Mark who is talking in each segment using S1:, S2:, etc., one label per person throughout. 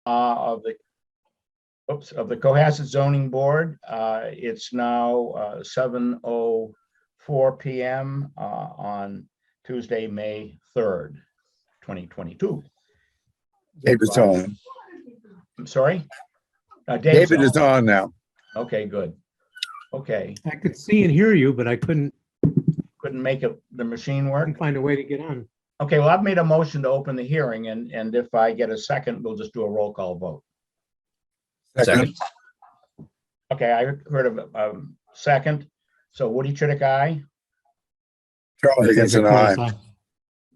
S1: of the Cohasset Zoning Board. It's now 7:04 p.m. On Tuesday, May 3rd, 2022.
S2: David's on.
S1: I'm sorry?
S2: David is on now.
S1: Okay, good. Okay,
S3: I could see and hear you, but I couldn't
S1: make the machine work.
S3: find a way to get on.
S1: Okay, well, I've made a motion to open the hearing, and if I get a second, we'll just do a roll call vote.
S2: Second.
S1: Okay, I heard of a second. So Woody Chidick, aye.
S2: Charles Higginson, aye.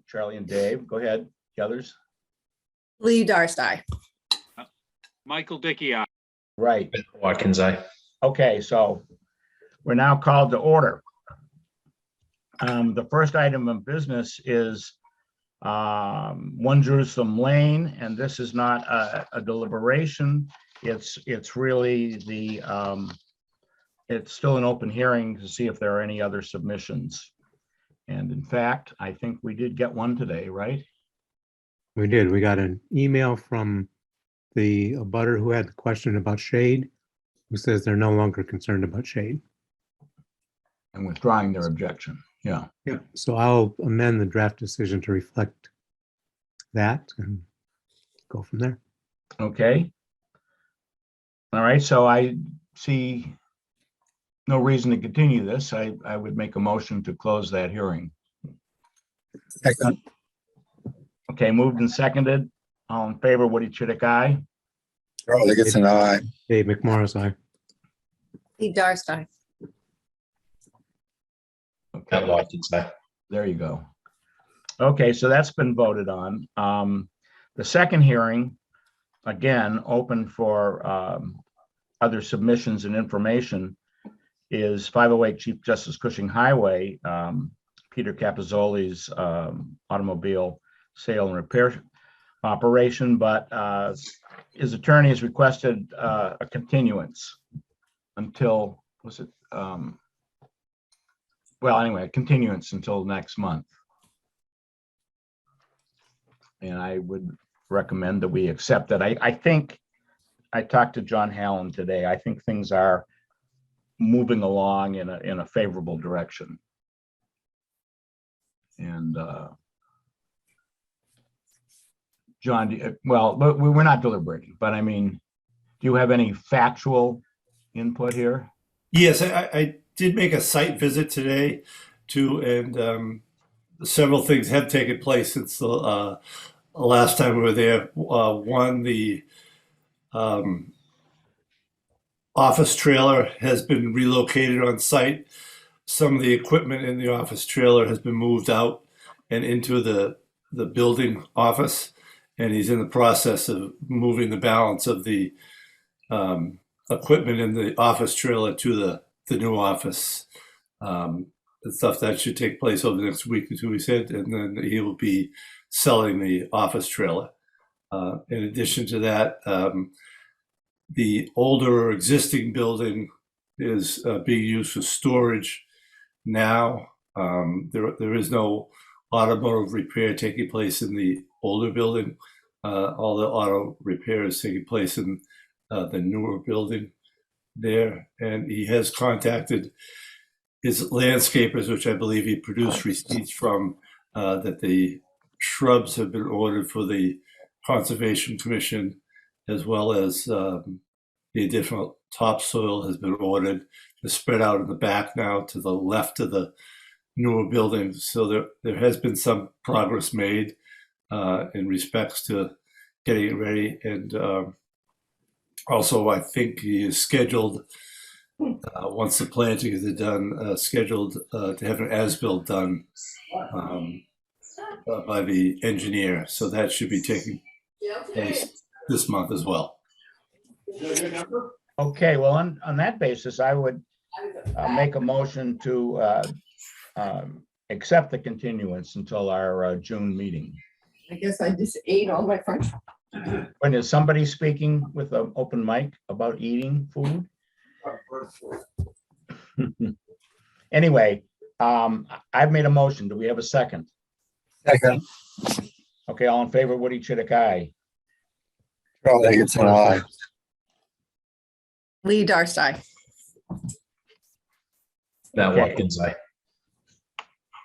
S1: Charlie and Dave, go ahead. The others?
S4: Lee Darst, aye.
S5: Michael Dickey, aye.
S1: Right.
S6: Watkins, aye.
S1: Okay, so we're now called to order. The first item of business is 1 Jerusalem Lane, and this is not a deliberation. It's really it's still an open hearing to see if there are any other submissions. And in fact, I think we did get one today, right?
S3: We did. We got an email from the abutter who had the question about shade, who says they're no longer concerned about shade.
S1: And withdrawing their objection. Yeah.
S3: Yeah. So I'll amend the draft decision to reflect that and go from there.
S1: Okay. All right, so I see no reason to continue this. I would make a motion to close that hearing.
S2: Second.
S1: Okay, moved and seconded. All in favor, Woody Chidick, aye.
S2: Charles Higginson, aye.
S3: Dave McMorris, aye.
S4: Lee Darst, aye.
S1: Okay,
S6: Watkins, aye.
S1: there you go. Okay, so that's been voted on. The second hearing, again, open for other submissions and information, is 508 Chief Justice Cushing Highway, Peter Capizzoli's automobile sale and repair operation, but his attorney has requested a continuance until, well, anyway, a continuance until next month. And I would recommend that we accept that. I think I talked to John Hallen today. I think things are moving along in a favorable direction. And John, well, we're not deliberating, but I mean, do you have any factual input here?
S7: Yes, I did make a site visit today too, and several things have taken place since the last time we were there. One, the office trailer has been relocated on site. Some of the equipment in the office trailer has been moved out and into the building office, and he's in the process of moving the balance of the equipment in the office trailer to the new office. The stuff that should take place over the next week or two, he said, and then he will be selling the office trailer. In addition to that, the older existing building is being used for storage now. There is no automotive repair taking place in the older building. All the auto repair is taking place in the newer building there. And he has contacted his landscapers, which I believe he produced receipts from, that the shrubs have been ordered for the Conservation Commission, as well as the additional topsoil has been ordered to spread out in the back now to the left of the newer building. So there has been some progress made in respects to getting it ready. And also, I think he is scheduled, once the planting is done, scheduled to have an as-built done by the engineer. So that should be taking place this month as well.
S1: Okay, well, on that basis, I would make a motion to accept the continuance until our June meeting.
S4: I guess I just ate all my French.
S1: When is somebody speaking with an open mic about eating food? Anyway, I've made a motion. Do we have a second?
S2: Second.
S1: Okay, all in favor, Woody Chidick, aye.
S2: Charlie Higginson, aye.
S4: Lee Darcey.
S6: Matt
S1: Okay.
S6: Watkins, aye.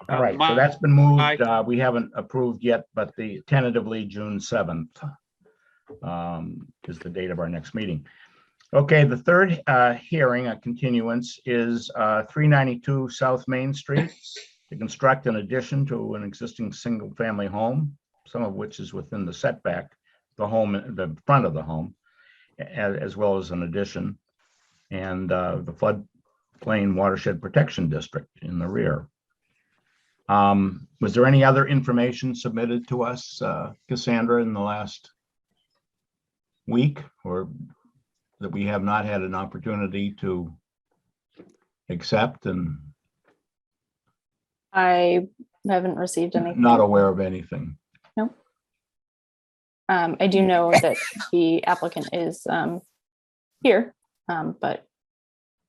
S1: All right, so
S5: My-
S1: that's been moved.
S5: Aye.
S1: We haven't approved yet, but the tentatively June 7th is the date of our next meeting. Okay, the third hearing, a continuance, is 392 South Main Street to construct an addition to an existing single-family home, some of which is within the setback, the the front of the home, as well as an addition, and the floodplain watershed protection district in the rear. Was there any other information submitted to us, Cassandra, in the last week, or that we have not had an opportunity to accept and
S8: I haven't received anything.
S1: not aware of anything?
S8: I do know that the applicant is here, but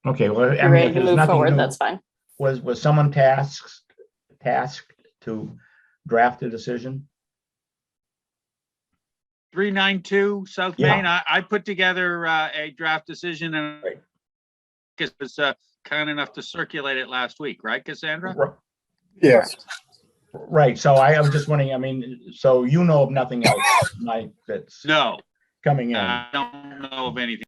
S1: Okay, well,
S8: if
S1: I
S8: you're
S1: mean,
S8: ready
S1: if
S8: to
S1: there's
S8: move
S1: nothing
S8: forward,
S1: new,
S8: that's fine.
S1: was someone tasked to draft a decision?
S5: 392 South
S1: Yeah.
S5: Main. I put together a draft decision and
S1: Right.
S5: was kind enough to circulate it last week, right, Cassandra?
S2: Yes,
S1: Right, so I was just wondering, I mean, so you know of nothing else, Mike, that's
S5: No,
S1: coming in?
S5: I don't know of anything.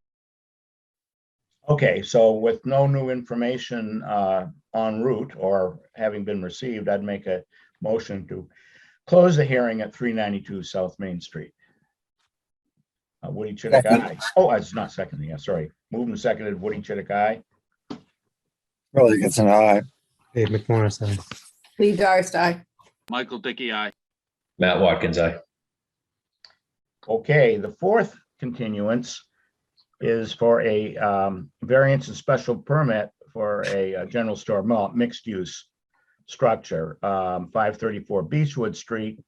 S1: Okay, so with no new information en route or having been received, I'd make a motion to close the hearing at 392 South Main Street. Woody Chidick, aye. Oh, it's not seconding, yeah, sorry. Moved and seconded, Woody Chidick, aye.
S2: Charlie Higginson, aye.
S3: Dave McMorris, aye.
S4: Lee Darcey.
S5: Michael Dickey, aye.
S6: Matt Watkins, aye.
S1: Okay, the fourth continuance is for a variance and special permit for a general store mixed-use structure, 534 Beechwood Street.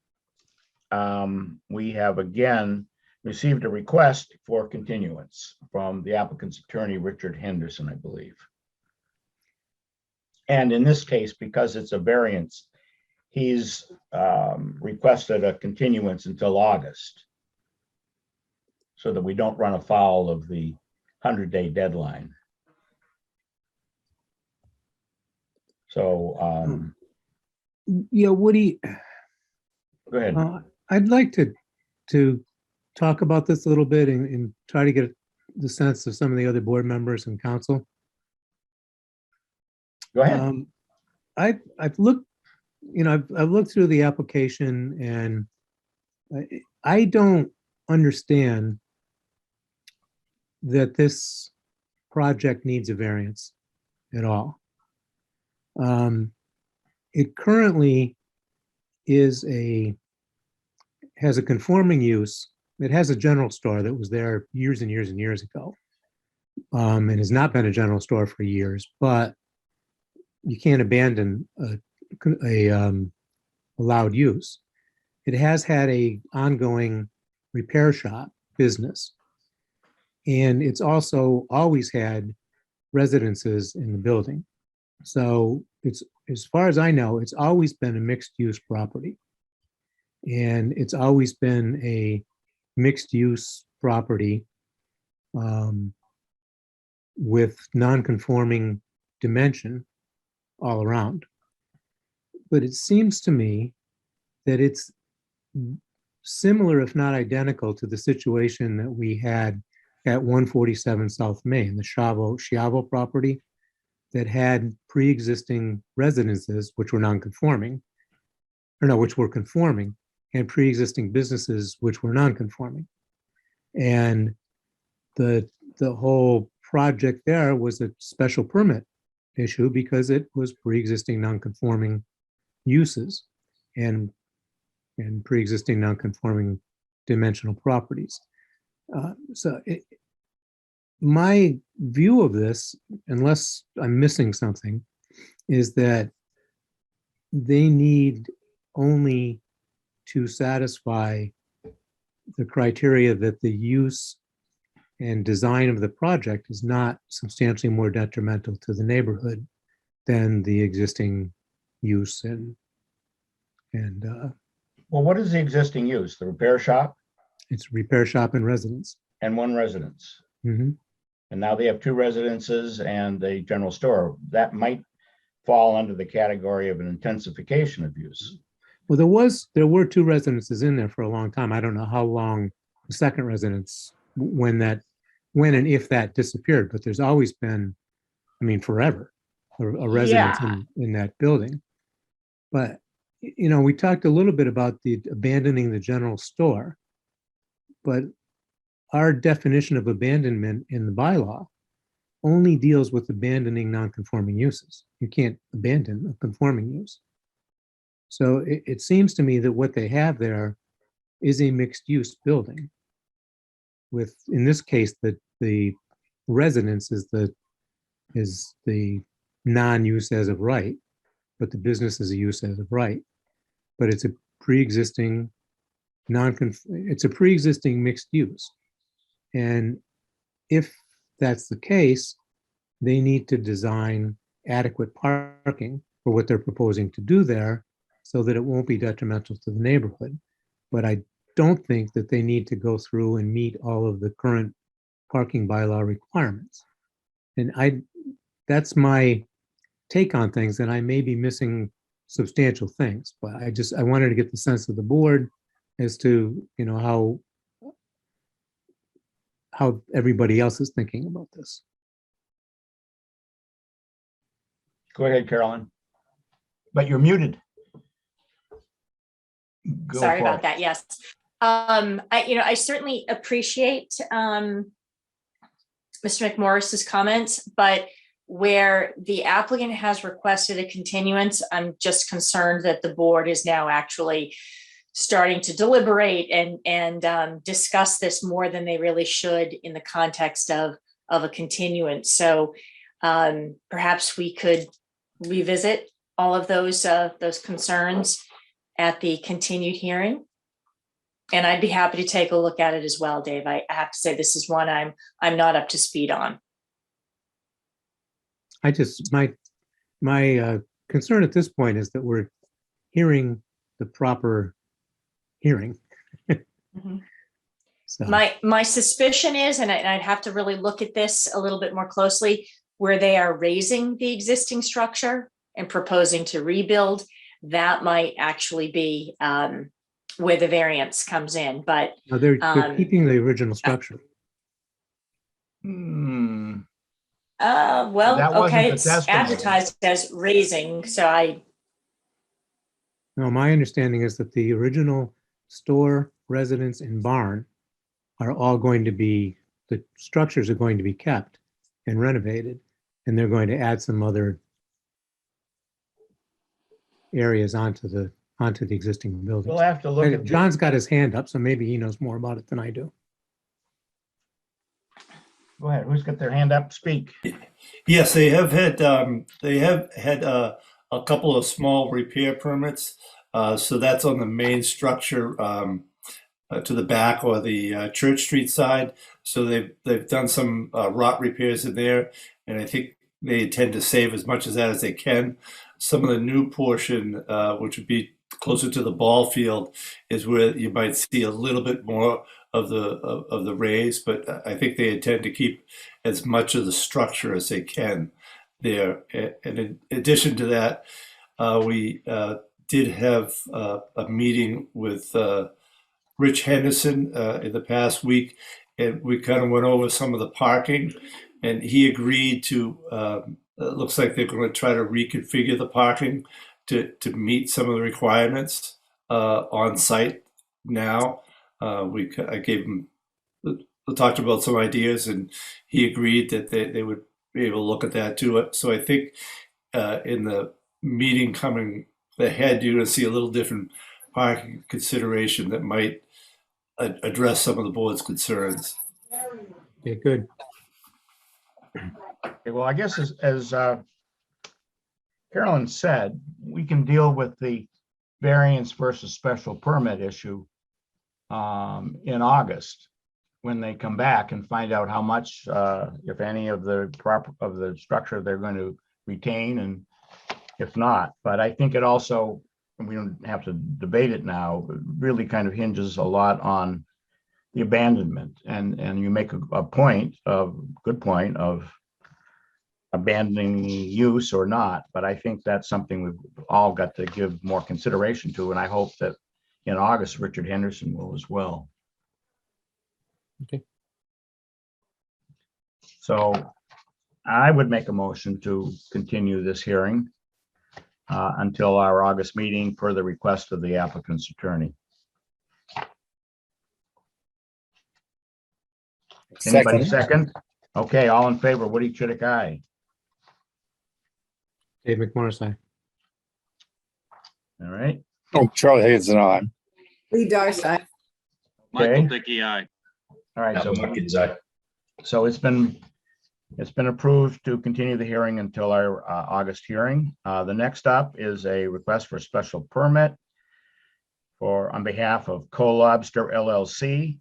S1: We have again received a request for continuance from the applicant's attorney, Richard Henderson, I believe. And in this case, because it's a variance, he's requested a continuance until August, so that we don't run afoul of the 100-day deadline. So,
S3: Yeah, Woody,
S1: go ahead.
S3: I'd like to talk about this a little bit and try to get the sense of some of the other board members and council.
S1: Go ahead.
S3: I've looked, I've looked through the application and I don't understand that this project needs a variance at all. It currently has a conforming use. It has a general store that was there years and years and years ago, and has not been a general store for years, but you can't abandon a allowed use. It has had a ongoing repair shop business, and it's also always had residences in the building. So it's, as far as I know, it's always been a mixed use property. And it's always been a mixed use property with non-conforming dimension all around. But it seems to me that it's similar, if not identical, to the situation that we had at 147 South Main, the Schiavo property that had pre-existing residences which were non-conforming, or no, which were conforming, and pre-existing businesses which were non-conforming. And the whole project there was a special permit issue because it was pre-existing non-conforming uses and pre-existing non-conforming dimensional properties. My view of this, unless I'm missing something, is that they need only to satisfy the criteria that the use and design of the project is not substantially more detrimental to the neighborhood than the existing use and
S1: Well, what is the existing use? The repair shop?
S3: It's repair shop and residence.
S1: and one residence.
S3: Mhm.
S1: And now they have two residences and a general store. That might fall under the category of an intensification of use.
S3: Well, there were two residences in there for a long time. I don't know how long the second residence, when and if that disappeared, but there's always been, I mean, forever, a residence in that building. But, you know, we talked a little bit about the abandoning the general store, but our definition of abandonment in the bylaw only deals with abandoning non-conforming uses. You can't abandon a conforming use. So it seems to me that what they have there is a mixed-use building with, in this case, the residence is the non-use as of right, but the business is a use as of right. But it's a pre-existing it's a pre-existing mixed use. And if that's the case, they need to design adequate parking for what they're proposing to do there so that it won't be detrimental to the neighborhood. But I don't think that they need to go through and meet all of the current parking bylaw requirements. And that's my take on things, and I may be missing substantial things, but I wanted to get the sense of the board as to, you know, how everybody else is thinking about this.
S1: Go ahead, Carolyn. But you're muted. Go
S9: Sorry
S1: for
S9: about
S1: it.
S9: that. Yes. I certainly appreciate Mr. McMorris's comments, but where the applicant has requested a continuance, I'm just concerned that the board is now actually starting to deliberate and discuss this more than they really should in the context of a continuance. So perhaps we could revisit all of those concerns at the continued hearing. And I'd be happy to take a look at it as well, Dave. I have to say this is one I'm not up to speed on.
S3: My concern at this point is that we're hearing the proper hearing.
S9: Mhm.
S3: So,
S9: My suspicion is, and I'd have to really look at this a little bit more closely, where they are raising the existing structure and proposing to rebuild, that might actually be where the variance comes in. But
S3: no, they're keeping the original structure.
S1: Hmm.
S9: well,
S1: That wasn't
S9: okay,
S1: the
S9: it's
S1: testimony.
S9: advertised as raising, so
S3: No, my understanding is that the original store, residence, and barn are all going to be, the structures are going to be kept and renovated, and they're going to add some other areas onto the existing buildings.
S1: We'll have to look at.
S3: John's got his hand up, so maybe he knows more about it than I do.
S1: Go ahead. Who's got their hand up? Speak.
S7: Yes, they have had a couple of small repair permits. So that's on the main structure to the back or the Church Street side. So they've done some rot repairs in there, and I think they intend to save as much of that as they can. Some of the new portion, which would be closer to the ball field, is where you might see a little bit more of the raise, but I think they intend to keep as much of the structure as they can there. And in addition to that, we did have a meeting with Rich Henderson in the past week, and we kind of went over some of the parking, and he agreed to, it looks like they're going to try to reconfigure the parking to meet some of the requirements on site now. I gave him, we talked about some ideas, and he agreed that they would be able to look at that too. So I think in the meeting coming ahead, you're going to see a little different parking consideration that might address some of the board's concerns.
S3: Yeah, good.
S1: Okay, well, I guess as Carolyn said, we can deal with the variance versus special permit issue in August when they come back and find out how much, if any, of the structure they're going to retain, and if not. But I think it also, and we don't have to debate it now, it really kind of hinges a lot on the abandonment, and you make a good point of abandoning use or not, but I think that's something we've all got to give more consideration to, and I hope that in August, Richard Henderson will as well.
S3: Okay.
S1: So I would make a motion to continue this hearing until our August meeting per the request of the applicant's attorney. Anybody second? Okay, all in favor, Woody Chidick, aye.
S3: Dave McMorris, aye.
S1: All right,
S2: Oh, Charlie Higgins and I.
S4: Lee Darst, aye.
S5: Michael
S1: Okay.
S5: Dickey, aye.
S1: all right,
S6: Matt
S1: so
S6: Watkins, aye.
S1: So it's been approved to continue the hearing until our August hearing. The next up is a request for a special permit on behalf of Co Lobster LLC.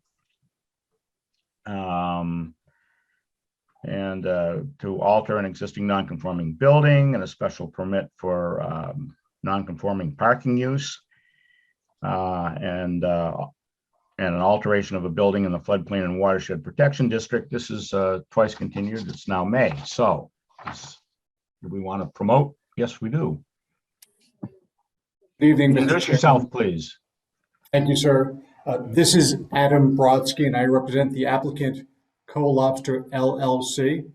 S1: And to alter an existing non-conforming building, and a special permit for non-conforming parking use. And an alteration of a building in the floodplain and watershed protection district. This is twice continued. It's now May. So do we want to promote? Yes, we do.
S10: Good evening, Mr.
S1: Introduce
S10: Chairman.
S1: yourself, please.
S10: Thank you, sir. This is Adam Brodsky, and I represent the applicant Co Lobster LLC.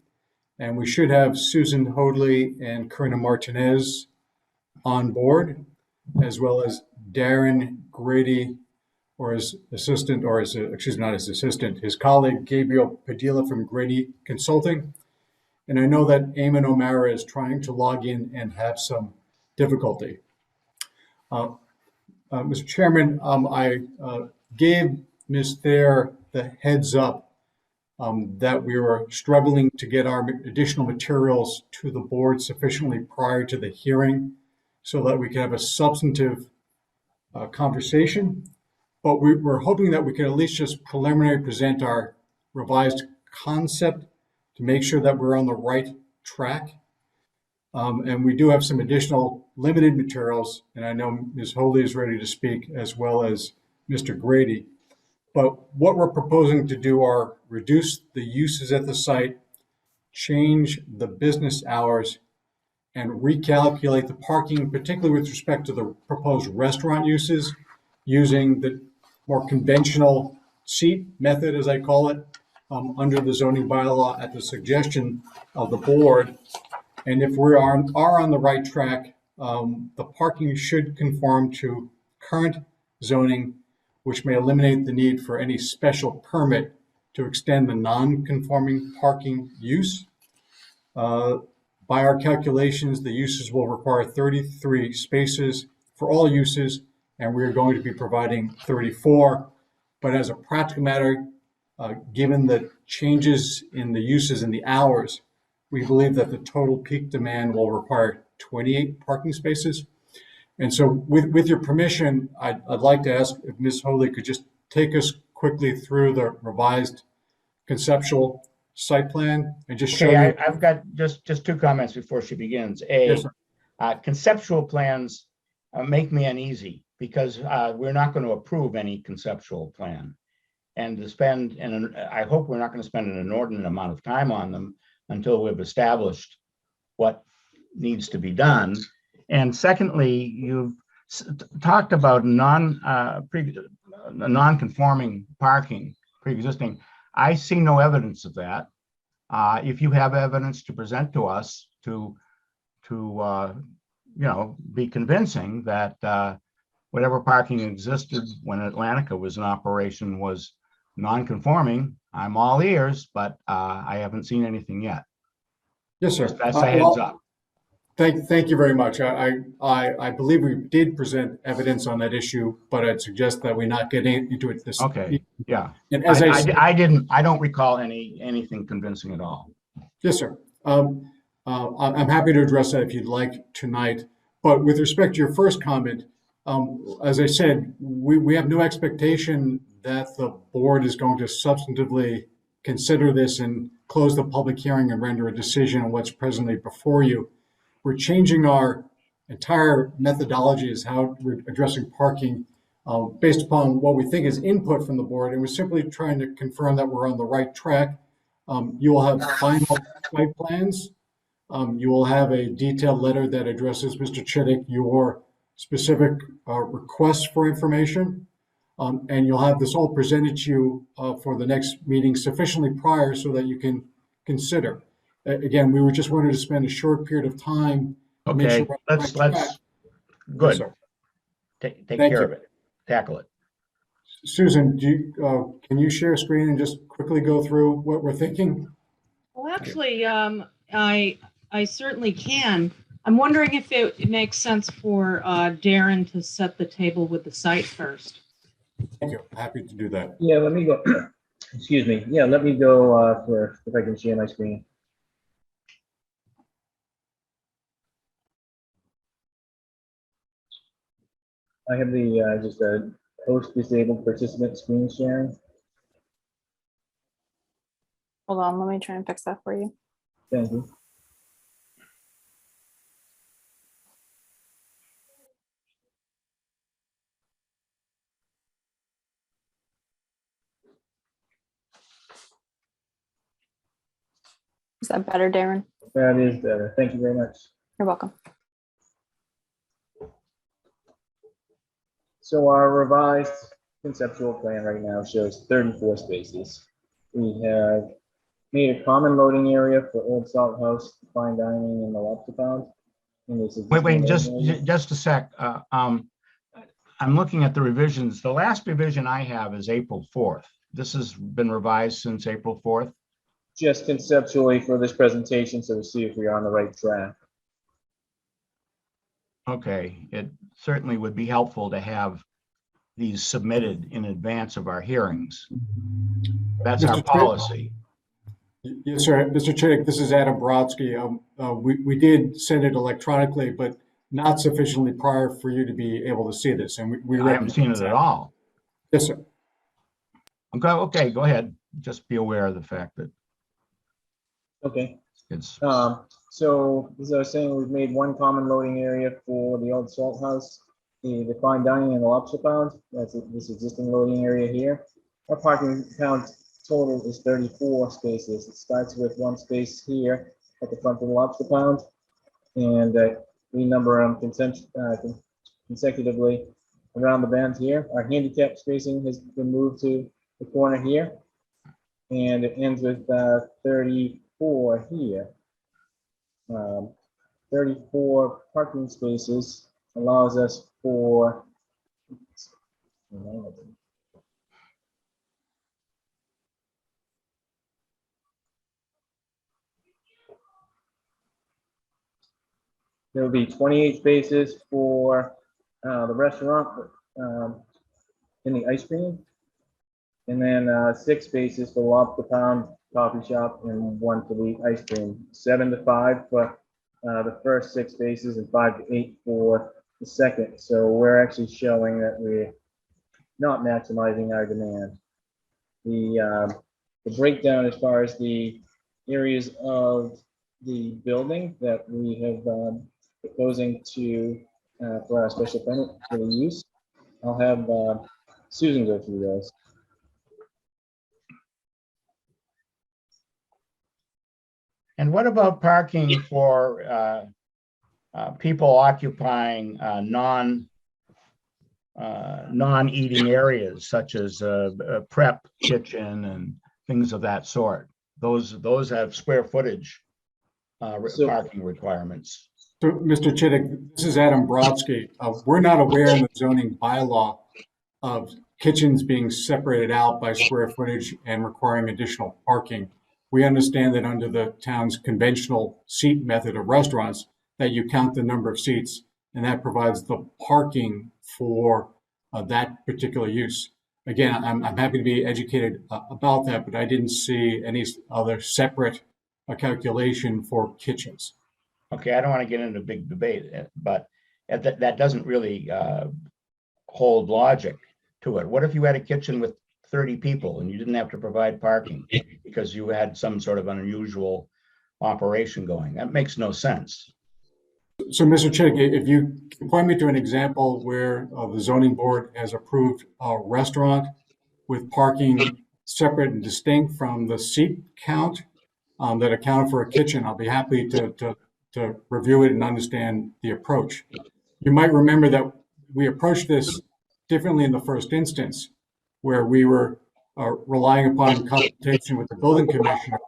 S10: And we should have Susan Hoadley and Karina Martinez on board, as well as Darren Grady, or his assistant, or his, excuse me, not his assistant, his colleague Gabriel Padilla from Grady Consulting. And I know that Eamon O'Mara is trying to log in and have some difficulty. Mr. Chairman, I gave Ms. Thayer the heads up that we were struggling to get our additional materials to the board sufficiently prior to the hearing so that we could have a substantive conversation. But we were hoping that we could at least just preliminary present our revised concept to make sure that we're on the right track. And we do have some additional limited materials, and I know Ms. Hoadley is ready to speak, as well as Mr. Grady. But what we're proposing to do are reduce the uses at the site, change the business hours, and recalculate the parking, particularly with respect to the proposed restaurant uses, using the more conventional seat method, as I call it, under the zoning bylaw at the suggestion of the board. And if we are on the right track, the parking should conform to current zoning, which may eliminate the need for any special permit to extend the non-conforming parking use. By our calculations, the uses will require 33 spaces for all uses, and we're going to be providing 34. But as a practical matter, given the changes in the uses and the hours, we believe that the total peak demand will require 28 parking spaces. And so with your permission, I'd like to ask if Ms. Hoadley could just take us quickly through the revised conceptual site plan and just show
S1: Okay,
S10: you.
S1: I've got just two comments before she begins.
S10: Yes, sir.
S1: Conceptual plans make me uneasy because we're not going to approve any conceptual plan. And I hope we're not going to spend an inordinate amount of time on them until we've established what needs to be done. And secondly, you've talked about non-conforming parking, pre-existing. I see no evidence of that. If you have evidence to present to us to be convincing that whatever parking existed when Atlantica was in operation was non-conforming, I'm all ears, but I haven't seen anything yet.
S10: Yes, sir.
S1: That's a heads up.
S10: Thank you very much. I believe we did present evidence on that issue, but I'd suggest that we not get into it this.
S1: Okay, yeah.
S10: And as
S1: I don't recall anything convincing at all.
S10: Yes, sir. I'm happy to address that if you'd like tonight. But with respect to your first comment, as I said, we have no expectation that the board is going to substantively consider this and close the public hearing and render a decision on what's presently before you. We're changing our entire methodology as how we're addressing parking based upon what we think is input from the board, and we're simply trying to confirm that we're on the right track. You will have final site plans. You will have a detailed letter that addresses, Mr. Chittick, your specific requests for information. And you'll have this all presented to you for the next meeting sufficiently prior so that you can consider. Again, we were just wanted to spend a short period of time. To make sure
S1: Okay,
S10: we're on the right track. Yes,
S1: good.
S10: sir.
S1: Take
S10: Thank
S1: care
S10: you.
S1: of it. Tackle it.
S10: Susan, can you share a screen and just quickly go through what we're thinking?
S11: Well, actually, I certainly can. I'm wondering if it makes sense for Darren to set the table with the site first.
S10: Thank you. Happy to do that.
S6: Yeah, let me go. Excuse me. Yeah, let me go for if I can share my screen. I have the just a host disabled participant screen sharing.
S8: Hold on, let me try and fix that for you.
S6: Thank you.
S8: Is that better, Darren?
S6: That is better. Thank you very much.
S8: You're welcome.
S6: So our revised conceptual plan right now shows 34 spaces. We have made a common loading area for Old Salt House, fine dining, and the lobster pound.
S1: Wait, just a sec. I'm looking at the revisions. The last revision I have is April 4th. This has been revised since April 4th.
S6: Just conceptually for this presentation, so to see if we're on the right track.
S1: Okay, it certainly would be helpful to have these submitted in advance of our hearings. That's our
S10: Mr.
S1: policy.
S10: Yes, sir. Mr. Chittick, this is Adam Brodsky. We did send it electronically, but not sufficiently prior for you to be able to see this. And we
S1: I haven't seen it at all.
S10: Yes, sir.
S1: Okay, go ahead. Just be aware of the fact that
S6: Okay.
S1: it's
S6: So as I was saying, we've made one common loading area for the Old Salt House, the fine dining and the lobster pound. That's this existing loading area here. Our parking count total is 34 spaces. It starts with one space here at the front of the lobster pound, and we number them consecutively around the bend here. Our handicap spacing has been moved to the corner here, and it ends with 34 here. 34 parking spaces allows us for there will be 28 spaces for the restaurant in the ice cream, and then 6 spaces for lobster pound, coffee shop, and 1 for the ice cream. 7 to 5 for the first 6 spaces and 5 to 8 for the second. So we're actually showing that we're not maximizing our demand. The breakdown as far as the areas of the building that we have proposing to for our special permit for the use, I'll have Susan go through those.
S1: And what about parking for people occupying non-eating areas such as a prep kitchen and things of that sort? Those have square footage parking requirements.
S10: So, Mr. Chittick, this is Adam Brodsky. We're not aware in the zoning bylaw of kitchens being separated out by square footage and requiring additional parking. We understand that under the town's conventional seat method of restaurants, that you count the number of seats, and that provides the parking for that particular use. Again, I'm happy to be educated about that, but I didn't see any other separate calculation for kitchens.
S1: Okay, I don't want to get into a big debate, but that doesn't really hold logic to it. What if you had a kitchen with 30 people and you didn't have to provide parking because you had some sort of unusual operation going? That makes no sense.
S10: So, Mr. Chick, if you can point me to an example where the zoning board has approved a restaurant with parking separate and distinct from the seat count that accounted for a kitchen, I'll be happy to review it and understand the approach. You might remember that we approached this differently in the first instance, where we were relying upon consultation with the building commissioner,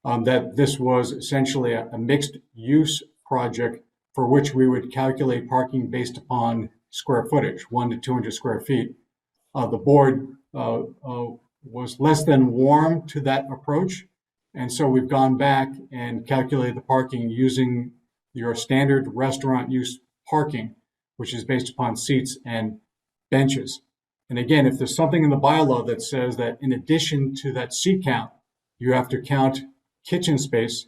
S10: that this was essentially a mixed use project for which we would calculate parking based upon square footage, 1 to 200 square feet. The board was less than warm to that approach. And so we've gone back and calculated the parking using your standard restaurant use parking, which is based upon seats and benches. And again, if there's something in the bylaw that says that in addition to that seat count, you have to count kitchen space,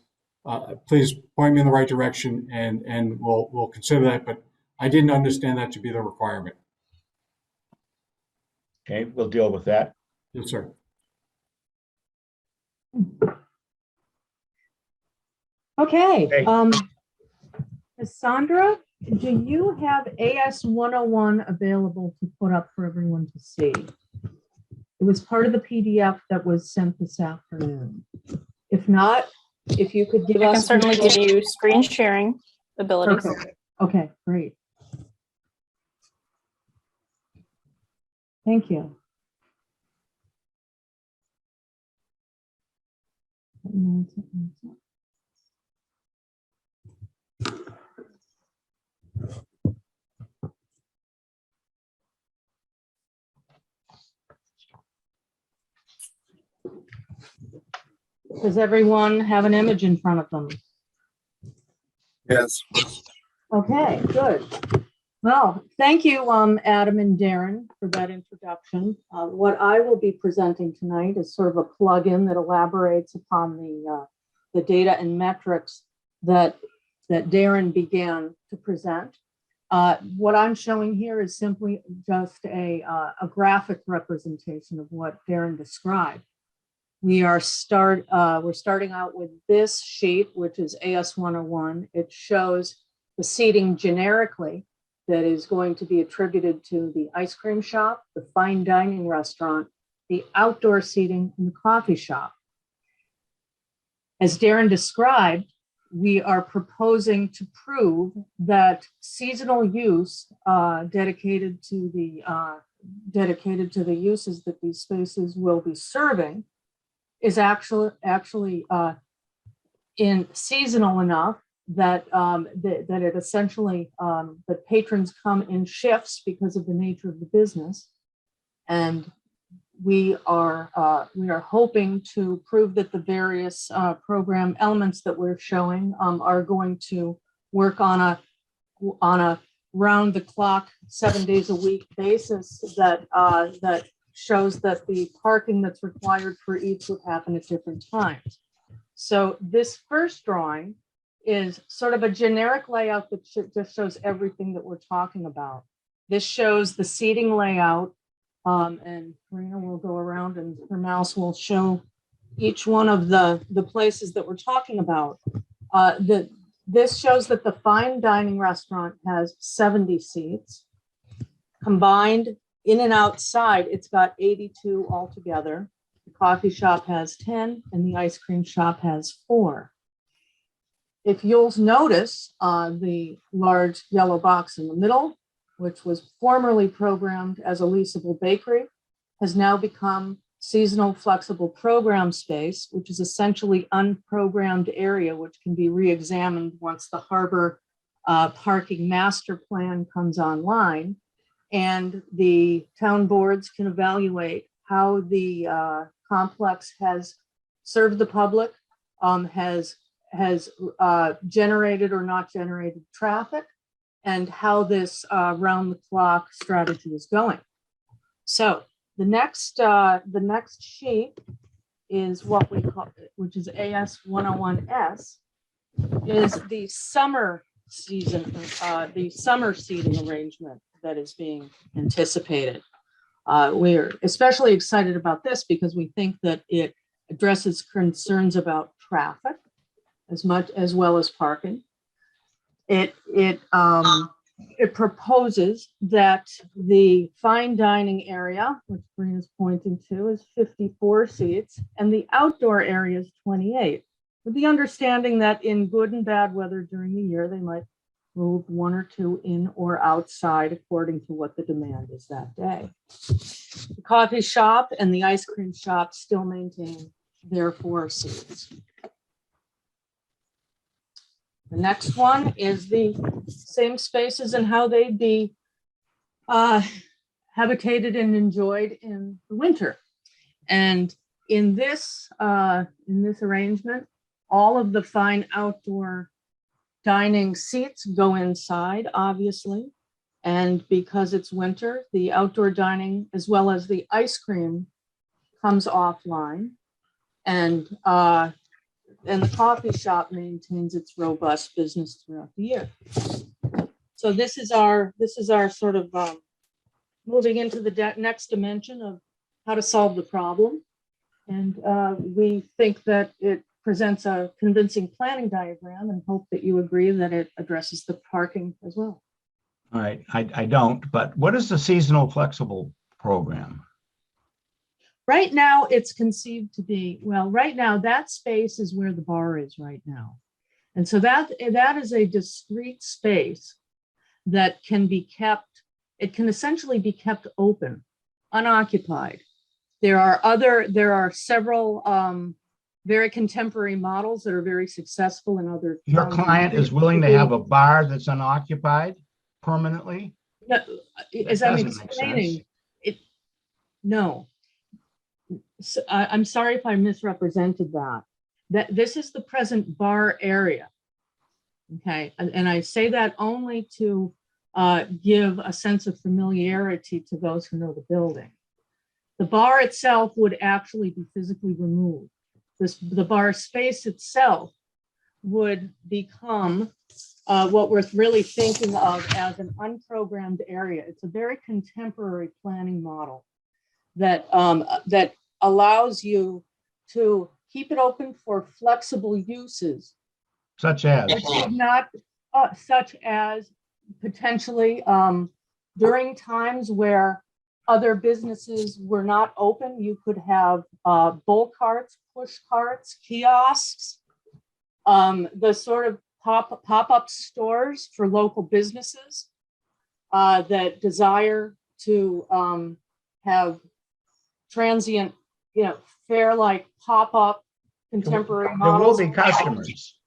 S10: please point me in the right direction and we'll consider that. But I didn't understand that to be the requirement.
S1: Okay, we'll deal with that.
S10: Yes, sir.
S11: Okay,
S1: Okay.
S11: Cassandra, do you have AS 101 available to put up for everyone to see? It was part of the PDF that was sent this afternoon. If not, if you could give
S8: I
S11: us.
S8: can certainly give you screen sharing abilities.
S11: Perfect. Okay, great. Thank you. Does everyone have an image in front of them?
S2: Yes.
S11: Okay, good. Well, thank you, Adam and Darren, for that introduction. What I will be presenting tonight is sort of a plug-in that elaborates upon the data and metrics that Darren began to present. What I'm showing here is simply just a graphic representation of what Darren described. We're starting out with this sheet, which is AS 101. It shows the seating generically that is going to be attributed to the ice cream shop, the fine dining restaurant, the outdoor seating, and the coffee shop. As Darren described, we are proposing to prove that seasonal use dedicated to the uses that these spaces will be serving is actually in seasonal enough that that it essentially that patrons come in shifts because of the nature of the business, and we are hoping to prove that the various program elements that we're showing are going to work on a round the clock 7 days a week basis that shows that the parking that's required for each would happen at different times. So this first drawing is sort of a generic layout that just shows everything that we're talking about. This shows the seating layout, and Karina will go around and her mouse will show each one of the places that we're talking about. This shows that the fine dining restaurant has 70 seats. Combined in and outside, it's got 82 altogether. The coffee shop has 10 and the ice cream shop has 4. If you'll notice, the large yellow box in the middle, which was formerly programmed as a leasable bakery, has now become seasonal flexible program space, which is essentially unprogrammed area, which can be re-examined once the harbor parking master plan comes online. And the town boards can evaluate how the complex has served the public, has generated or not generated traffic, and how this round the clock strategy is going. So the next sheet is what we call, which is AS 101S, is the summer season, the summer seating arrangement that is being anticipated. We're especially excited about this because we think that it addresses concerns about traffic as well as parking. it proposes that the fine dining area, which Breen is pointing to, is 54 seats, and the outdoor area is 28, with the understanding that in good and bad weather during the year, they might move one or two in or outside according to what the demand is that day. The coffee shop and the ice cream shop still maintain their 4 seats. The next one is the same spaces and how they'd be habitated and enjoyed in the winter. And in this arrangement, all of the fine outdoor dining seats go inside, obviously. And because it's winter, the outdoor dining as well as the ice cream comes offline. And the coffee shop maintains its robust business throughout the year. So this is our sort of moving into the next dimension of how to solve the problem. And we think that it presents a convincing planning diagram and hope that you agree that it addresses the parking as well.
S1: All right, I don't, but what is the seasonal flexible program?
S11: Right now, it's conceived to be, well, right now, that space is where the bar is right now. And so that is a discrete space that can be kept, it can essentially be kept open, unoccupied. There are several very contemporary models that are very successful in other.
S1: Your client is willing to have a bar that's unoccupied permanently?
S11: No, as I'm
S1: That doesn't make
S11: explaining,
S1: sense.
S11: no. So, I'm sorry if I misrepresented that. That this is the present bar area. Okay, and I say that only to give a sense of familiarity to those who know the building. The bar itself would actually be physically removed. The bar space itself would become what we're really thinking of as an unprogrammed area. It's a very contemporary planning model that that allows you to keep it open for flexible uses.
S1: Such as?
S11: Not such as potentially during times where other businesses were not open, you could have bull carts, push carts, kiosks, the sort of pop-up stores for local businesses that desire to have transient, fair-like pop-up contemporary
S1: There will
S11: models.
S1: be customers.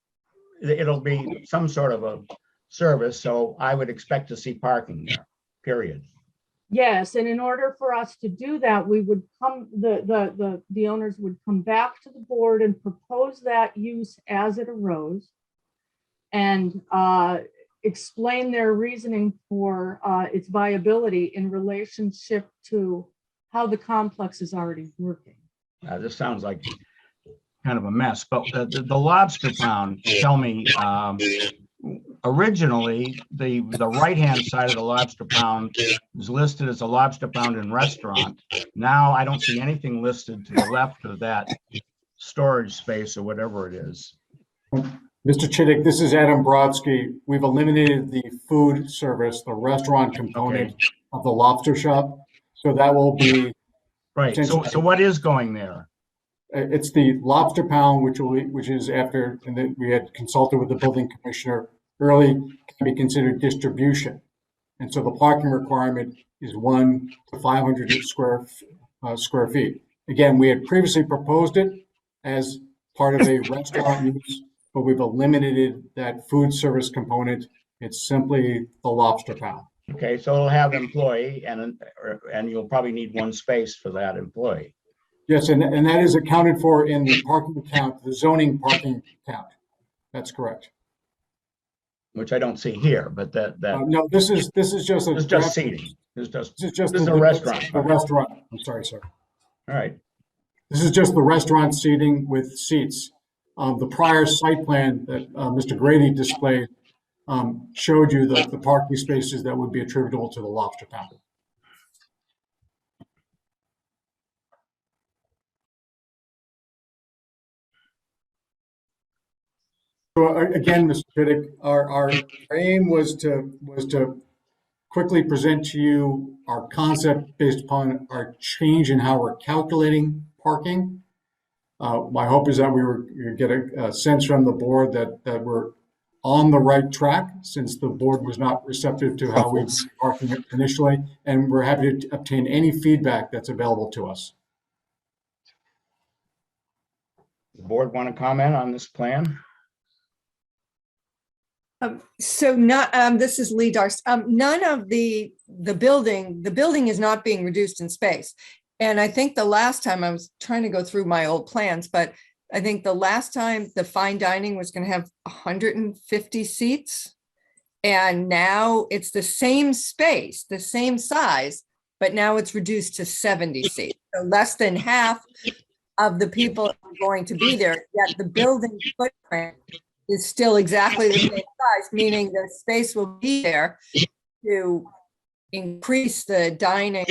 S1: It'll be some sort of a service, so I would expect to see parking there, period.
S11: Yes, and in order for us to do that, we would come, the owners would come back to the board and propose that use as it arose and explain their reasoning for its viability in relationship to how the complex is already working.
S1: This sounds like kind of a mess, but the lobster pound, tell me, originally the right-hand side of the lobster pound is listed as a lobster pound and restaurant. Now I don't see anything listed to the left of that storage space or whatever it is.
S10: Mr. Chittick, this is Adam Brodsky. We've eliminated the food service, the restaurant component of the lobster shop. So that will be
S1: right. So what is going there?
S10: It's the lobster pound, which is after, and then we had consulted with the building commissioner early, can be considered distribution. And so the parking requirement is 1 to 500 square feet. Again, we had previously proposed it as part of a restaurant use, but we've eliminated that food service component. It's simply the lobster pound.
S1: Okay, so it'll have employee and you'll probably need one space for that employee.
S10: Yes, and that is accounted for in the parking count, the zoning parking count. That's correct.
S1: Which I don't see here, but
S10: no, this is just
S1: it's just seating. This is a restaurant.
S10: The restaurant. I'm sorry, sir.
S1: All right.
S10: This is just the restaurant seating with seats. The prior site plan that Mr. Grady displayed showed you the parking spaces that would be attributable to the lobster pound. So again, Mr. Chittick, our aim was to quickly present to you our concept based upon our change in how we're calculating parking. My hope is that you get a sense from the board that we're on the right track, since the board was not receptive to how we were parking it initially, and we're happy to obtain any feedback that's available to us.
S1: The board want to comment on this plan?
S4: So not, this is Lee Darst. None of the building is not being reduced in space. And I think the last time, I was trying to go through my old plans, but I think the last time the fine dining was going to have 150 seats. And now it's the same space, the same size, but now it's reduced to 70 seats. So less than half of the people are going to be there, yet the building footprint is still exactly the same size, meaning the space will be there to increase the dining.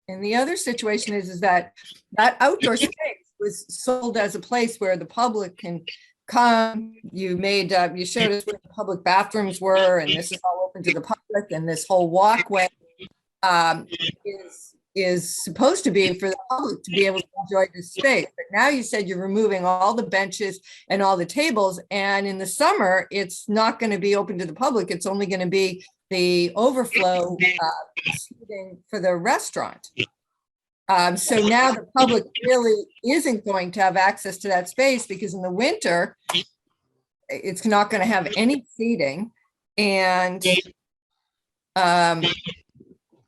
S4: And the other situation is that outdoor space was sold as a place where the public can come. You showed us where the public bathrooms were, and this is all open to the public, and this whole walkway is supposed to be for the public to be able to enjoy the space. But now you said you're removing all the benches and all the tables, and in the summer, it's not going to be open to the public. It's only going to be the overflow seating for the restaurant. So now the public really isn't going to have access to that space, because in the winter, it's not going to have any seating. And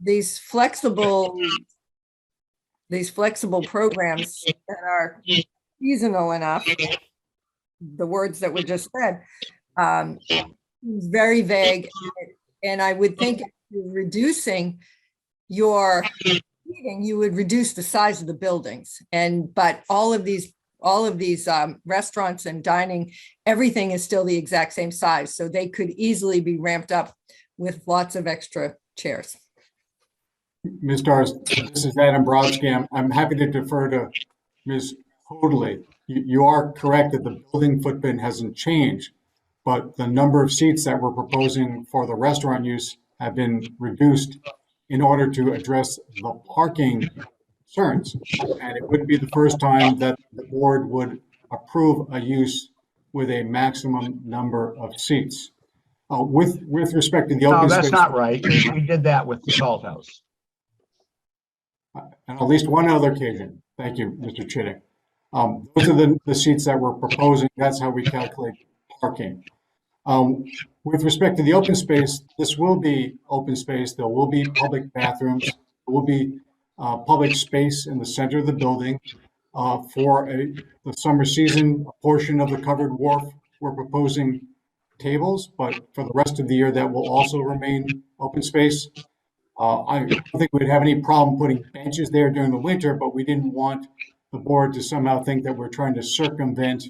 S4: these flexible programs that are seasonal enough, the words that were just said, very vague. And I would think if you're reducing your seating, you would reduce the size of the buildings. But all of these restaurants and dining, everything is still the exact same size. So they could easily be ramped up with lots of extra chairs.
S10: Ms. Darst, this is Adam Brodsky. I'm happy to defer to Ms. Hoadley. You are correct that the building footprint hasn't changed, but the number of seats that we're proposing for the restaurant use have been reduced in order to address the parking concerns. And it wouldn't be the first time that the board would approve a use with a maximum number of seats. With respect to the open
S1: No,
S10: space.
S1: that's not right. We did that with the Salt House.
S10: On at least one other occasion. Thank you, Mr. Chittick. Those are the seats that we're proposing. That's how we calculate parking. With respect to the open space, this will be open space. There will be public bathrooms. There will be public space in the center of the building. For the summer season, a portion of the covered wharf, we're proposing tables, but for the rest of the year, that will also remain open space. I don't think we'd have any problem putting benches there during the winter, but we didn't want the board to somehow think that we're trying to circumvent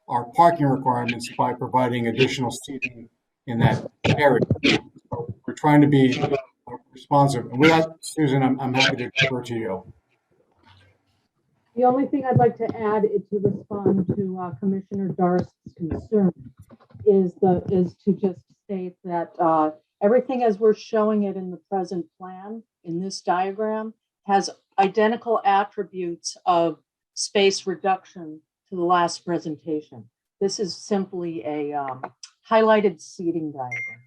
S10: our parking requirements by providing additional seating in that area. So we're trying to be responsive. And with that, Susan, I'm happy to defer to you.
S11: The only thing I'd like to add is to respond to Commissioner Darst's concern is to just state that everything as we're showing it in the present plan, in this diagram, has identical attributes of space reduction to the last presentation. This is simply a highlighted seating diagram.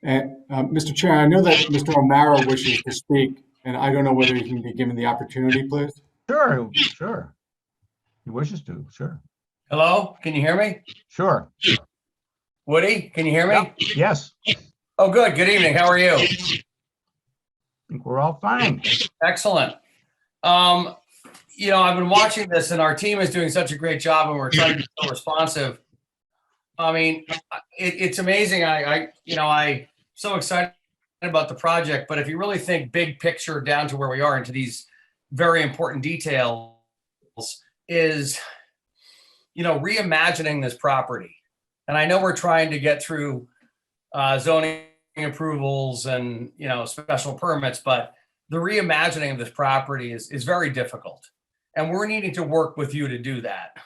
S10: And Mr. Chair, I know that Mr. O'Mara wishes to speak, and I don't know whether he can be given the opportunity, please.
S1: Sure. He wishes to, sure.
S12: Hello, can you hear me?
S1: Sure.
S12: Woody, can you hear me?
S1: Yep. Yes.
S12: Oh, good. Good evening. How are you?
S1: I think we're all fine.
S12: Excellent. I've been watching this and our team is doing such a great job and we're trying to be so responsive. I mean, it's amazing. I'm so excited about the project, but if you really think big picture down to where we are into these very important details is, reimagining this property. And I know we're trying to get through zoning approvals and, special permits, but the reimagining of this property is very difficult. And we're needing to work with you to do that.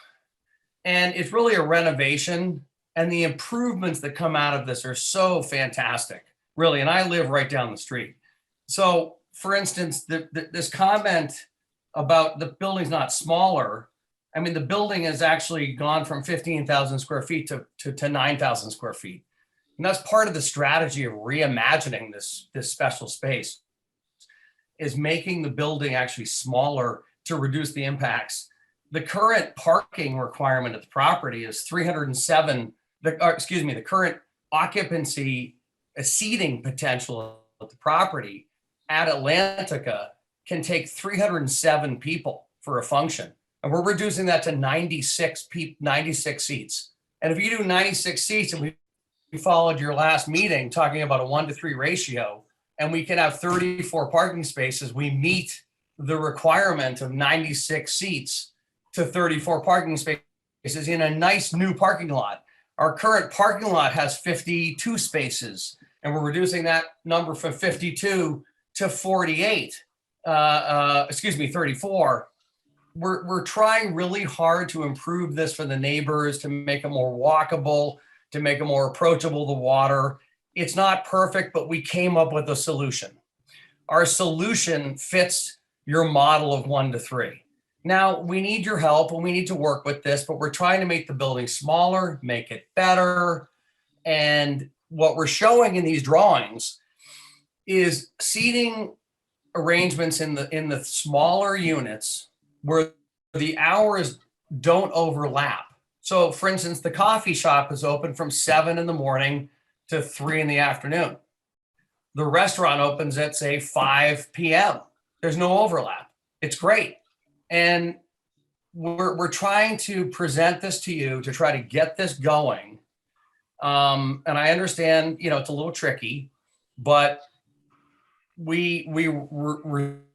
S12: And it's really a renovation, and the improvements that come out of this are so fantastic, really. And I live right down the street. So for instance, this comment about the building's not smaller. I mean, the building has actually gone from 15,000 square feet to 9,000 square feet. And that's part of the strategy of reimagining this special space, is making the building actually smaller to reduce the impacts. The current parking requirement of the property is 307, the current occupancy seating potential of the property at Atlantica can take 307 people for a function. And we're reducing that to 96 seats. And if you do 96 seats, and we followed your last meeting talking about a 1-to-3 ratio, and we can have 34 parking spaces, we meet the requirement of 96 seats to 34 parking spaces in a nice new parking lot. Our current parking lot has 52 spaces, and we're reducing that number from 52 to 48. 34. We're trying really hard to improve this for the neighbors, to make it more walkable, to make it more approachable to water. It's not perfect, but we came up with a solution. Our solution fits your model of 1-to-3. Now, we need your help and we need to work with this, but we're trying to make the building smaller, make it better. And what we're showing in these drawings is seating arrangements in the smaller units where the hours don't overlap. So for instance, the coffee shop is open from 7 in the morning to 3 in the afternoon. The restaurant opens at, say, 5 p.m. There's no overlap. It's great. And we're trying to present this to you to try to get this going. And I understand, it's a little tricky, but we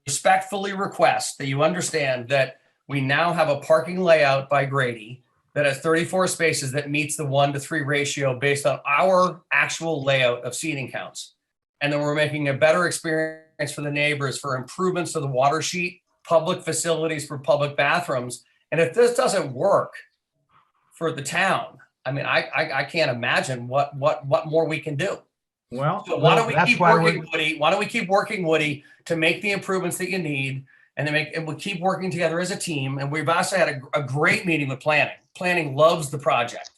S12: respectfully request that you understand that we now have a parking layout by Grady that has 34 spaces that meets the 1-to-3 ratio based on our actual layout of seating counts. And then we're making a better experience for the neighbors, for improvements to the water sheet, public facilities for public bathrooms. And if this doesn't work for the town, I mean, I can't imagine what more we can do.
S1: Well,
S12: So why don't we
S1: that's
S12: keep
S1: why
S12: working, Woody? Why don't we keep working, Woody, to make the improvements that you need, and we'll keep working together as a team. And we've also had a great meeting with planning. Planning loves the project.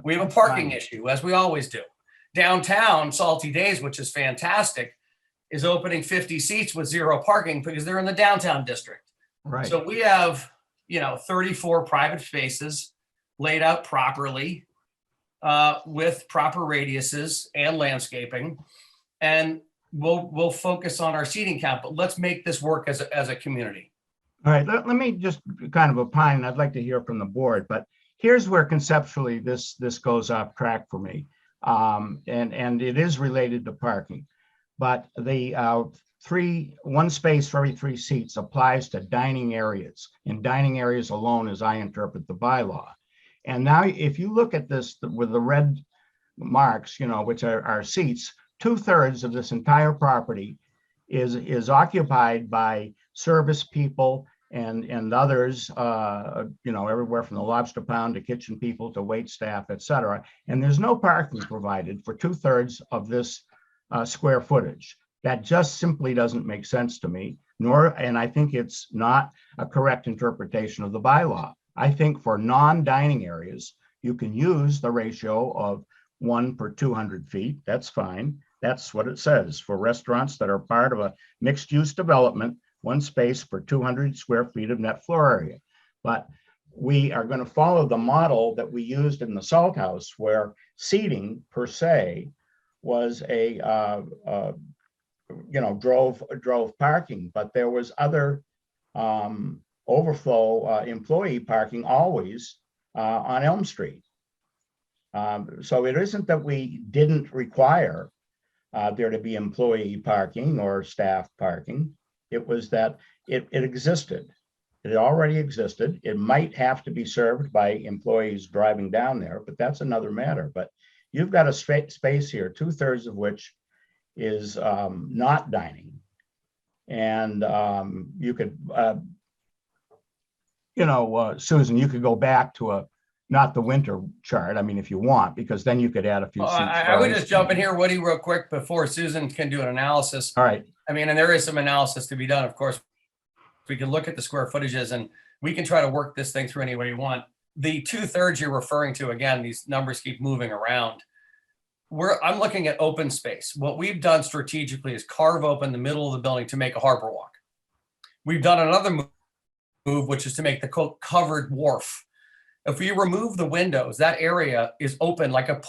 S12: We have a parking issue, as we always do. Downtown, Salty Days, which is fantastic, is opening 50 seats with 0 parking because they're in the downtown district.
S1: Right.
S12: So we have, 34 private spaces laid out properly, with proper radiuses and landscaping, and we'll focus on our seating count. But let's make this work as a community.
S1: All right, let me just kind of opine. I'd like to hear from the board, but here's where conceptually this goes off track for me. And it is related to parking, but the 1 space for every 3 seats applies to dining areas, and dining areas alone, as I interpret the bylaw. And now if you look at this with the red marks, which are seats, 2/3 of this entire property is occupied by service people and others, everywhere from the lobster pound to kitchen people to wait staff, et cetera. And there's no parking provided for 2/3 of this square footage. That just simply doesn't make sense to me, and I think it's not a correct interpretation of the bylaw. I think for non-dining areas, you can use the ratio of 1 per 200 feet. That's fine. That's what it says. For restaurants that are part of a mixed-use development, 1 space per 200 square feet of net floor area. But we are going to follow the model that we used in the Salt House, where seating per se was drove parking, but there was other overflow employee parking always on Elm Street. So it isn't that we didn't require there to be employee parking or staff parking. It was that it existed. It already existed. It might have to be served by employees driving down there, but that's another matter. But you've got a space here, 2/3 of which is not dining. And you could, Susan, you could go back to not the winter chart. I mean, if you want, because then you could add a few
S12: Well,
S1: seats.
S12: I would just jump in here, Woody, real quick before Susan can do an analysis.
S1: All right.
S12: I mean, and there is some analysis to be done, of course. We can look at the square footages and we can try to work this thing through any way you want. The 2/3 you're referring to, again, these numbers keep moving around. I'm looking at open space. What we've done strategically is carve open the middle of the building to make a harbor walk. We've done another move, which is to make the covered wharf. If we remove the windows, that area is open like a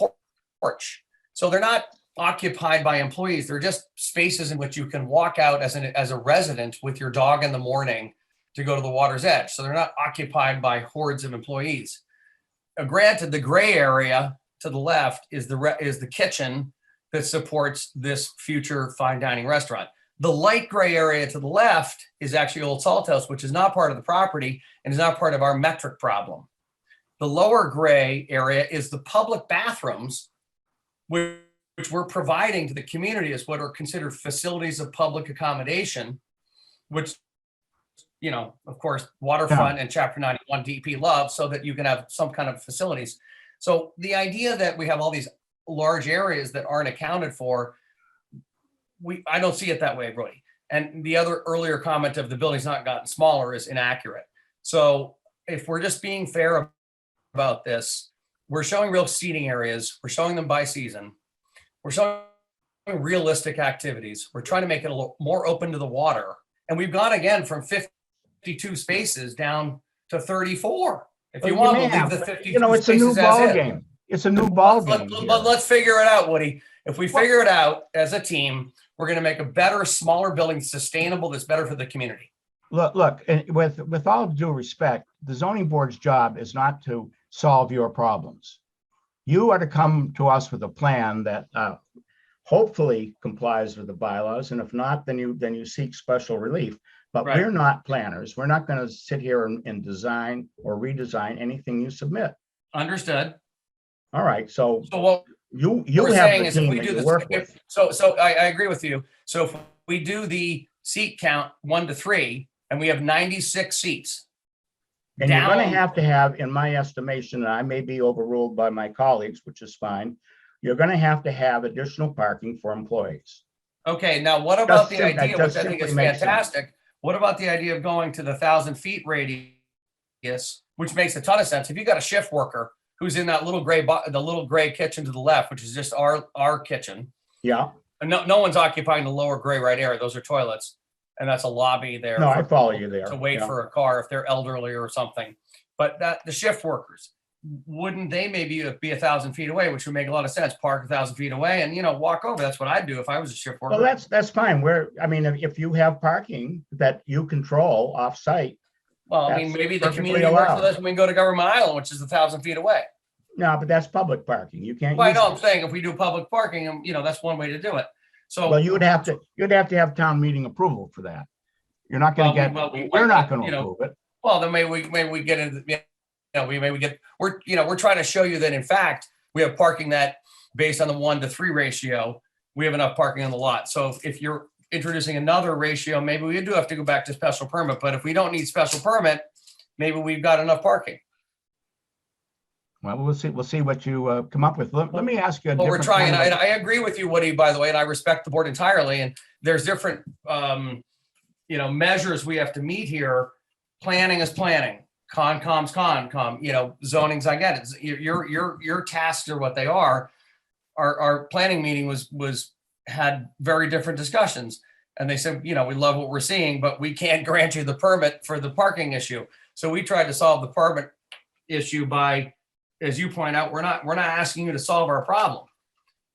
S12: porch. So they're not occupied by employees. They're just spaces in which you can walk out as a resident with your dog in the morning to go to the water's edge. So they're not occupied by hordes of employees. Granted, the gray area to the left is the kitchen that supports this future fine dining restaurant. The light gray area to the left is actually Old Salt House, which is not part of the property and is not part of our metric problem. The lower gray area is the public bathrooms, which we're providing to the community as what are considered facilities of public accommodation, which, you know, of course, waterfront and Chapter 91 DP love, so that you can have some kind of facilities. So the idea that we have all these large areas that aren't accounted for, I don't see it that way, Brody. And the other earlier comment of the building's not gotten smaller is inaccurate. So if we're just being fair about this, we're showing real seating areas. We're showing them by season. We're showing realistic activities. We're trying to make it a little more open to the water. And we've gone again from 52 spaces down to 34. If you want, we'll leave the 52
S1: you know, it's a new
S12: spaces as
S1: ball
S12: is.
S1: game. It's a new ball game.
S12: But let's figure it out, Woody. If we figure it out as a team, we're going to make a better, smaller building sustainable that's better for the community.
S1: Look, and with all due respect, the zoning board's job is not to solve your problems. You are to come to us with a plan that hopefully complies with the bylaws, and if not, then you seek special relief. But
S12: Right.
S1: We're not planners. We're not going to sit here and design or redesign anything you submit.
S12: Understood.
S1: All right, so
S12: what
S1: you
S12: we're
S1: have
S12: saying
S1: the
S12: is if
S1: team
S12: we
S1: that
S12: do
S1: you
S12: this,
S1: work with.
S12: so I agree with you. So if we do the seat count 1 to 3, and we have 96 seats.
S1: And you're going to have, in my estimation, and I may be overruled by my colleagues, which is fine, you're going to have additional parking for employees.
S12: Okay, now what about the
S1: That
S12: idea,
S1: just
S12: which I think is
S1: simply makes sense.
S12: fantastic? What about the idea of going to the 1,000 feet radius, which makes a ton of sense? If you got a shift worker who's in that little gray kitchen to the left, which is just our kitchen.
S1: Yeah.
S12: And no one's occupying the lower gray right area. Those are toilets. And that's a lobby there.
S1: No, I follow you there.
S12: To wait
S1: Yeah.
S12: for a car if they're elderly or something. But the shift workers, wouldn't they maybe be 1,000 feet away, which would make a lot of sense, park 1,000 feet away and, walk over. That's what I'd do if I was a shift worker.
S1: Well, that's fine. If you have parking that you control off-site.
S12: Well, I mean, maybe the
S1: perfectly
S12: community works
S1: allowed.
S12: with us when we go to Government Island, which is 1,000 feet away.
S1: No, but that's public parking. You can't.
S12: Well, I
S1: use
S12: know,
S1: it.
S12: I'm saying if we do public parking, that's one way to do it. So.
S1: Well, you'd have to have town meeting approval for that. You're not going to we're not going to approve it.
S12: Well, then maybe we get into, we're trying to show you that in fact, we have parking that based on the 1 to 3 ratio, we have enough parking on the lot. So if you're introducing another ratio, maybe we do have to go back to special permit, but if we don't need special permit, maybe we've got enough parking.
S1: Well, we'll see what you come up with. Let me ask you a
S12: Well,
S1: different.
S12: we're trying,
S1: kind
S12: and
S1: of-
S12: I agree with you, Woody, by the way, and I respect the board entirely. And there's different, measures we have to meet here. Planning is planning, concom's concom, zoning's, I get it. Your tasks are what they are. Our planning meeting had very different discussions. And they said, we love what we're seeing, but we can't grant you the permit for the parking issue. So we tried to solve the permit issue by, as you point out, we're not asking you to solve our problem.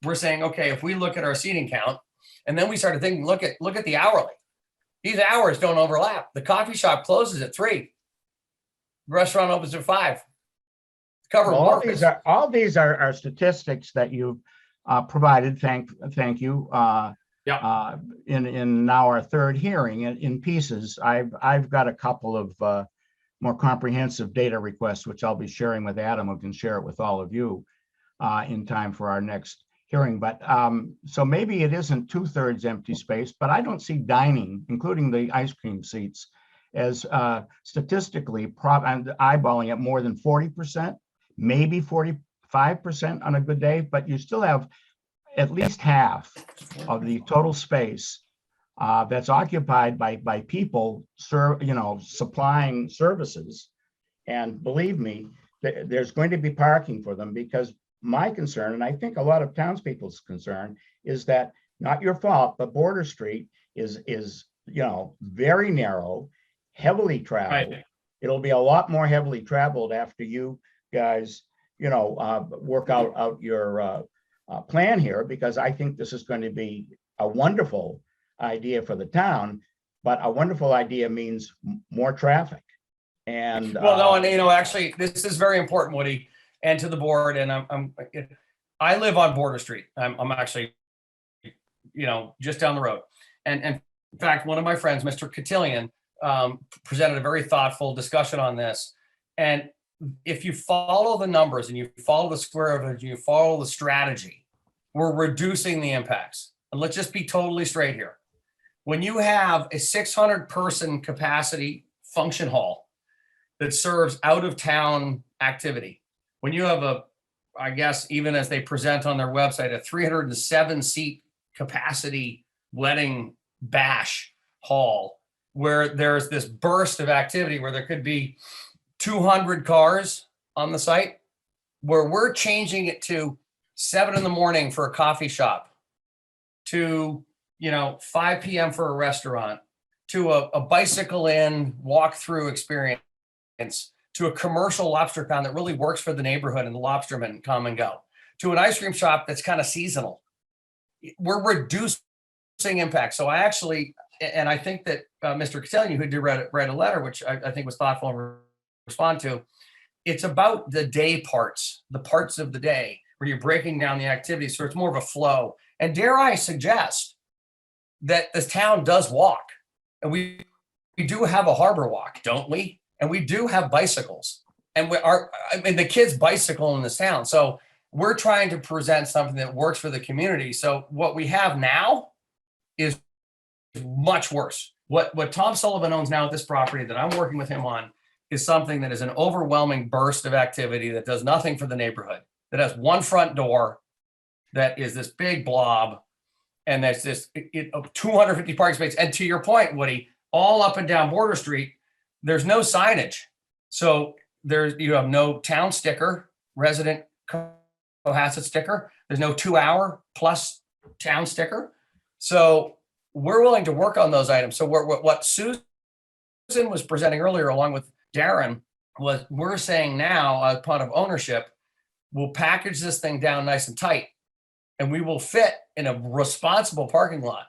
S12: We're saying, okay, if we look at our seating count, and then we started thinking, look at the hourly. These hours don't overlap. The coffee shop closes at 3. The restaurant opens at 5. Covered
S1: Well,
S12: markets.
S1: all these are statistics that you've provided. Thank you. In now our third hearing in pieces. I've got a couple of more comprehensive data requests, which I'll be sharing with Adam, who can share it with all of you in time for our next hearing. But so maybe it isn't 2/3 empty space, but I don't see dining, including the ice cream seats, as statistically eyeballing at more than 40%. maybe 45% on a good day, but you still have at least half of the total space that's occupied by people supplying services. And believe me, there's going to be parking for them, because my concern, and I think a lot of townspeople's concern, is that, not your fault, but Border Street is very narrow, heavily traveled.
S12: Right.
S1: It'll be a lot more heavily traveled after you guys, work out your plan here, because I think this is going to be a wonderful idea for the town, but a wonderful idea means more traffic. And
S12: Well, no, and actually, this is very important, Woody, and to the board. And I live on Border Street. I'm actually, just down the road. And in fact, one of my friends, Mr. Cotillion, presented a very thoughtful discussion on this. And if you follow the numbers and you follow the square footage, you follow the strategy, we're reducing the impacts. And let's just be totally straight here. When you have a 600-person capacity function hall that serves out of town activity, when you have I guess, even as they present on their website, a 307-seat capacity wedding bash hall, where there's this burst of activity where there could be 200 cars on the site, where we're changing it to 7 a.m. for a coffee shop, to 5 p.m. for a restaurant, to a bicycle in walk-through experience, to a commercial lobster con that really works for the neighborhood and the lobstermen come and go, to an ice cream shop that's kind of seasonal. We're reducing impact. So I actually, and I think that Mr. Cotillion, who did read a letter, which I think was thoughtful and respond to, it's about the day parts, the parts of the day where you're breaking down the activities. So it's more of a flow. And dare I suggest that this town does walk, and we do have a harbor walk, don't we? And we do have bicycles, and the kids bicycle in this town. So we're trying to present something that works for the community. So what we have now is much worse. What Tom Sullivan owns now at this property that I'm working with him on is something that is an overwhelming burst of activity that does nothing for the neighborhood, that has one front door, that is this big blob, and there's this 250 parking spaces. And to your point, Woody, all up and down Border Street, there's no signage. So you have no town sticker, resident Cohasset sticker. There's no 2-hour plus town sticker. So we're willing to work on those items. So what Susan was presenting earlier, along with Darren, was we're saying now, as part of ownership, we'll package this thing down nice and tight, and we will fit in a responsible parking lot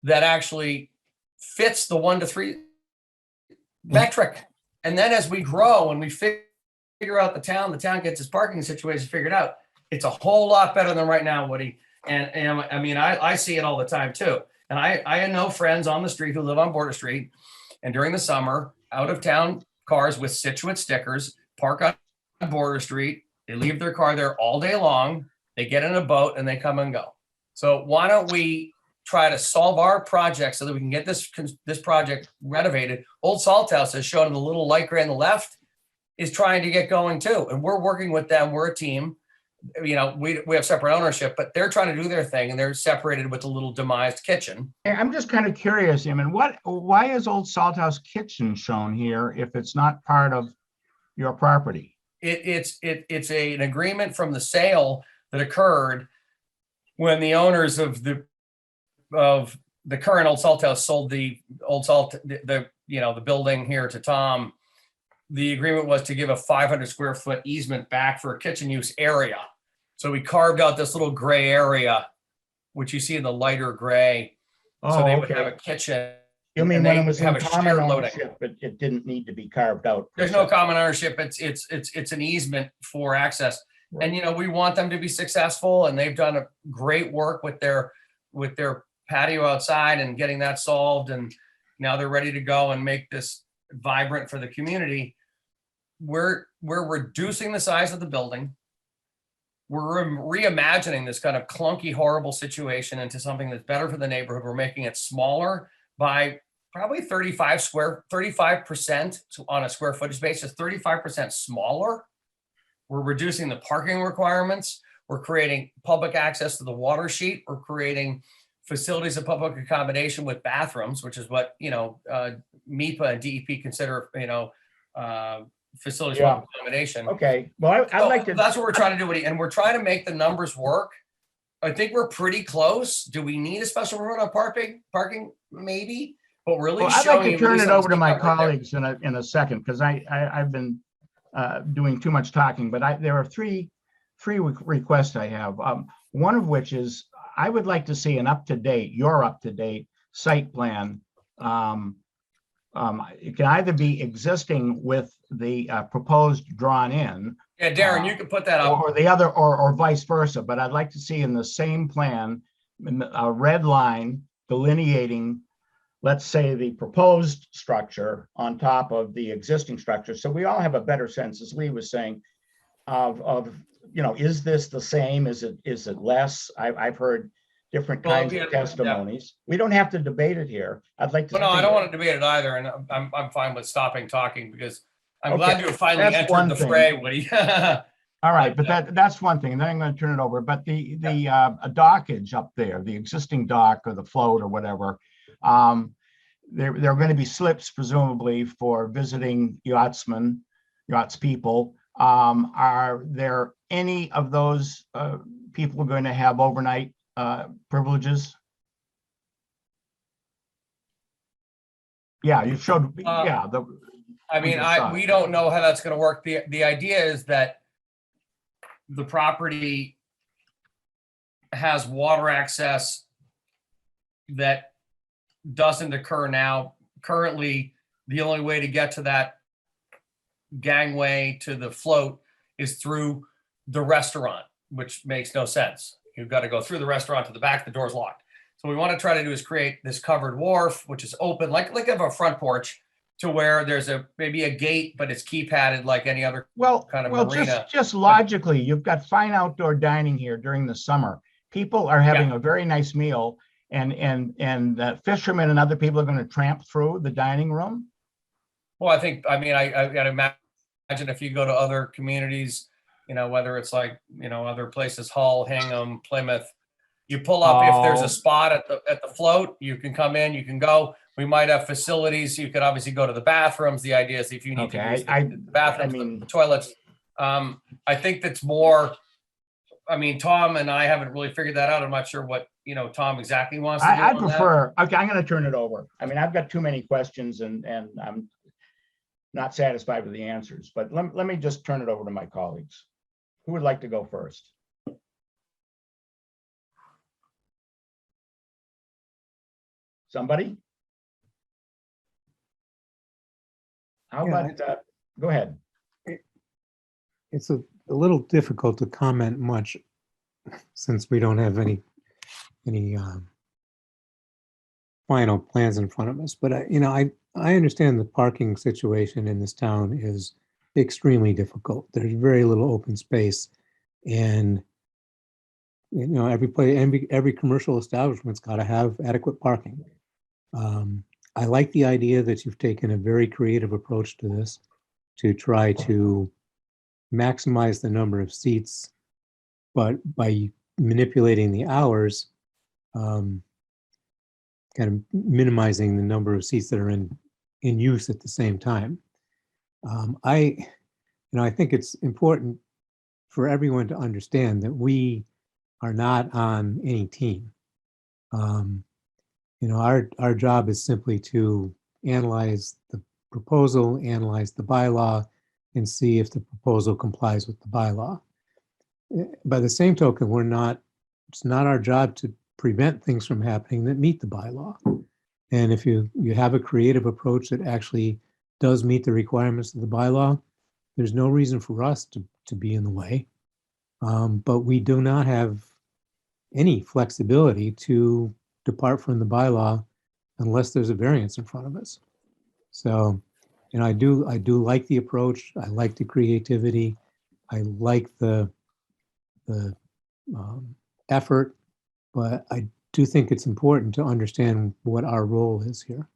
S12: that actually fits the 1 to 3 metric. And then as we grow and we figure out the town gets its parking situation figured out, it's a whole lot better than right now, Woody. And I mean, I see it all the time too. And I know friends on the street who live on Border Street, and during the summer, out of town cars with Situate stickers park on Border Street. They leave their car there all day long. They get in a boat and they come and go. So why don't we try to solve our project so that we can get this project renovated? Old Salt House, as shown in the little light gray on the left, is trying to get going too. And we're working with them. We're a team. We have separate ownership, but they're trying to do their thing, and they're separated with a little demised kitchen.
S1: I'm just kind of curious, why is Old Salt House Kitchen shown here if it's not part of your property?
S12: It's an agreement from the sale that occurred when the owners of the current Old Salt House sold the building here to Tom. The agreement was to give a 500 square foot easement back for a kitchen use area. So we carved out this little gray area, which you see in the lighter gray. So they would have a kitchen.
S1: You mean when it was in
S12: a
S1: common
S12: shared
S1: ownership, but it didn't need to be carved out?
S12: There's no common ownership. It's an easement for access.
S1: Right.
S12: And we want them to be successful, and they've done a great work with their patio outside and getting that solved. And now they're ready to go and make this vibrant for the community. We're reducing the size of the building. We're reimagining this kind of clunky, horrible situation into something that's better for the neighborhood. We're making it smaller by probably 35% on a square footage basis, 35% smaller we're reducing the parking requirements. We're creating public access to the water sheet. We're creating facilities of public accommodation with bathrooms, which is what, MIPA and DEP consider, facilities of
S1: Yeah.
S12: public accommodation.
S1: Okay, well, I'd
S12: So
S1: like to.
S12: that's what we're trying to do, Woody, and we're trying to make the numbers work. I think we're pretty close. Do we need a special permit on parking? Maybe, but really
S1: Well, I'd
S12: showing
S1: like to
S12: you at
S1: turn
S12: least
S1: it
S12: on the
S1: over to my
S12: sheet right there.
S1: colleagues in a second, because I've been doing too much talking, but there are three requests I have. One of which is I would like to see your up-to-date site plan. It can either be existing with the proposed drawn in,
S12: Yeah, Darren, you can put that up.
S1: or the other, or vice versa, but I'd like to see in the same plan a red line delineating, let's say, the proposed structure on top of the existing structure, so we all have a better sense, as Lee was saying, of is this the same? Is it less? I've heard different
S12: Well,
S1: kinds
S12: yeah,
S1: of testimonies. We don't have to debate it here. I'd like to.
S12: Well, no, I
S1: see
S12: don't
S1: it.
S12: want to debate it either, and I'm fine with stopping talking because I'm
S1: Okay,
S12: glad you have finally
S1: that's one
S12: entered the
S1: thing.
S12: fray, Woody.
S1: All right, but that's one thing, and then I'm going to turn it over. But the dockage up there, the existing dock or the float or whatever, there are going to be slips presumably for visiting yachtspeople. Are there any of those people going to have overnight privileges? Yeah, you showed. Yeah,
S12: I mean,
S1: side.
S12: we don't know how that's going to work. The idea is that the property has water access that doesn't occur now. Currently, the only way to get to that gangway to the float is through the restaurant, which makes no sense. You've got to go through the restaurant to the back, the door's locked. So what we want to try to do is create this covered wharf, which is open, like of a front porch, to where there's maybe a gate, but it's keypadded like any other kind of marina.
S1: Just logically, you've got fine outdoor dining here during the summer. People are having a very nice meal, and fishermen and other people are going to tramp through the dining room.
S12: Well, I got to imagine if you go to other communities, whether it's like, other places, Hull, Hingham, Plymouth, you pull up if there's a spot at the float, you can come in, you can go. We might have facilities. You could obviously go to the bathrooms. The idea is if you need to use the bathrooms, the toilets. I think that's more, Tom and I haven't really figured that out. I'm not sure what, Tom exactly wants to do.
S1: I'd prefer, okay, I'm going to turn it over. I've got too many questions and I'm not satisfied with the answers, but let me just turn it over to my colleagues. Who would like to go first? Somebody? How about, go ahead.
S3: It's a little difficult to comment much since we don't have any final plans in front of us. But I understand the parking situation in this town is extremely difficult. There's very little open space, and every commercial establishment's got to have adequate parking. I like the idea that you've taken a very creative approach to this to try to maximize the number of seats, but by manipulating the hours, kind of minimizing the number of seats that are in use at the same time. I think it's important for everyone to understand that we are not on any team. Our job is simply to analyze the proposal, analyze the bylaw, and see if the proposal complies with the bylaw. By the same token, it's not our job to prevent things from happening that meet the bylaw. And if you have a creative approach that actually does meet the requirements of the bylaw, there's no reason for us to be in the way. But we do not have any flexibility to depart from the bylaw unless there's a variance in front of us. So, I do like the approach. I like the creativity. I like the effort, but I do think it's important to understand what our role is here.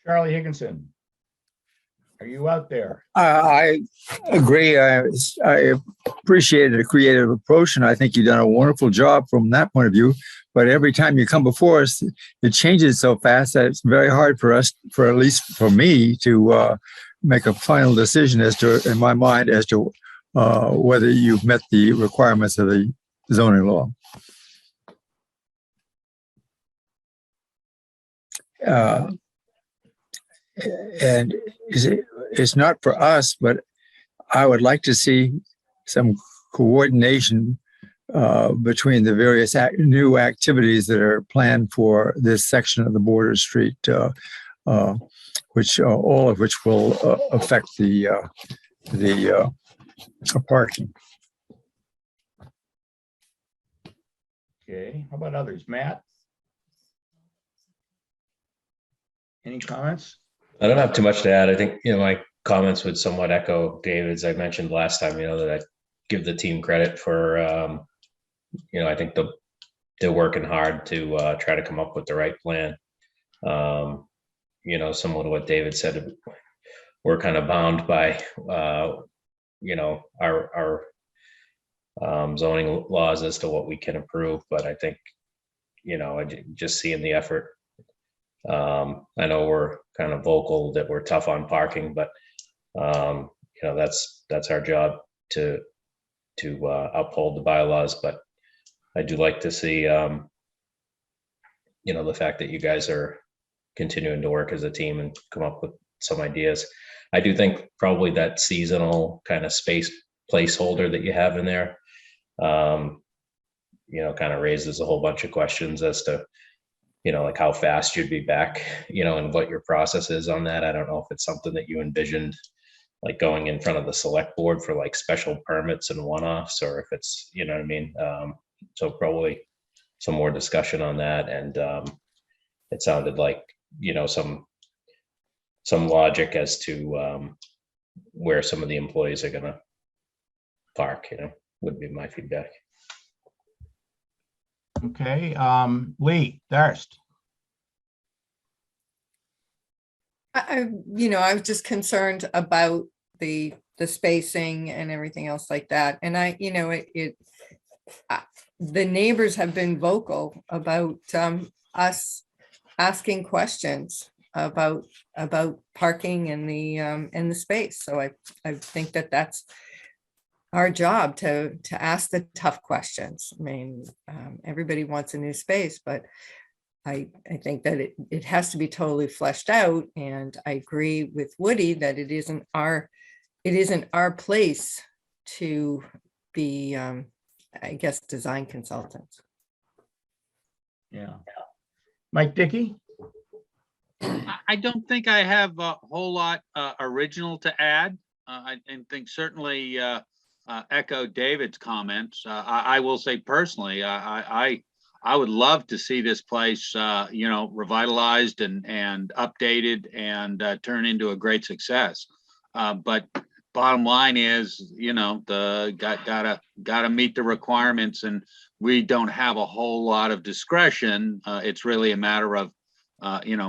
S1: Charlie Higginson. Are you out there?
S2: I agree. I appreciate a creative approach, and I think you've done a wonderful job from that point of view. But every time you come before us, it changes so fast that it's very hard for us, for at least for me, to make a final decision as to, in my mind, as to whether you've met the requirements of the zoning law. And it's not for us, but I would like to see some coordination between the various new activities that are planned for this section of the border street, which all of which will affect the parking.
S1: Okay, how about others? Matt? Any comments?
S13: I don't have too much to add. I think, my comments would somewhat echo David's. I mentioned last time, that I give the team credit for, I think they're working hard to try to come up with the right plan. Similar to what David said, we're kind of bound by, our zoning laws as to what we can approve. But I think, just seeing the effort. I know we're kind of vocal that we're tough on parking, but that's our job to uphold the bylaws. But I do like to see the fact that you guys are continuing to work as a team and come up with some ideas. I do think probably that seasonal kind of space placeholder that you have in there, kind of raises a whole bunch of questions as to like how fast you'd be back, and what your process is on that. I don't know if it's something that you envisioned, like going in front of the select board for like special permits and one-offs, or if it's, what I mean? So probably some more discussion on that. And it sounded like, some logic as to where some of the employees are going to park, would be my feedback.
S1: Okay, Lee Darst.
S4: I was just concerned about the spacing and everything else like that. And the neighbors have been vocal about us asking questions about parking and the space. So I think that that's our job to ask the tough questions. I mean, everybody wants a new space, but I think that it has to be totally fleshed out. And I agree with Woody that it isn't our place to be, I guess, design consultants.
S1: Yeah. Mike Dickey?
S5: I don't think I have a whole lot original to add. I think certainly echo David's comments. I will say personally, I would love to see this place, revitalized and updated and turn into a great success. But bottom line is, gotta meet the requirements, and we don't have a whole lot of discretion. It's really a matter of,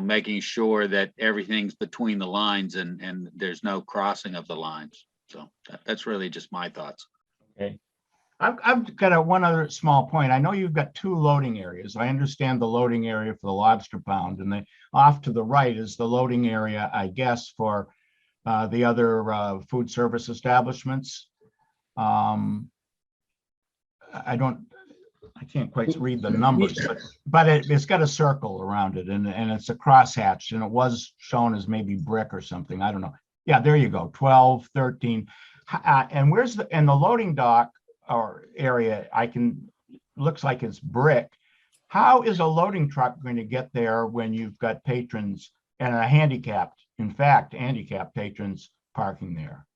S5: making sure that everything's between the lines and there's no crossing of the lines. So that's really just my thoughts.
S1: Okay. I've got one other small point. I know you've got two loading areas. I understand the loading area for the lobster pound, and off to the right is the loading area, I guess, for the other food service establishments. I can't quite read the numbers, but it's got a circle around it, and it's a crosshatched, and it was shown as maybe brick or something. I don't know. Yeah, there you go. 12, 13. And where's the loading dock or area? Looks like it's brick. How is a loading truck going to get there when you've got patrons and handicapped patrons parking there?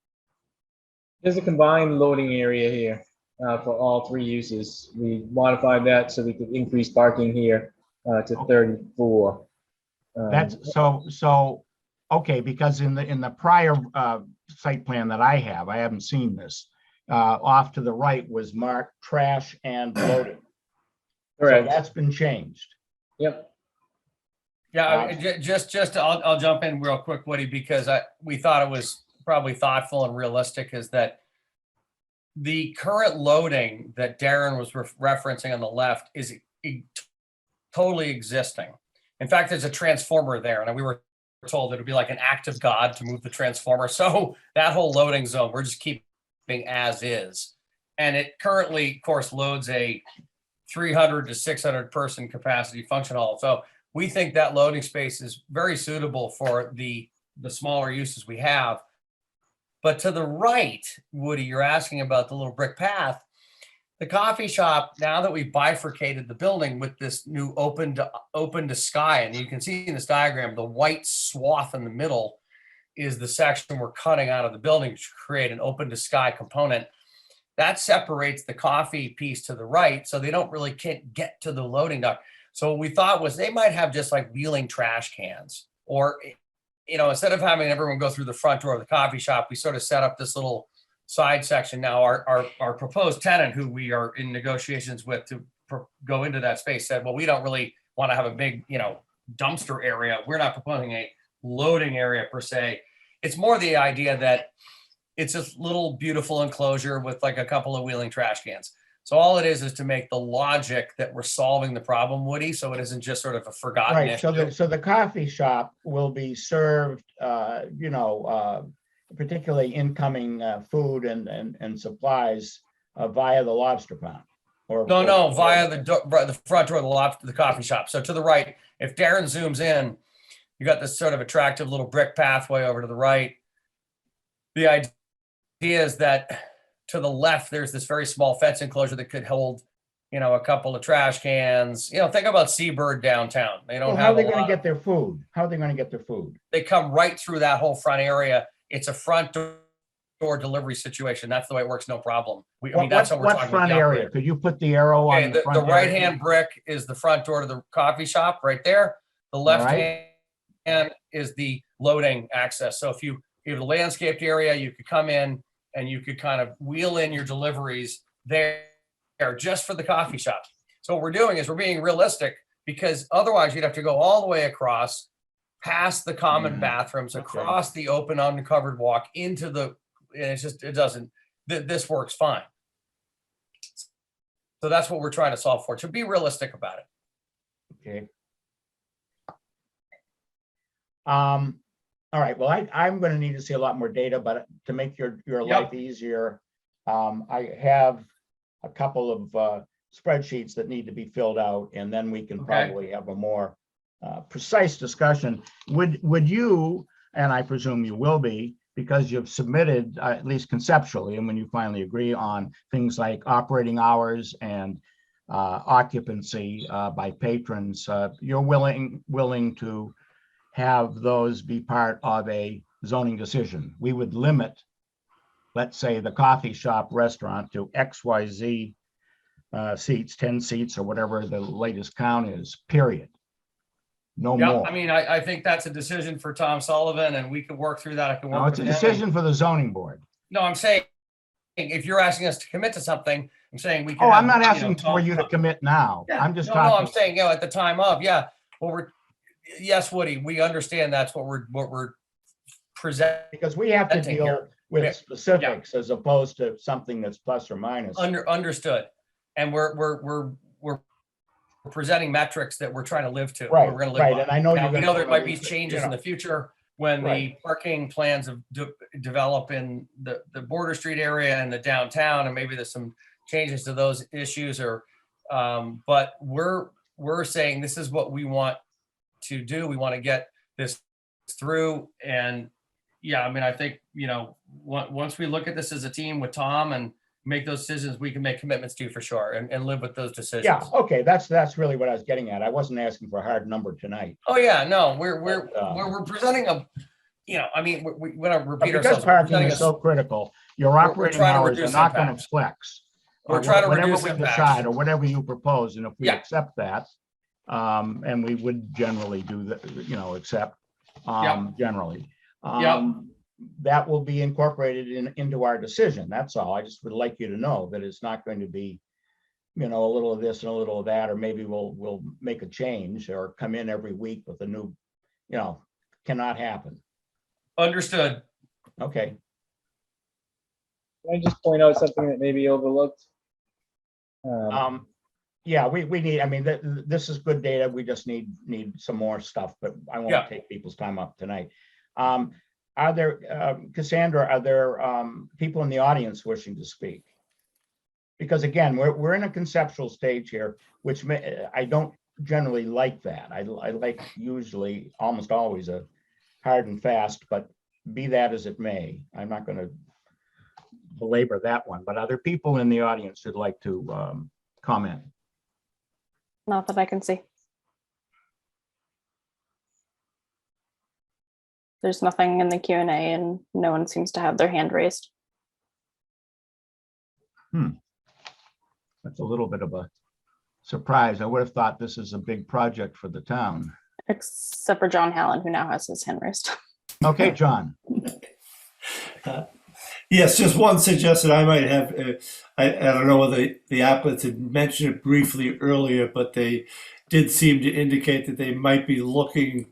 S6: There's a combined loading area here for all three uses. We modified that so we could increase parking here to 34.
S1: That's so okay, because in the prior site plan that I haven't seen this. Off to the right was marked trash and loading.
S6: Correct.
S1: So that's been changed.
S6: Yep.
S12: Yeah, I'll jump in real quick, Woody, because we thought it was probably thoughtful and realistic, is that the current loading that Darren was referencing on the left is totally existing. In fact, there's a transformer there, and we were told it would be like an act of God to move the transformer. So that whole loading zone, we're just keeping as is. And it currently, of course, loads a 300 to 600 person capacity function hall. So we think that loading space is very suitable for the smaller uses we have. But to the right, Woody, you're asking about the little brick path. The coffee shop, now that we've bifurcated the building with this new open to sky, and you can see in this diagram, the white swath in the middle is the section we're cutting out of the building to create an open to sky component. That separates the coffee piece to the right, so they don't really can't get to the loading dock. So what we thought was they might have just like wheeling trash cans, or, you know, instead of having everyone go through the front door of the coffee shop, we sort of set up this little side section. Now, our proposed tenant, who we are in negotiations with to go into that space, said, well, we don't really want to have a big, you know, dumpster area. We're not proposing a loading area per se. It's more the idea that it's a little beautiful enclosure with like a couple of wheeling trash cans. So all it is to make the logic that we're solving the problem, Woody, so it isn't just sort of a forgotten
S1: Right,
S12: issue.
S1: so the coffee shop will be served, particularly incoming food and supplies via the lobster pound.
S12: No, via the front door of the coffee shop. So to the right, if Darren zooms in, you got this sort of attractive little brick pathway over to the right. The idea is that to the left, there's this very small fence enclosure that could hold, you know, a couple of trash cans. You know, think about Seabird downtown. They don't have.
S1: How are they going to get their food? How are they going to get their food?
S12: They come right through that whole front area. It's a front door delivery situation. That's the way it works. No problem. That's what we're talking about.
S1: What front area? Could you put the arrow on the front?
S12: The right hand brick is the front door to the coffee shop right there. The left hand is the loading access. So if you have a landscaped area, you could come in and you could kind of wheel in your deliveries there just for the coffee shop. So what we're doing is we're being realistic, because otherwise you'd have to go all the way across, past the common bathrooms, across the open uncovered walk into the, and it's just, it doesn't, this works fine. So that's what we're trying to solve for, to be realistic about it.
S1: Okay. All right, well, I'm going to need to see a lot more data, but to make your life easier, I have a couple of spreadsheets that need to be filled out, and then we can probably have a more precise discussion. Would you, and I presume you will be, because you've submitted, at least conceptually, and when you finally agree on things like operating hours and occupancy by patrons, you're willing to have those be part of a zoning decision. We would limit, let's say, the coffee shop restaurant to XYZ seats, 10 seats, or whatever the latest count is, period. No more.
S12: I mean, I think that's a decision for Tom Sullivan, and we can work through that. I can work.
S1: No, it's a decision for the zoning board.
S12: No, I'm saying, if you're asking us to commit to something, I'm saying we can.
S1: Oh, I'm not asking for you to commit now. I'm just talking.
S12: No, I'm saying, you know, at the time of, yes, Woody, we understand that's what we're presenting.
S1: Because we have to deal with specifics as opposed to something that's plus or minus.
S12: Understood. And we're presenting metrics that we're trying to live to.
S1: Right,
S12: we're going to live by.
S1: And I know
S12: we know there might be changes in the future when the parking plans develop in the Border Street area and the downtown, and maybe there's some changes to those issues, or but we're saying this is what we want to do. We want to get this through. And I mean, I think, you know, once we look at this as a team with Tom and make those decisions, we can make commitments to for sure and live with those decisions.
S1: Yeah, okay, that's really what I was getting at. I wasn't asking for a hard number tonight.
S12: Oh yeah, no, we're presenting a, you know, I mean, we want to repeat
S1: because
S12: ourselves.
S1: Parking is so critical. Your operating hours are not going to flex.
S12: We're trying to reduce
S1: whatever we decide or whatever you propose, and if we accept that, and we would generally do that, you know, accept generally. That will be incorporated into our decision. That's all. I just would like you to know that it's not going to be, a little of this and a little of that, or maybe we'll make a change or come in every week with a new, cannot happen.
S12: Understood.
S1: Okay.
S6: Can I just point out something that may be overlooked?
S1: Yeah, we need, this is good data. We just need some more stuff, but I won't
S12: Yeah.
S1: take people's time up tonight. Are there, Cassandra, are there people in the audience wishing to speak? Because again, we're in a conceptual stage here, which I don't generally like that. I like usually, almost always, a hard and fast, but be that as it may, I'm not going to belabor that one. But are there people in the audience who'd like to comment?
S8: Not that I can see. There's nothing in the Q&A and no one seems to have their hand raised.
S1: That's a little bit of a surprise. I would have thought this is a big project for the town.
S8: Except for John Hallen, who now has his hand raised.
S1: Okay, John.
S7: Yes, just one suggestion I might have. I don't know whether the applicants had mentioned it briefly earlier, but they did seem to indicate that they might be looking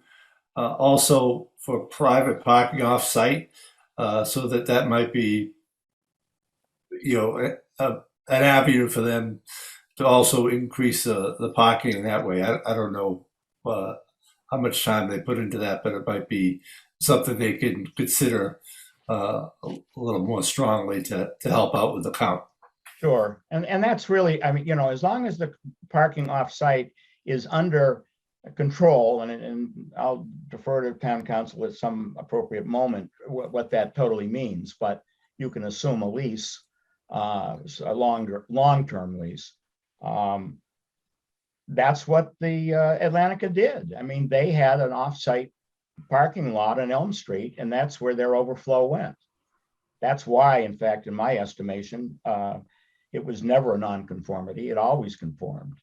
S7: also for private parking off-site, so that might be, an avenue for them to also increase the parking that way. I don't know how much time they put into that, but it might be something they can consider a little more strongly to help out with the count.
S1: Sure. And that's really, as long as the parking off-site is under control, and I'll defer to town council at some appropriate moment what that totally means, but you can assume a lease, a long-term lease. That's what the Atlantica did. They had an off-site parking lot on Elm Street, and that's where their overflow went. That's why, in fact, in my estimation, it was never a nonconformity. It always conformed.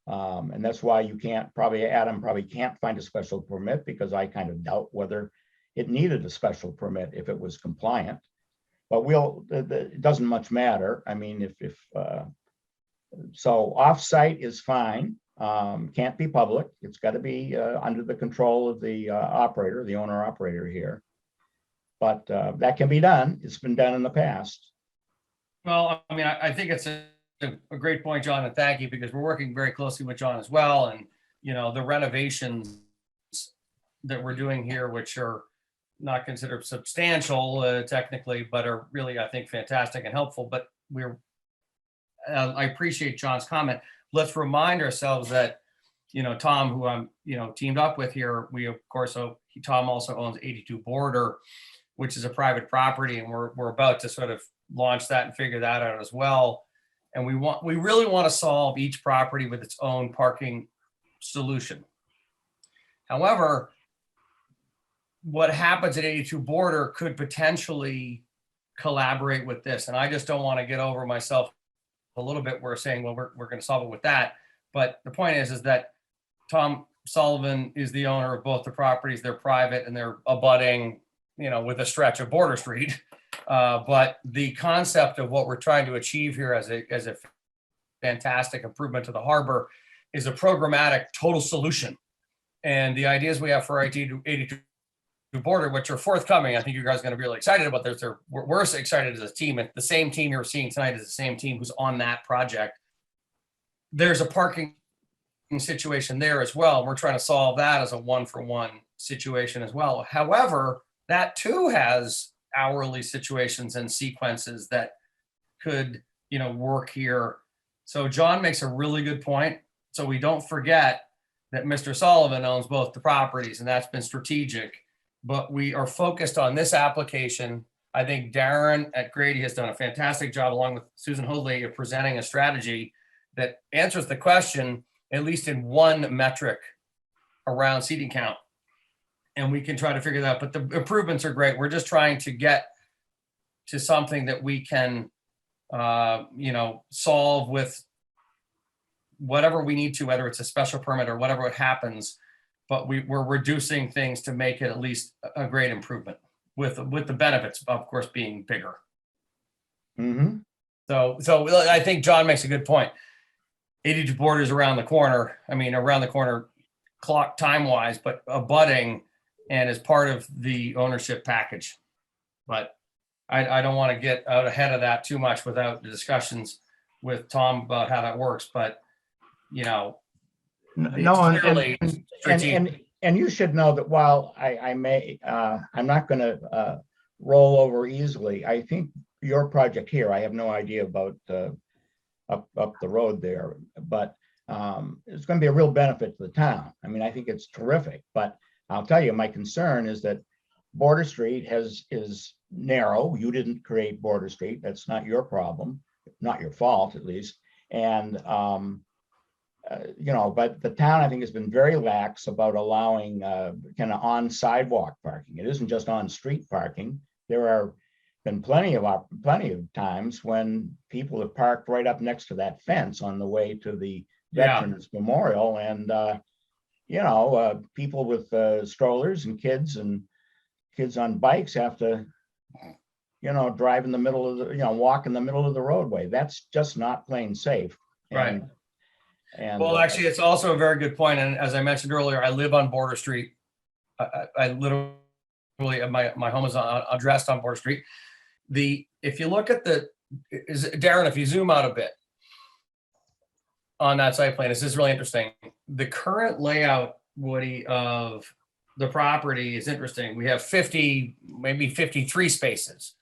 S1: And that's why Adam probably can't find a special permit, because I kind of doubt whether it needed a special permit if it was compliant. But it doesn't much matter. So off-site is fine. Can't be public. It's got to be under the control of the operator, the owner-operator here. But that can be done. It's been done in the past.
S12: Well, I think it's a great point, John, and thank you, because we're working very closely with John as well. And, the renovations that we're doing here, which are not considered substantial technically, but are really, I think, fantastic and helpful. But I appreciate John's comment. Let's remind ourselves that, Tom, who I'm, teamed up with here, we, of course, Tom also owns 82 Border, which is a private property, and we're about to sort of launch that and figure that out as well. And we really want to solve each property with its own parking solution. However, what happens at 82 Border could potentially collaborate with this. And I just don't want to get over myself a little bit. We're saying, well, we're going to solve it with that. But the point is that Tom Sullivan is the owner of both the properties. They're private and they're abutting, with a stretch of Border Street. But the concept of what we're trying to achieve here as a fantastic improvement to the harbor is a programmatic total solution. And the ideas we have for 82 Border, which are forthcoming, I think you guys are going to be really excited about this. We're excited as a team. And the same team you're seeing tonight is the same team who's on that project. There's a parking situation there as well. And we're trying to solve that as a one-for-one situation as well. However, that too has hourly situations and sequences that could, work here. So John makes a really good point. So we don't forget that Mr. Sullivan owns both the properties, and that's been strategic. But we are focused on this application. I think Darren at Grady has done a fantastic job, along with Susan Hoadley, of presenting a strategy that answers the question, at least in one metric, around seating count. And we can try to figure that out. But the improvements are great. We're just trying to get to something that we can, solve with whatever we need to, whether it's a special permit or whatever it happens. But we're reducing things to make it at least a great improvement, with the benefits, of course, being bigger.
S1: Mm-hmm.
S12: So I think John makes a good point. 82 Borders around the corner. I mean, around the corner clock time wise, but abutting and as part of the ownership package. But I don't want to get out ahead of that too much without the discussions with Tom about how that works. But, you know,
S1: No,
S12: it's clearly strategic.
S1: and you should know that while I may, I'm not going to roll over easily. I think your project here, I have no idea about up the road there, but it's going to be a real benefit to the town. I mean, I think it's terrific, but I'll tell you, my concern is that Border Street is narrow. You didn't create Border Street. That's not your problem, not your fault, at least. And you know, but the town, I think, has been very lax about allowing kind of on sidewalk parking. It isn't just on street parking. There are been plenty of times when people have parked right up next to that fence on the way to the Veterans Memorial, and you know, people with strollers and kids on bikes have to, you know, drive in the middle of the, you know, walk in the middle of the roadway. That's just not plain safe.
S12: Right.
S1: And
S12: well, actually, it's also a very good point. And as I mentioned earlier, I live on Border Street. I literally, my home is addressed on Border Street. If you look at Darren, if you zoom out a bit on that site plan, this is really interesting. The current layout, Woody, of the property is interesting. We have 50, maybe 53 spaces,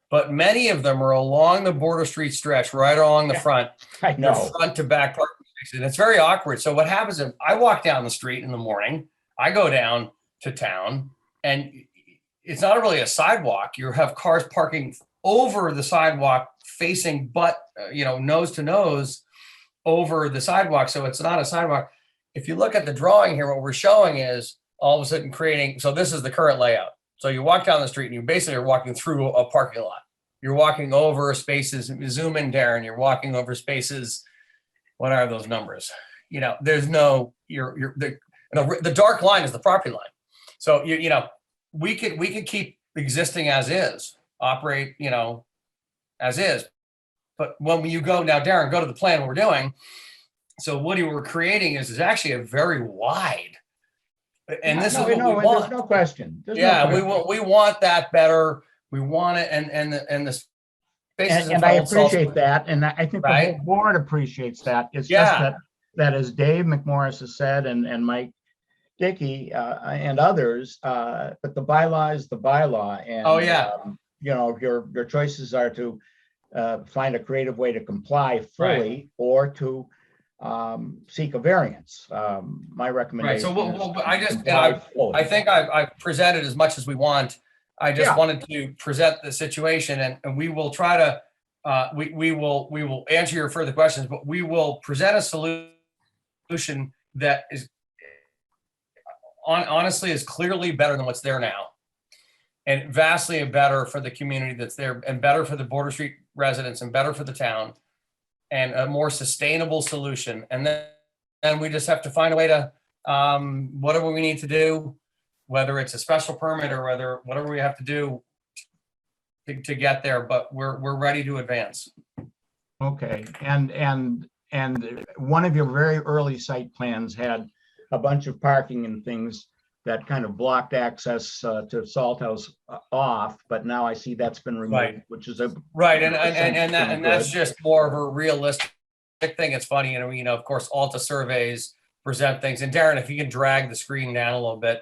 S12: but many of them are along the Border Street stretch, right along the front.
S1: I know.
S12: They're front to back parking spaces. And it's very awkward. So what happens is I walk down the street in the morning, I go down to town, and it's not really a sidewalk. You have cars parking over the sidewalk, facing nose to nose over the sidewalk. So it's not a sidewalk. If you look at the drawing here, what we're showing is all of a sudden creating, so this is the current layout. So you walk down the street and you basically are walking through a parking lot. You're walking over spaces, zoom in, Darren, you're walking over spaces. What are those numbers? You know, there's no, the dark line is the property line. So, you know, we could keep existing as is, operate, you know, as is. But when you go now, Darren, go to the plan what we're doing. So what we're creating is actually a very wide, and this is what we want.
S1: There's no question.
S12: We want that better. We want it, and the spaces.
S1: And I appreciate that, and I think the whole board appreciates that. It's just that as Dave McMorris has said, and Mike Dickey and others, but the bylaw is the bylaw, and you know, your choices are to find a creative way to comply fully or to seek a variance. My recommendation.
S12: Right. So I think I've presented as much as we want. I just wanted to present the situation, and we will try to we will answer your further questions, but we will present a solution that is honestly is clearly better than what's there now, and vastly better for the community that's there, and better for the Border Street residents, and better for the town, and a more sustainable solution. And then we just have to find a way to whatever we need to do, whether it's a special permit or whatever we have to do to get there. But we're ready to advance.
S1: Okay, and one of your very early site plans had a bunch of parking and things that kind of blocked access to Salt House off, but now I see that's been removed, which is a
S12: and that's just more of a realistic thing. It's funny, you know, of course, Alta surveys present things. And Darren, if you can drag the screen down a little bit,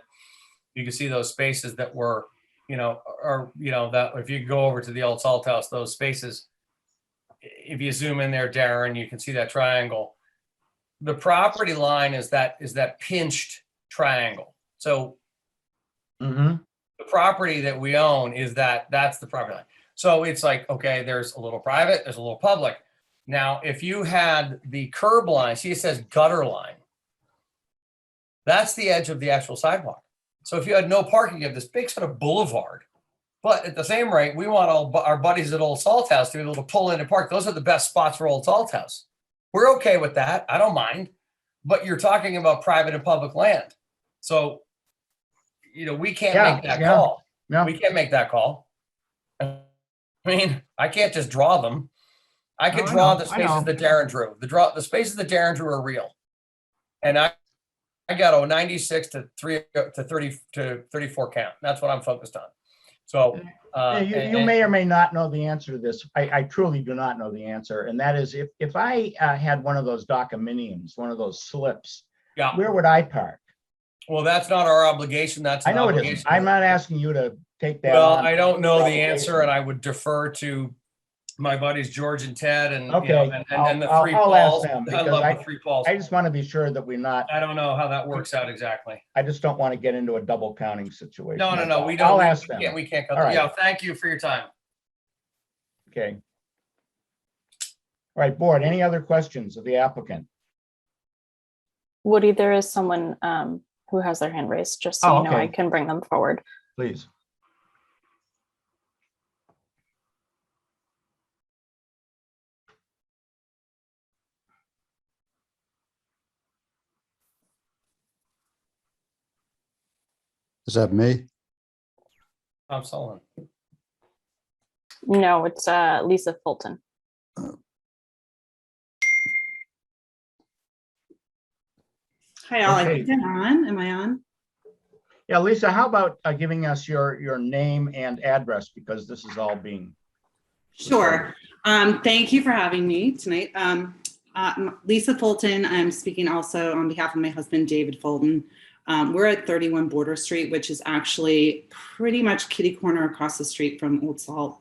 S12: you can see those spaces that were, you know, that if you go over to the old Salt House, those spaces, if you zoom in there, Darren, you can see that triangle. The property line is that pinched triangle. So the property that we own is that's the property line. So it's like, okay, there's a little private, there's a little public. Now, if you had the curb line, see, it says gutter line. That's the edge of the actual sidewalk. So if you had no parking, you have this big sort of boulevard. But at the same rate, we want all our buddies at Old Salt House to be able to pull in and park. Those are the best spots for Old Salt House. We're okay with that. I don't mind. But you're talking about private and public land. So, you know, we can't make that call. No. We can't make that call. I mean, I can't just draw them. I could
S1: Oh, I
S12: draw
S1: know,
S12: the
S1: I
S12: spaces
S1: know.
S12: that Darren drew. The spaces that Darren drew are real. And I got a 96 to 30 to 34 count. That's what I'm focused on. So
S1: You may or may not know the answer to this. I truly do not know the answer. And that is if I had one of those documiniums, one of those slips,
S12: yeah.
S1: where would I park?
S12: Well, that's not our obligation. That's
S1: I
S12: an
S1: know it
S12: obligation.
S1: isn't. I'm not asking you to take that
S12: Well,
S1: on.
S12: I don't know the answer, and I would defer to my buddies George and Ted, and
S1: Okay,
S12: and the three
S1: I'll ask
S12: Pauls.
S1: them
S12: I
S1: because
S12: love the three Pauls.
S1: I just want to be sure that we're not.
S12: I don't know how that works out exactly.
S1: I just don't want to get into a double counting situation.
S12: No,
S1: That's
S12: no,
S1: all.
S12: we don't.
S1: I'll ask them.
S12: We can't cut
S1: All
S12: that.
S1: right.
S12: Yeah, thank you for your time.
S1: Okay. All right, board, any other questions of the applicant?
S8: Woody, there is someone who has their hand raised, just so you know, I can bring them forward.
S1: Please.
S14: Is that me?
S12: Tom Sullivan.
S8: No, it's Lisa Fulton.
S15: Hi, all. I
S1: Okay.
S15: think I'm on. Am I on?
S1: Yeah, Lisa, how about giving us your name and address, because this is all being.
S15: Sure. Thank you for having me tonight. Lisa Fulton. I'm speaking also on behalf of my husband, David Fulton. We're at 31 Border Street, which is actually pretty much kitty corner across the street from Old Salt.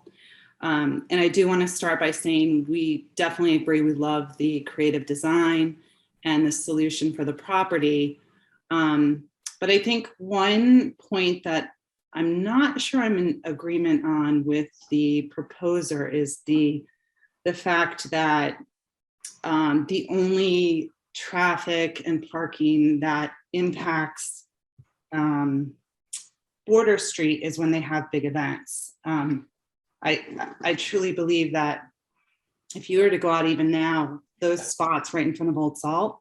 S15: And I do want to start by saying we definitely agree. We love the creative design and the solution for the property. But I think one point that I'm not sure I'm in agreement on with the proposer is the fact that the only traffic and parking that impacts Border Street is when they have big events. I truly believe that if you were to go out even now, those spots right in front of Old Salt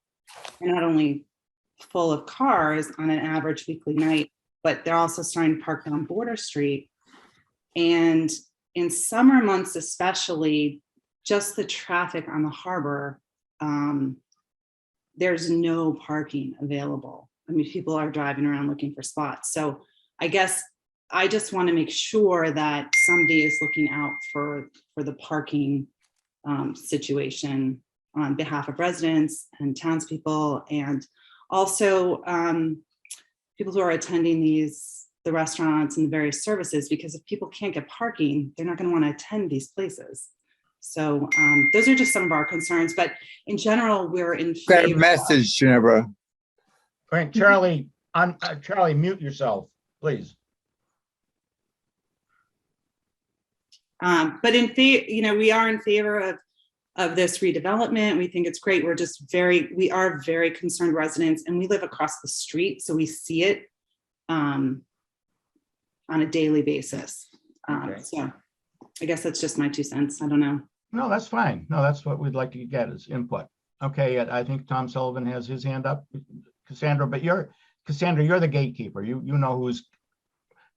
S15: are not only full of cars on an average weekly night, but they're also starting to park down Border Street. And in summer months, especially, just the traffic on the harbor, there's no parking available. I mean, people are driving around looking for spots. So I guess I just want to make sure that somebody is looking out for the parking situation on behalf of residents and townspeople, and also people who are attending the restaurants and the various services, because if people can't get parking, they're not going to want to attend these places. So those are just some of our concerns, but in general, we're in favor.
S2: That message, Ginevra.
S1: All right, Charlie, Charlie, mute yourself, please.
S15: But we are in favor of this redevelopment. We think it's great. We are very concerned residents, and we live across the street, so we see it on a daily basis.
S1: Okay.
S15: So I guess that's just my 2 cents. I don't know.
S1: No, that's fine. No, that's what we'd like to get is input. Okay, I think Tom Sullivan has his hand up. Cassandra, but you're the gatekeeper. You know who's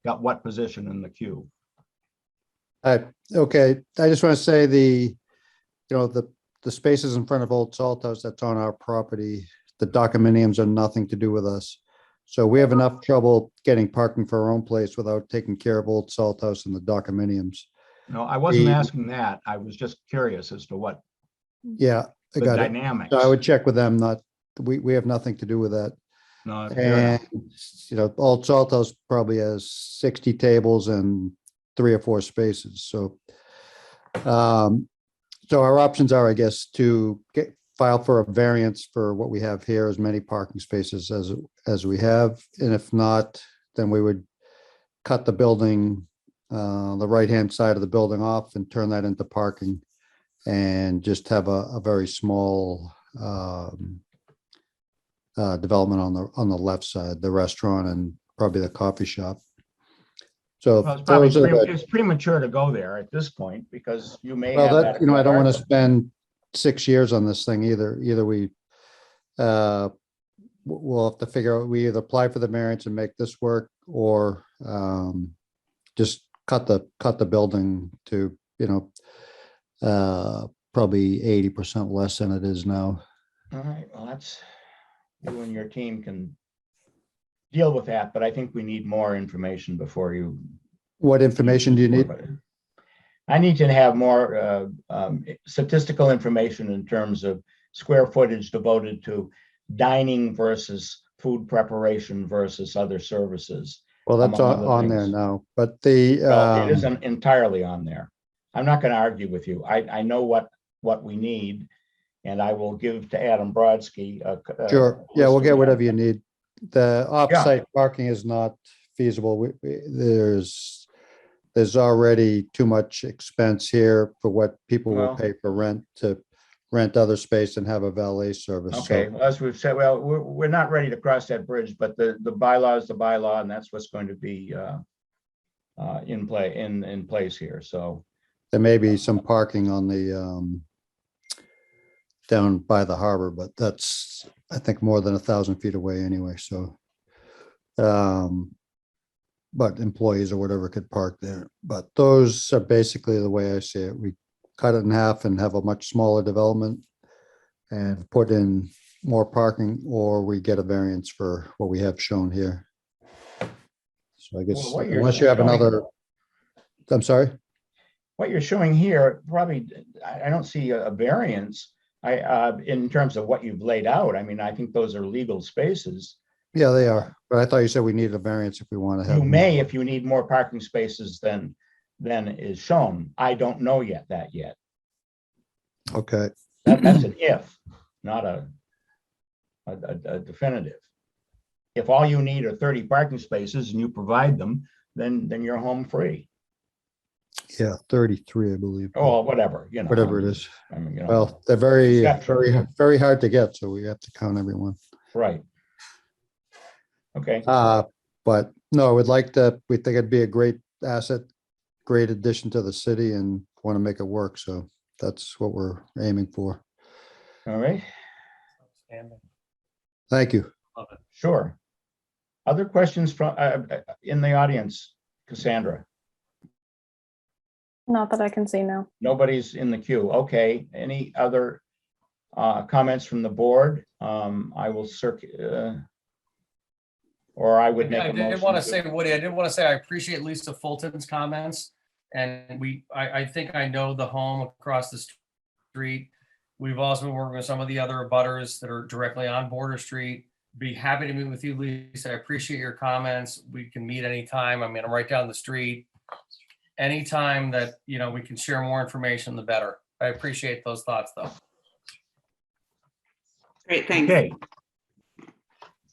S1: got what position in the queue.
S14: Okay, I just want to say the spaces in front of Old Salt House, that's on our property. The condominiums are nothing to do with us. So we have enough trouble getting parking for our own place without taking care of Old Salt House and the condominiums.
S1: No, I wasn't asking that. I was just curious as to what.
S14: Yeah, I got it.
S1: Dynamics.
S14: So I would check with them. We have nothing to do with that.
S1: No, fair
S14: And Old Salt House probably has 60 tables and 3 or 4 spaces. So, so our options are, I guess, to file for a variance for what we have here, as many parking spaces as we have, and if not, then we would cut the building, the right-hand side of the building off and turn that into parking, and just have a very small development on the left side, the restaurant and probably the coffee shop. So
S1: well, it's premature to go there at this point, because you may have that.
S14: I don't want to spend 6 years on this thing either. Either we'll have to figure out, we either apply for the variance and make this work, or just cut the building to probably 80% less than it is now.
S1: All right, well, you and your team can deal with that, but I think we need more information before you.
S14: What information do you need?
S1: I need to have more statistical information in terms of square footage devoted to dining versus food preparation versus other services.
S14: Well, that's
S1: among other
S14: on there
S1: things.
S14: now, but the,
S1: Well, it isn't entirely on there. I'm not going to argue with you. I know what we need, and I will give to Adam Brodsky.
S14: sure, yeah, we'll
S1: list
S14: get
S1: of-
S14: whatever you need. The off-site parking is not feasible. There's already too much expense here for what people will
S1: Well-
S14: pay for rent to rent other space and have a valet service.
S1: Okay,
S14: So,
S1: well, as we've said, well, we're not ready to cross that bridge, but the bylaw is the bylaw, and that's what's going to be in place here. So,
S14: there may be some parking on the down by the harbor, but that's, I think, more than 1,000 feet away anyway, so. But employees or whatever could park there. But those are basically the way I see it. We cut it in half and have a much smaller development and put in more parking, or we get a variance for what we have shown here. So I guess
S1: Well, what you're
S14: unless you have
S1: showing-
S14: another, I'm sorry?
S1: what you're showing here, probably, I don't see a variance. In terms of what you've laid out. I mean, I think those are legal spaces.
S14: Yeah, they are. But I thought you said we needed a variance if we want to have.
S1: You may, if you need more parking spaces than is shown. I don't know that yet.
S14: Okay.
S1: That's an if, not a definitive. If all you need are 30 parking spaces and you provide them, then you're home free.
S14: Yeah, 33, I believe.
S1: Oh, whatever,
S14: Whatever it is.
S1: I mean,
S14: Well, they're very,
S1: exception.
S14: very hard to get, so we have to count everyone.
S1: Right. Okay.
S14: But no, I would like to, we think it'd be a great asset, great addition to the city and want to make it work. So that's what we're aiming for.
S1: All right.
S14: Thank you.
S1: Sure. Other questions from in the audience, Cassandra?
S8: Not that I can see now.
S1: Nobody's in the queue. Okay. Any other comments from the board? I will or I would make a
S12: I
S1: motion.
S12: did want to say, Woody, I did want to say I appreciate Lisa Fulton's comments. And I think I know the home across the street. We've also been working with some of the other abutters that are directly on Border Street. Be happy to meet with you, Lisa. I appreciate your comments. We can meet anytime. I mean, I'm right down the street. Anytime that, we can share more information, the better. I appreciate those thoughts, though.
S15: Great, thanks.
S1: Okay.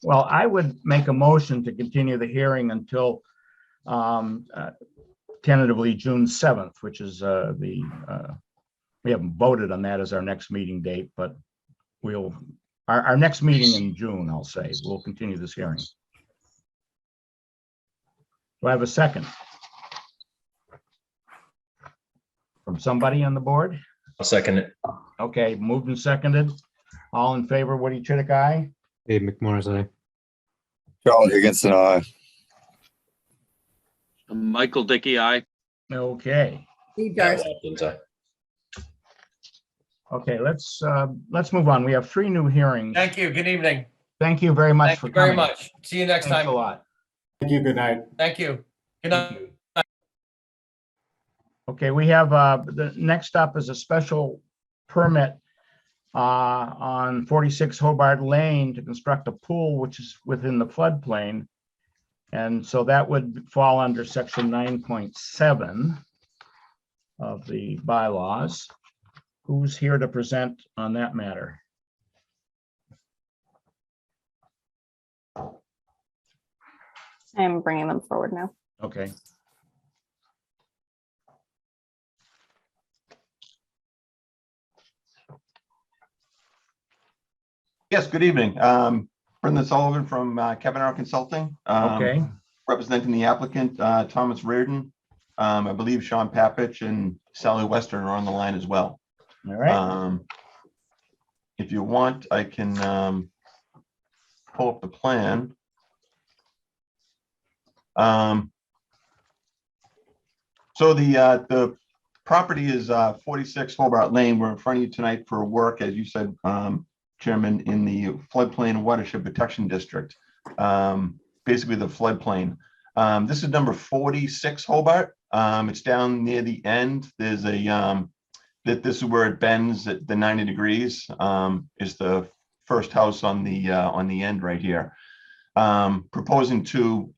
S1: Well, I would make a motion to continue the hearing until tentatively June 7th, which is we haven't voted on that as our next meeting date, but our next meeting in June, I'll say, we'll continue this hearing. Do I have a second? From somebody on the board?
S13: I'll second it.
S1: Okay, moved and seconded. All in favor, Woody Chidick, aye?
S3: Dave McMorris, aye.
S2: Charlie Higginson, aye.
S5: Michael Dickey, aye.
S1: Okay,
S4: Lee
S13: Pat
S4: Darst.
S13: Watkins, aye.
S1: okay, let's move on. We have 3 new hearings.
S12: Thank you. Good evening.
S1: Thank you very much
S12: Thank
S1: for
S12: you very
S1: coming.
S12: much. See you next
S1: Thanks
S12: time.
S1: a lot.
S10: Thank you. Good night.
S12: Thank you. Good night.
S1: Okay, we have the next up is a special permit on 46 Hobart Lane to construct a pool which is within the floodplain. And so that would fall under section 9.7 of the bylaws. Who's here to present on that matter?
S8: I am bringing them forward now.
S1: Okay.
S16: Yes, good evening. Brendan Sullivan from Kevin R Consulting.
S1: Okay.
S16: Representing the applicant, Thomas Reardon. I believe Sean Papich and Sally Western are on the line as well.
S1: All right.
S16: If you want, I can pull up the plan. So the property is 46 Hobart Lane. We're in front of you tonight for work, as you said, Chairman, in the floodplain watershed protection district, basically the floodplain. This is number 46 Hobart. It's down near the end. There's a this is where it bends at the 90 degrees. Is the first house on the end right here. Proposing to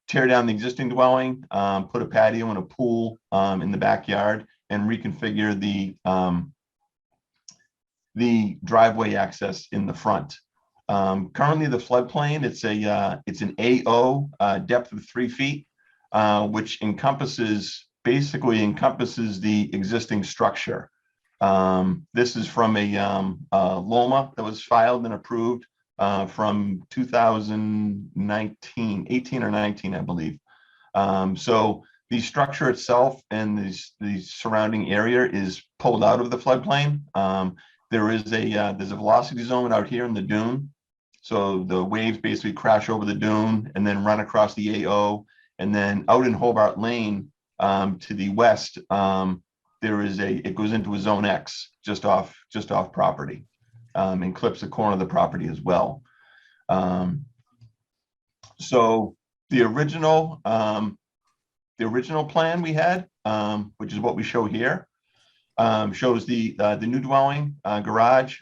S16: tear down the existing dwelling, put a patio and a pool in the backyard, and reconfigure the driveway access in the front. Currently, the floodplain, it's an AO depth of 3 feet, which basically encompasses the existing structure. This is from a LOMA that was filed and approved from 2019, 18 or 19, I believe. So the structure itself and the surrounding area is pulled out of the floodplain. There's a velocity zone out here in the dune. So the waves basically crash over the dune and then run across the AO. And then out in Hobart Lane to the west, it goes into a zone X just off property, and clips the corner of the property as well. So the original plan we had, which is what we show here, shows the new dwelling, garage,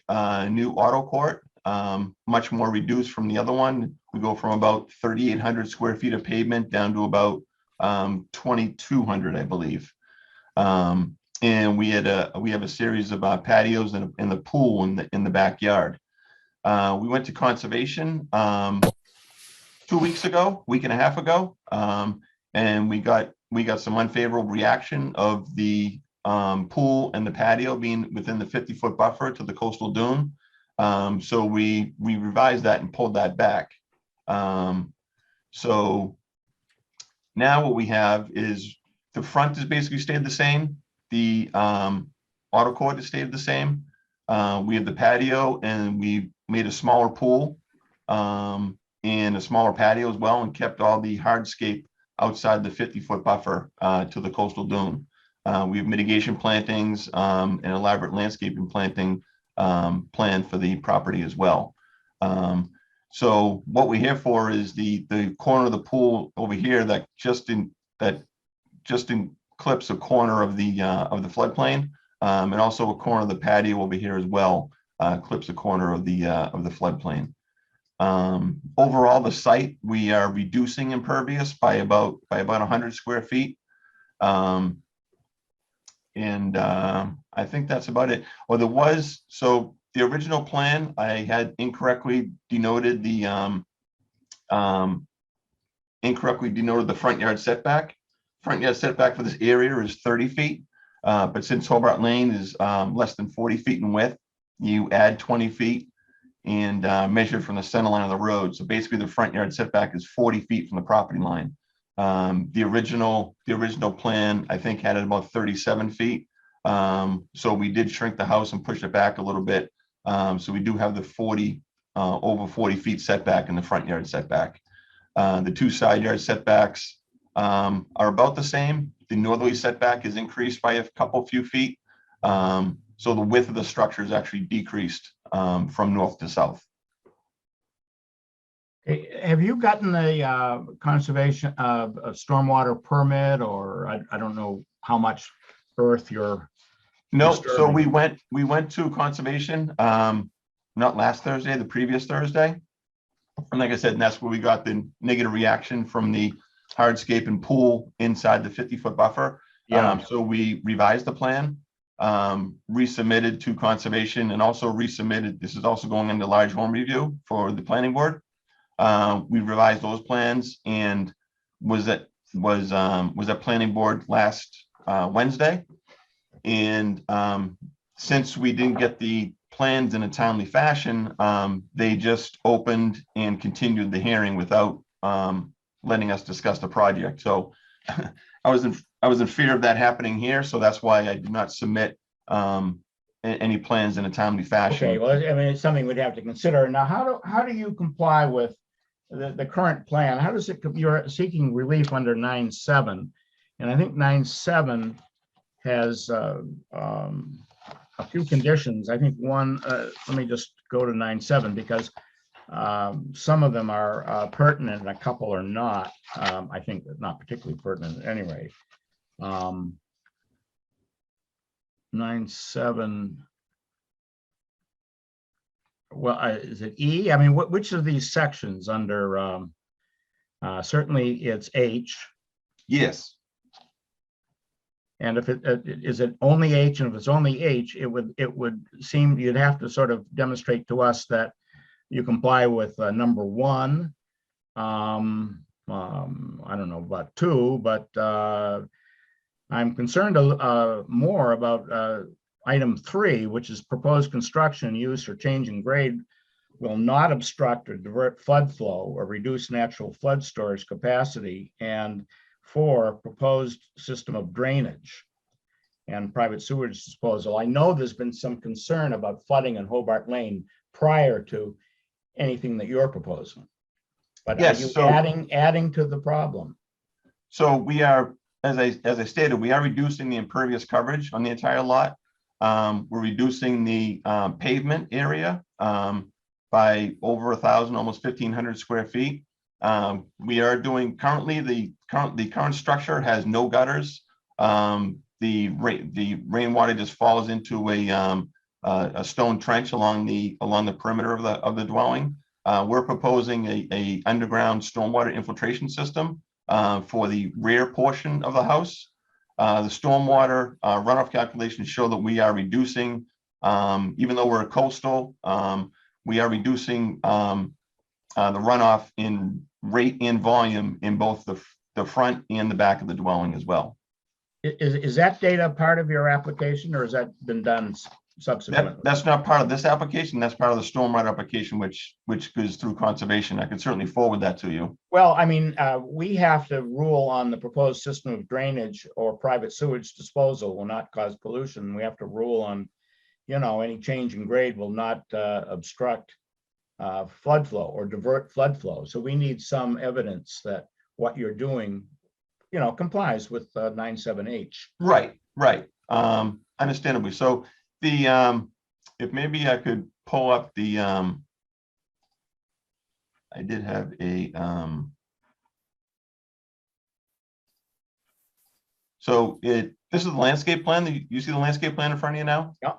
S16: new auto court, much more reduced from the other one. We go from about 3,800 square feet of pavement down to about 2,200, I believe. And we have a series of patios and the pool in the backyard. We went to conservation 2 weeks ago, week and a half ago, and we got some unfavorable reaction of the pool and the patio being within the 50-foot buffer to the coastal dune. So we revised that and pulled that back. So now what we have is the front has basically stayed the same. The auto court has stayed the same. We have the patio, and we made a smaller pool and a smaller patio as well, and kept all the hardscape outside the 50-foot buffer to the coastal dune. We have mitigation plantings and elaborate landscaping planting planned for the property as well. So what we're here for is the corner of the pool over here that just clips a corner of the floodplain, and also a corner of the patio over here as well, clips a corner of the floodplain. Overall, the site, we are reducing impervious by about 100 square feet. And I think that's about it. So the original plan, I had incorrectly denoted the front yard setback. Front yard setback for this area is 30 feet. But since Hobart Lane is less than 40 feet in width, you add 20 feet and measure from the center line of the road. So basically the front yard setback is 40 feet from the property line. The original plan, I think, had it about 37 feet. So we did shrink the house and push it back a little bit. So we do have the over 40 feet setback in the front yard setback. The two side yard setbacks are about the same. The northerly setback is increased by a few feet. So the width of the structure is actually decreased from north to south.
S1: Have you gotten a conservation a stormwater permit, or I don't know how much earth you're
S16: No,
S1: disturbing?
S16: so we went to conservation not last Thursday, the previous Thursday. And like I said, and that's where we got the negative reaction from the hardscape and pool inside the 50-foot buffer.
S1: Yeah.
S16: So we revised the plan, resubmitted to conservation, and also resubmitted. This is also going into large home review for the planning board. We revised those plans and was at planning board last Wednesday. And since we didn't get the plans in a timely fashion, they just opened and continued the hearing without letting us discuss the project. So I was in fear of that happening here. So that's why I did not submit any plans in a timely fashion.
S1: Okay, well, I mean, it's something we'd have to consider. Now, how do you comply with the current plan? How does it, you're seeking relief under 9.7, and I think 9.7 has a few conditions. I think one, let me just go to 9.7 because some of them are pertinent and a couple are not. I think not particularly pertinent at any rate. 9.7. Well, is it E? I mean, which of these sections under, certainly it's H.
S16: Yes.
S1: And if is it only H, and if it's only H, it would seem you'd have to sort of demonstrate to us that you comply with number 1. I don't know about 2, but I'm concerned more about item 3, which is proposed construction, use, or change in grade will not obstruct or divert flood flow or reduce natural flood storage capacity. And 4, proposed system of drainage and private sewage disposal. I know there's been some concern about flooding in Hobart Lane prior to anything that you're proposing. But
S16: Yes,
S1: are you
S16: so-
S1: adding to the problem?
S16: So we are, as I stated, we are reducing the impervious coverage on the entire lot. We're reducing the pavement area by over 1,000, almost 1,500 square feet. We are doing currently the current structure has no gutters. The rainwater just falls into a stone trench along the perimeter of the dwelling. We're proposing a underground stormwater infiltration system for the rear portion of the house. The stormwater runoff calculations show that we are reducing, even though we're a coastal, we are reducing the runoff in rate and volume in both the front and the back of the dwelling as well.
S1: Is that data part of your application, or has that been done subsequently?
S16: That's not part of this application. That's part of the stormwater application, which goes through conservation. I can certainly forward that to you.
S1: Well, I mean, we have to rule on the proposed system of drainage or private sewage disposal will not cause pollution. We have to rule on, any change in grade will not obstruct flood flow or divert flood flow. So we need some evidence that what you're doing, complies with 9.7H.
S16: Right. Understandably. So if maybe I could pull up the, I did have a, so this is the landscape plan. You see the landscape plan in front of you now?
S1: Yeah.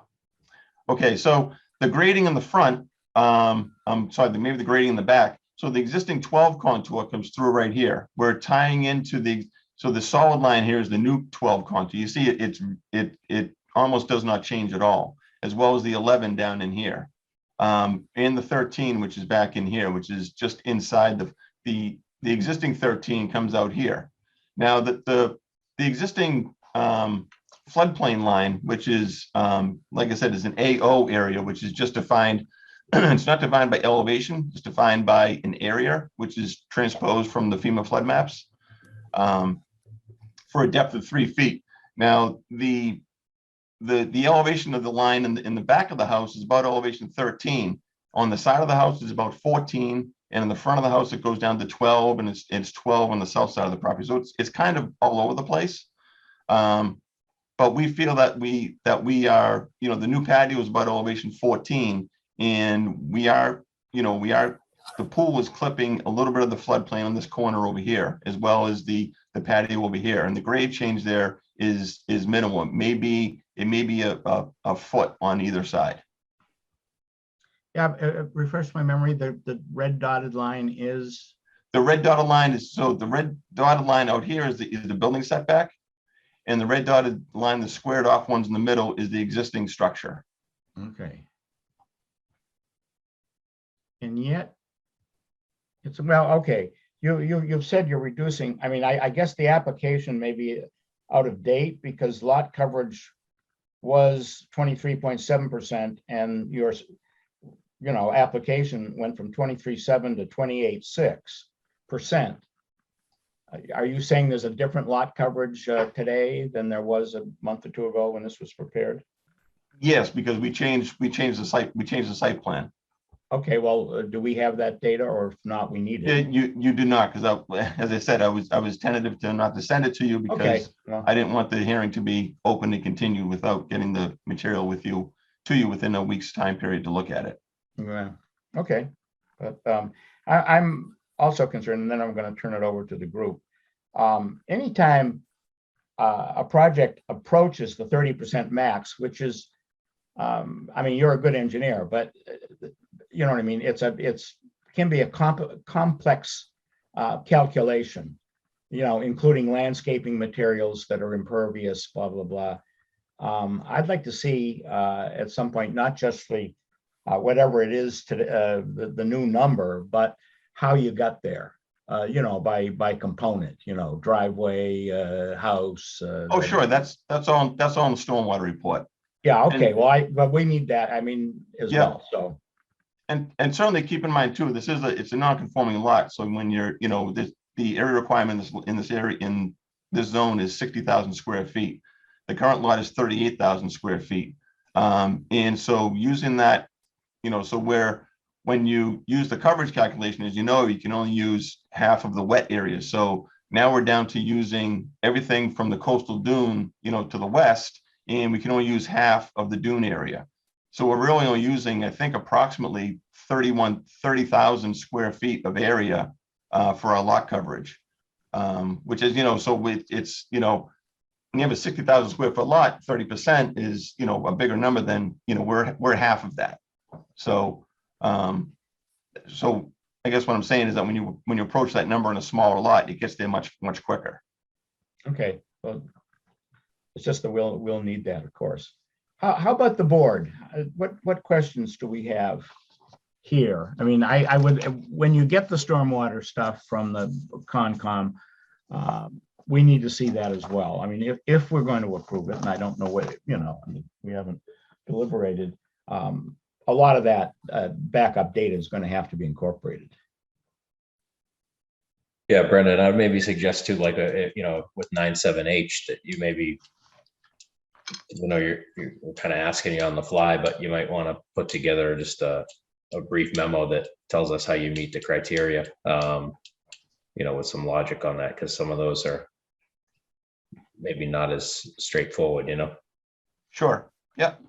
S16: Okay, so the grading in the front, I'm sorry, maybe the grading in the back. So the existing 12 contour comes through right here. We're tying into so the solid line here is the new 12 contour. You see it almost does not change at all, as well as the 11 down in here. And the 13, which is back in here, which is just inside the existing 13 comes out here. Now the existing floodplain line, which is, like I said, is an AO area, which is just defined. It's not defined by elevation, it's defined by an area, which is transposed from the FEMA flood maps for a depth of 3 feet. Now, the elevation of the line in the back of the house is about elevation 13. On the side of the house is about 14, and in the front of the house it goes down to 12, and it's 12 on the south side of the property. So it's kind of all over the place. But we feel that we are, the new patio is about elevation 14, and the pool is clipping a little bit of the floodplain on this corner over here, as well as the patio over here. And the grade change there is minimal. It may be a foot on either side.
S1: Yeah, refresh my memory. The red dotted line is?
S16: The red dotted line is, so the red dotted line out here is the building setback. And the red dotted line, the squared off ones in the middle, is the existing structure.
S1: Okay. And yet, it's, well, okay. You've said you're reducing. I mean, I guess the application may be out of date because lot coverage was 23.7%, and your application went from 23.7 to 28.6%. Are you saying there's a different lot coverage today than there was a month or two ago when this was prepared?
S16: Yes, because we changed the site plan.
S1: Okay, well, do we have that data, or if not, we need
S16: Yeah,
S1: it?
S16: you do not, because as I said, I was tentative to not to send it to you
S1: Okay,
S16: because
S1: well,
S16: I didn't want the hearing to be open and continued without getting the material to you within a week's time period to look at it.
S1: yeah, okay. But I'm also concerned, and then I'm going to turn it over to the group. Anytime a project approaches the 30% max, which is, I mean, you're a good engineer, but you know what I mean? It's can be a complex calculation, you know, including landscaping materials that are impervious, blah, blah, blah. I'd like to see at some point, not just the whatever it is to the new number, but how you got there. You know, by component, you know, driveway, house.
S16: Oh, sure, that's all in the stormwater report.
S1: Yeah, okay.
S16: And-
S1: Well, but we need that, I mean, as
S16: Yeah.
S1: well, so.
S16: And certainly keep in mind too, it's a non-conforming lot. So when you're, you know, the area requirement in this area, in this zone is 60,000 square feet. The current lot is 38,000 square feet. And so using that, you know, so when you use the coverage calculation, as you know, you can only use half of the wet area. So now we're down to using everything from the coastal dune, you know, to the west, and we can only use half of the dune area. So we're really only using, I think, approximately 30,000 square feet of area for our lot coverage, which is, you know, so it's, you know, when you have a 60,000 square foot lot, 30% is, you know, a bigger number than, you know, we're half of that. So, so I guess what I'm saying is that when you approach that number in a smaller lot, it gets there much quicker.
S1: Okay, well, it's just that we'll need that, of course. How about the board? What questions do we have here? I mean, I would, when you get the stormwater stuff from the Concom, we need to see that as well. I mean, if we're going to approve it, and I don't know what, you know, I mean, we haven't deliberated, a lot of that backup data is going to have to be incorporated.
S13: Yeah, Brendan, I'd maybe suggest too, like you know, with 97H that you maybe, you know, you're kind of asking you on the fly, but you might want to put together just a brief memo that tells us how you meet the criteria, you know, with some logic on that, because some of those are maybe not as straightforward, you know?
S16: Sure. Yep.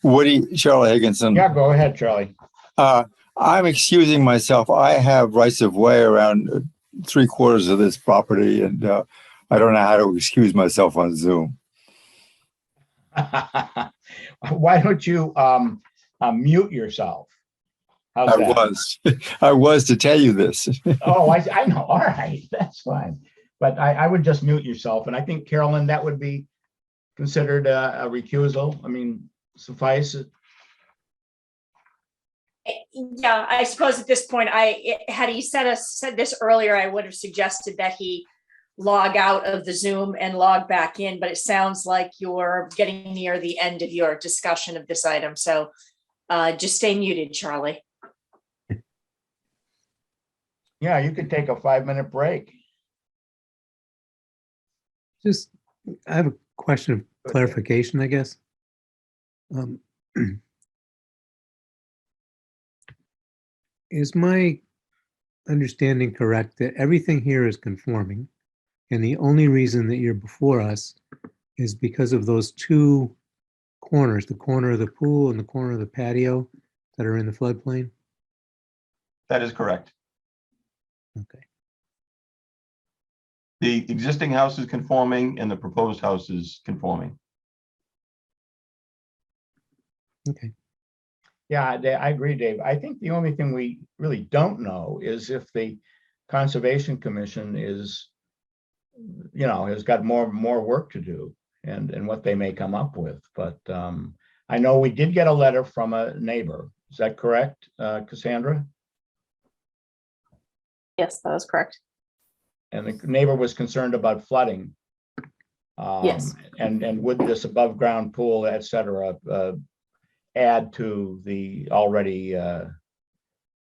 S2: Woody, Charlie Higginson.
S1: Yeah, go ahead, Charlie.
S2: I'm excusing myself. I have rights of way around 3/4 of this property, and I don't know how to excuse myself on Zoom.
S1: Why don't you mute yourself? How's that?
S2: I was to tell you this.
S1: Oh, I know. All right, that's fine. But I would just mute yourself. And I think, Carolyn, that would be considered a recusal. I mean, suffice it.
S9: Yeah, I suppose at this point, had he said this earlier, I would have suggested that he log out of the Zoom and log back in, but it sounds like you're getting near the end of your discussion of this item. So just stay muted, Charlie.
S1: Yeah, you could take a 5-minute break.
S3: Just, I have a question of clarification, I guess. Is my understanding correct that everything here is conforming, and the only reason that you're before us is because of those two corners, the corner of the pool and the corner of the patio that are in the floodplain?
S16: That is correct.
S3: Okay.
S16: The existing house is conforming and the proposed house is conforming.
S3: Okay.
S1: Yeah, I agree, Dave. I think the only thing we really don't know is if the Conservation Commission is, you know, has got more work to do and what they may come up with. But I know we did get a letter from a neighbor. Is that correct, Cassandra?
S8: Yes, that is correct.
S1: And the neighbor was concerned about flooding.
S8: Yes.
S1: And would this above ground pool, et cetera, add to the already, you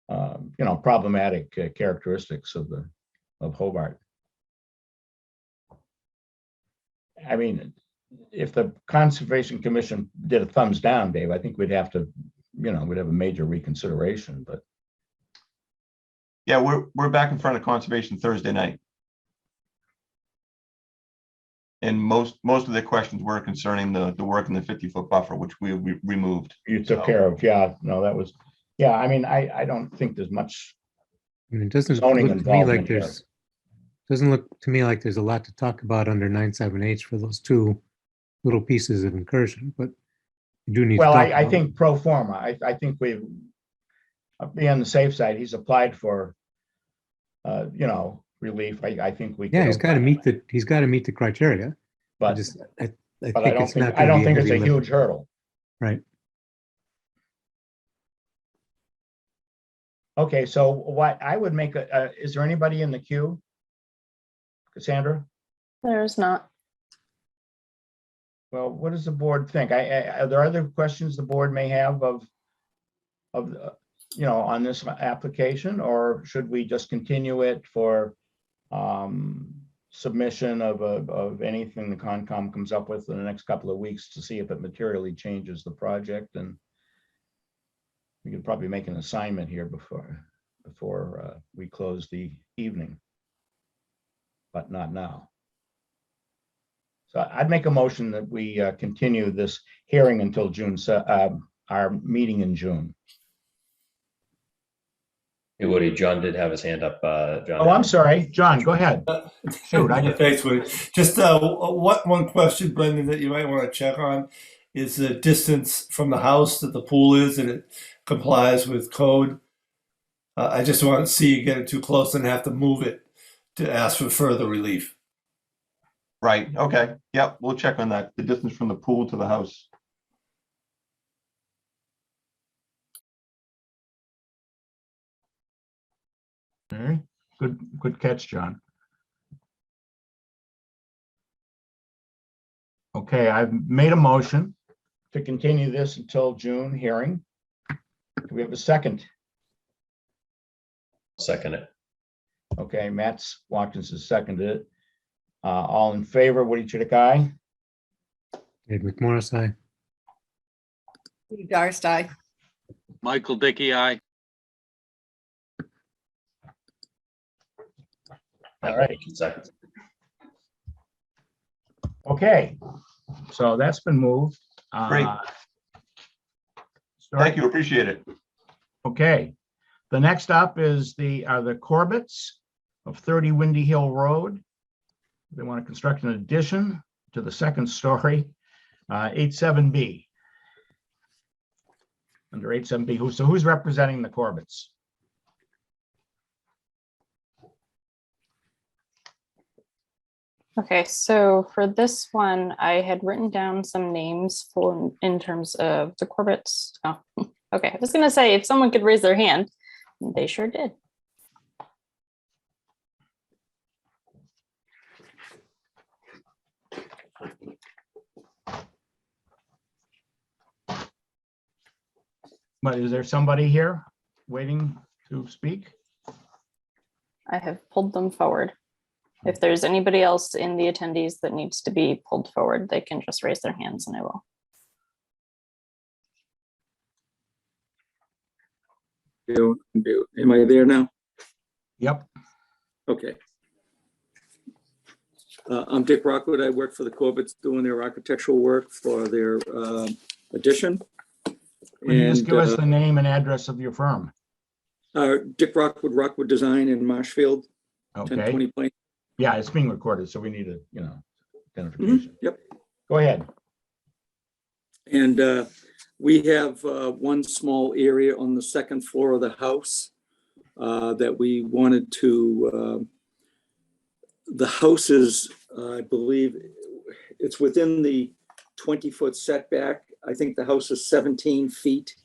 S1: know, problematic characteristics of Hobart? I mean, if the Conservation Commission did a thumbs down, Dave, I think we'd have to, we'd have a major reconsideration, but
S16: Yeah, we're back in front of Conservation Thursday night. And most of the questions were concerning the work in the 50-foot buffer, which we removed.
S1: you took care of, yeah, no, that was, yeah, I mean, I don't think there's much
S3: I mean, it doesn't
S1: zoning
S3: look to me like
S1: involvement here.
S3: doesn't look to me like there's a lot to talk about under 97H for those two little pieces of incursion, but you do need to
S1: Well,
S3: talk
S1: I
S3: about it.
S1: think pro forma, I think we've, be on the safe side, he's applied for, relief. I think we.
S3: Yeah,
S1: could
S3: he's got to
S1: apply.
S3: meet the criteria. I
S1: But,
S3: just, I
S1: but I
S3: think
S1: don't
S3: it's
S1: think,
S3: not
S1: I
S3: going to
S1: don't
S3: be
S1: think it's a
S3: heavy lifting.
S1: huge hurdle.
S3: Right.
S1: Okay, so what I would make, is there anybody in the queue? Cassandra?
S8: There's not.
S1: Well, what does the board think? Are there other questions the board may have of, on this application, or should we just continue it for submission of anything the Concom comes up with in the next couple of weeks to see if it materially changes the project? And we could probably make an assignment here before we close the evening, but not now. So I'd make a motion that we continue this hearing until June, our meeting in June.
S13: Hey, Woody, John did have his hand up. John.
S1: Oh, I'm sorry, John, go ahead. Shoot,
S7: Thanks, Woody. Just one question, Brendan, that you might want to check on is the distance from the house that the pool is, and it complies with code. I just want to see you get it too close and have to move it to ask for further relief.
S16: Right, okay, yep, we'll check on that, the distance from the pool to the house.
S1: Okay, good catch, John. Okay, I've made a motion to continue this until June hearing. Do we have a second?
S13: Second it.
S1: Okay, Matt Watkins has seconded it. All in favor, Woody Chidick, aye.
S3: Dave McMorris, aye.
S4: Lee Darst, aye.
S5: Michael Dickey, aye.
S1: All right.
S13: Second.
S1: Okay, so that's been moved.
S16: Great. Thank you, appreciate it.
S1: Okay, the next up is the Corbetts of 30 Windy Hill Road. They want to construct an addition to the second story, 87B. Under 87B, so who's representing the Corbetts?
S8: Okay, so for this one, I had written down some names in terms of the Corbetts. Oh, okay. I was gonna say if someone could raise their hand, they sure did.
S1: But is there somebody here waiting to speak?
S8: I have pulled them forward. If there's anybody else in the attendees that needs to be pulled forward, they can just raise their hands and I will.
S2: Am I there now?
S1: Yep.
S2: Okay. I'm Dick Rockwood. I work for the Corbetts doing their architectural work for their addition.
S1: Could you just give us the name and address of your firm?
S2: Dick Rockwood, Rockwood Design in Marshfield,
S1: Okay.
S2: 1020 Plain.
S1: Yeah, it's being recorded, so we need a, identification.
S2: Yep.
S1: Go ahead.
S2: And we have one small area on the second floor of the house that we wanted to, the house is, I believe, it's within the 20-foot setback. I think the house is 17 feet,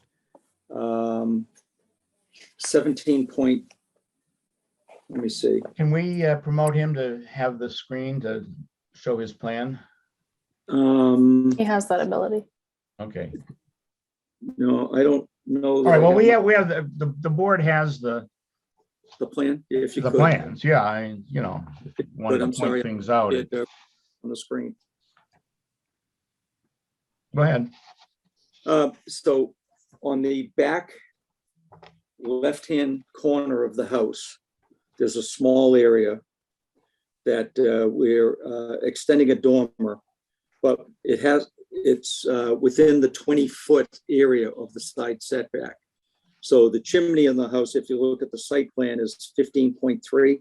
S2: 17 point, let me see.
S1: Can we promote him to have the screen to show his plan?
S8: He has that ability.
S1: Okay.
S2: No, I don't know.
S1: All right, well, we have the board has the
S2: plan, if you
S1: the
S2: could.
S1: plans. Yeah, I, if you wanted
S2: I'm
S1: to
S2: sorry,
S1: point things out.
S2: on the screen.
S1: Go ahead.
S17: So on the back left-hand corner of the house, there's a small area that we're extending a dormer, but it's within the 20-foot area of the side setback. So the chimney in the house, if you look at the site plan, is 15.3.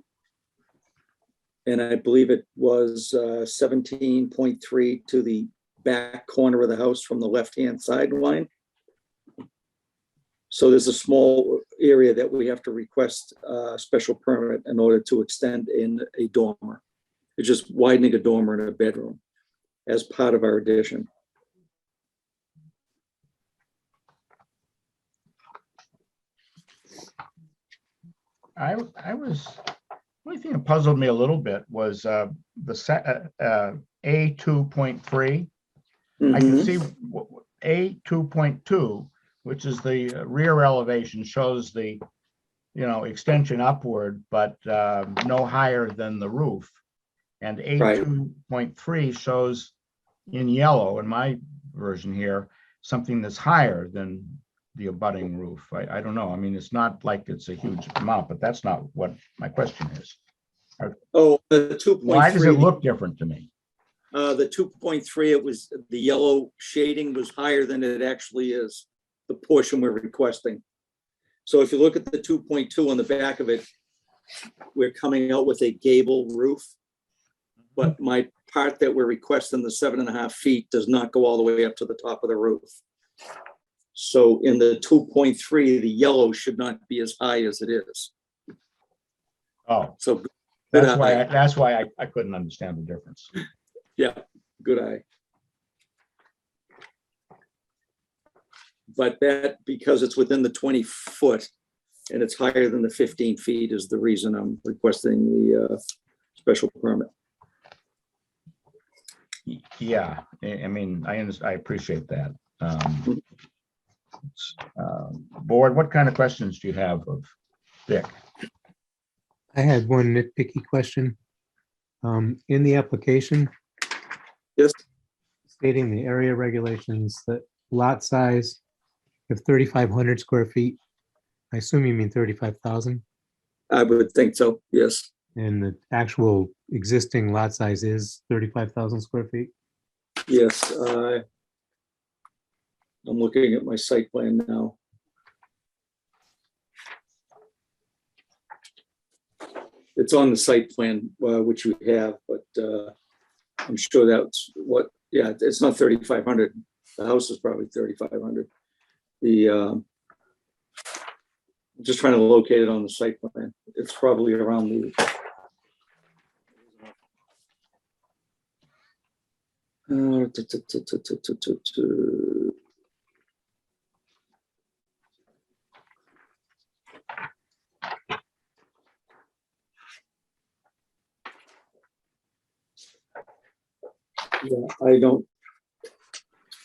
S17: And I believe it was 17.3 to the back corner of the house from the left-hand sideline. So there's a small area that we have to request a special permit in order to extend in a dormer. It's just widening a dormer in a bedroom as part of our addition.
S1: I was, the only thing that puzzled me a little bit was the set, A 2.3. I can see A 2.2, which is the rear elevation, shows the, extension upward, but no higher than the roof. And A 2.3 shows in yellow, in my version here, something that's higher than the abutting roof. I don't know. I mean, it's not like it's a huge amount, but that's not what my question is.
S17: Oh, the 2.3.
S1: Why does it look different to me?
S17: The 2.3, it was, the yellow shading was higher than it actually is, the portion we're requesting. So if you look at the 2.2 on the back of it, we're coming out with a gable roof. But my part that we're requesting, the 7.5 feet, does not go all the way up to the top of the roof. So in the 2.3, the yellow should not be as high as it is.
S1: Oh,
S17: so
S1: that's why I couldn't understand the difference.
S17: Yeah, good eye. But that, because it's within the 20 foot and it's higher than the 15 feet, is the reason I'm requesting the special permit.
S1: Yeah, I mean, I appreciate that. Board, what kind of questions do you have of Dick?
S3: I had one nitpicky question. In the application,
S17: yes,
S3: stating the area regulations, that lot size of 3,500 square feet. I assume you mean 35,000.
S17: I would think so, yes.
S3: And the actual existing lot size is 35,000 square feet?
S17: Yes, I'm looking at my site plan now. It's on the site plan, which we have, but I'm sure that's what, yeah, it's not 3,500. The house is probably 3,500. I'm just trying to locate it on the site plan. It's probably around the. Yeah,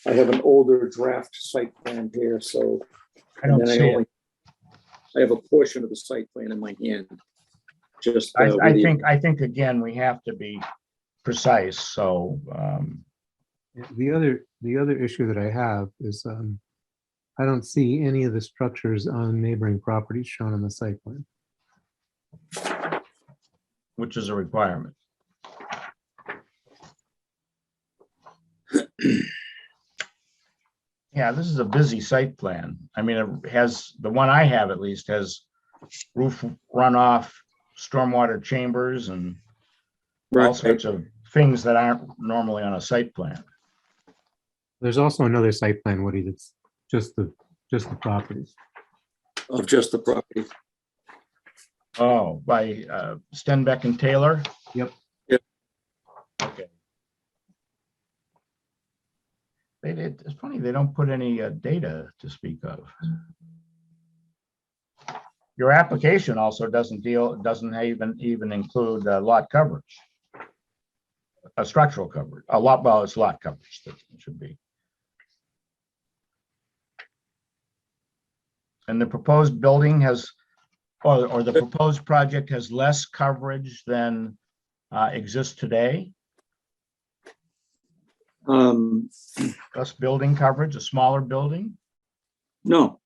S17: I have an older draft site plan here, so.
S1: I don't see it.
S17: I have a portion of the site plan in my hand. Just.
S1: I think again, we have to be precise, so.
S3: The other issue that I have is I don't see any of the structures on neighboring properties shown on the site plan.
S1: Which is a requirement. Yeah, this is a busy site plan. I mean, it has, the one I have at least has roof runoff, stormwater chambers, and all sorts of things that aren't normally on a site plan.
S3: There's also another site plan, Woody, that's just the properties.
S17: Of just the property.
S1: Oh, by Stenbeck and Taylor?
S3: Yep.
S17: Yep.
S1: Okay. It's funny, they don't put any data to speak of. Your application also doesn't even include lot coverage. A structural coverage, well, it's lot coverage that it should be. And the proposed building has, or the proposed project has less coverage than exists today? Plus building coverage, a smaller building?
S17: No,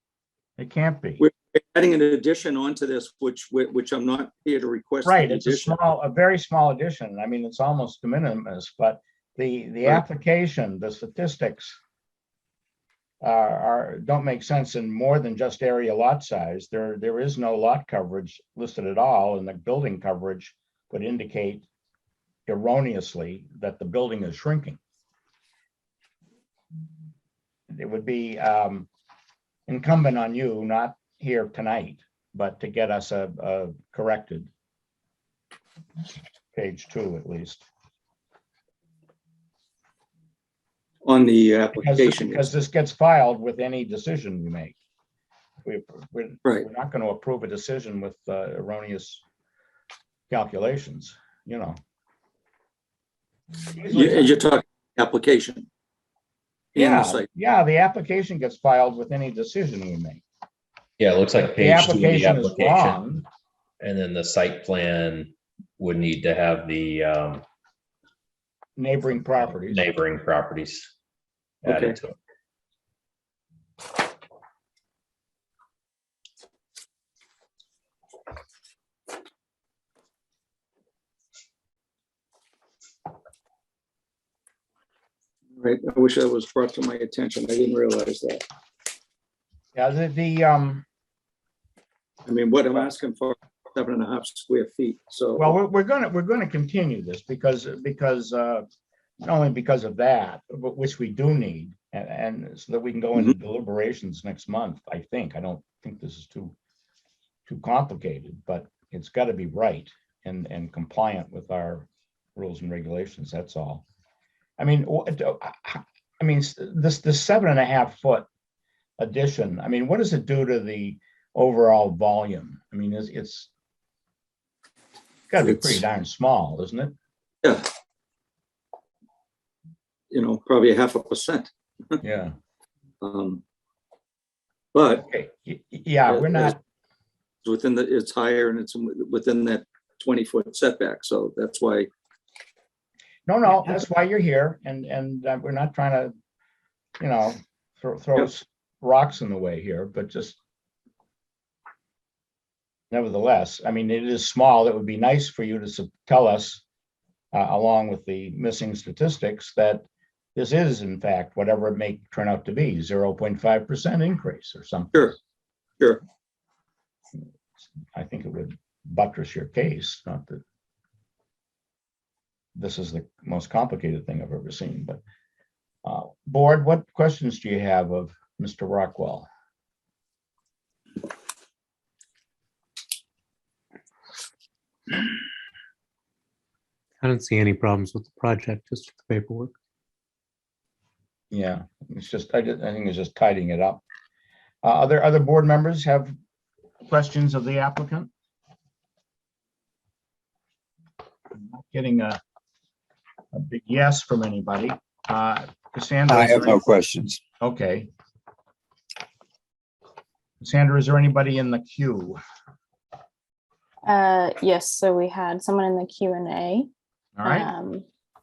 S1: It can't be.
S17: we're adding an addition onto this, which I'm not here to request.
S1: Right,
S17: the
S1: it's a
S17: addition.
S1: a very small addition. I mean, it's almost de minimis, but the
S17: Right.
S1: application, the statistics don't make sense in more than just area lot size. There is no lot coverage listed at all, and the building coverage would indicate erroneously that the building is shrinking. It would be incumbent on you, not here tonight, but to get us a corrected page 2 at least.
S17: On the
S1: Because
S17: application.
S1: this gets filed with any decision we make. We're not going to approve a decision with erroneous calculations, you know.
S17: You're talking application. And the site.
S1: Yeah, the application gets filed with any decision we make.
S13: Yeah, it looks like
S1: The
S13: page 2 of the
S1: application is
S13: application.
S1: wrong.
S13: And then the site plan would need to have the
S1: Neighboring properties.
S13: Added to it.
S17: Right, I wish that was brought to my attention. I didn't realize that.
S1: Yeah,
S17: I mean, what I'm asking for, 7.5 square feet, so.
S1: well, we're gonna continue this because not only because of that, but which we do need, and so that we can go into deliberations next month. I don't think this is too complicated, but it's got to be right and compliant with our rules and regulations. That's all. I mean, this 7.5 foot addition. I mean, what does it do to the overall volume? I mean, it's got to be pretty darn small, isn't it?
S17: Yeah. You know, probably 0.5%.
S1: Yeah.
S17: But.
S1: Okay. Yeah, we're not.
S17: Within it's higher and it's within that 20-foot setback. So that's why.
S1: No, that's why you're here. And we're not trying to, you know, throw rocks in the way here, but just. Nevertheless, I mean, it is small. It would be nice for you to tell us, along with the missing statistics, that this is, in fact, whatever it may turn out to be, 0.5% increase or something.
S17: Sure.
S1: I think it would buttress your case, not that this is the most complicated thing I've ever seen. But board, what questions do you have of Mr. Rockwell?
S3: I don't see any problems with the project, just with the paperwork.
S1: Yeah, it's just, I think it's just tidying it up. Other board members have questions of the applicant? I'm not getting a big yes from anybody. Cassandra?
S2: I have no questions.
S1: Okay. Cassandra, is there anybody in the queue?
S8: Yes, so we had someone in the Q&A.
S1: All right.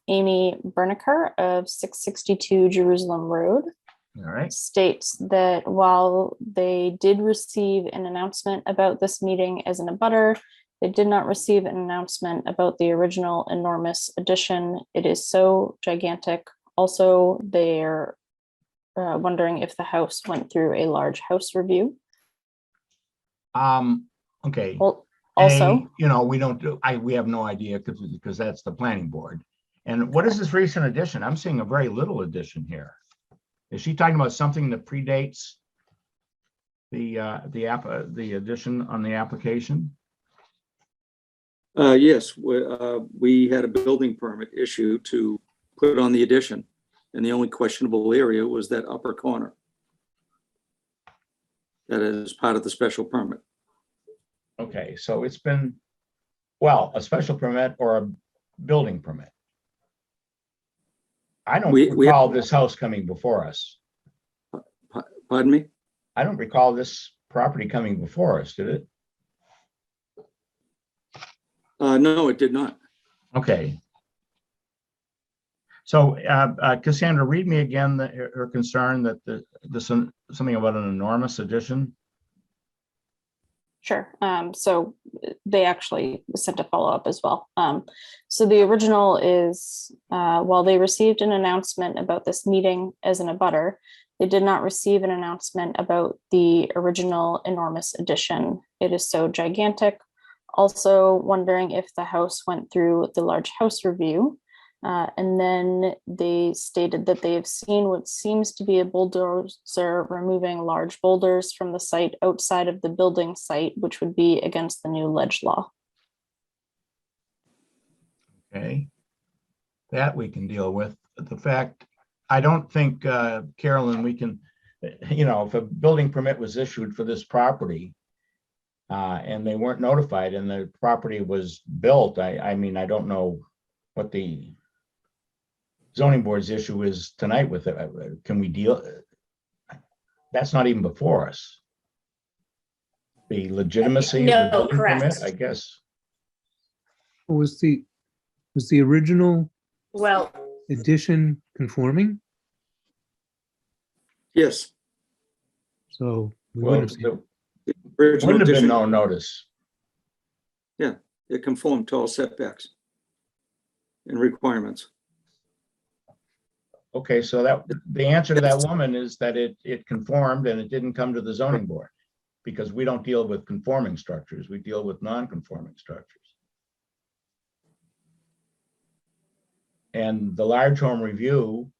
S8: Amy Berniker of 662 Jerusalem Road.
S1: All right.
S8: States that while they did receive an announcement about this meeting as an abutter, they did not receive an announcement about the original enormous addition. It is so gigantic. Also, they're wondering if the house went through a large house review.
S1: Okay.
S8: Well, also,
S1: you know, we have no idea because that's the planning board. And what is this recent addition? I'm seeing a very little addition here. Is she talking about something that predates the addition on the application?
S17: Yes, we had a building permit issued to put on the addition, and the only questionable area was that upper corner. That is part of the special permit.
S1: Okay, so it's been, well, a special permit or a building permit? I don't recall this house coming before us.
S17: Pardon me?
S1: I don't recall this property coming before us, did it?
S17: No, it did not.
S1: Okay. So Cassandra, read me again her concern that something about an enormous addition.
S8: Sure. So they actually sent a follow-up as well. So the original is, while they received an announcement about this meeting as an abutter, they did not receive an announcement about the original enormous addition. It is so gigantic. Also wondering if the house went through the large house review. And then they stated that they have seen what seems to be a bulldozer removing large boulders from the site outside of the building site, which would be against the new ledge law.
S1: Okay, that we can deal with. The fact, I don't think, Carolyn, we can, if a building permit was issued for this property and they weren't notified and the property was built, I mean, I don't know what the zoning board's issue is tonight with it. Can we deal? That's not even before us. The legitimacy of the building permit, I guess.
S3: Was the original
S9: Well,
S3: addition conforming?
S17: Yes.
S3: So we
S1: Well,
S3: wouldn't have seen
S17: The original
S1: wouldn't have been
S17: addition,
S1: no notice.
S17: yeah, it conformed to all setbacks and requirements.
S1: Okay, so that the answer to that woman is that it conformed and it didn't come to the zoning board because we don't deal with conforming structures. We deal with non-conforming structures. And the large home review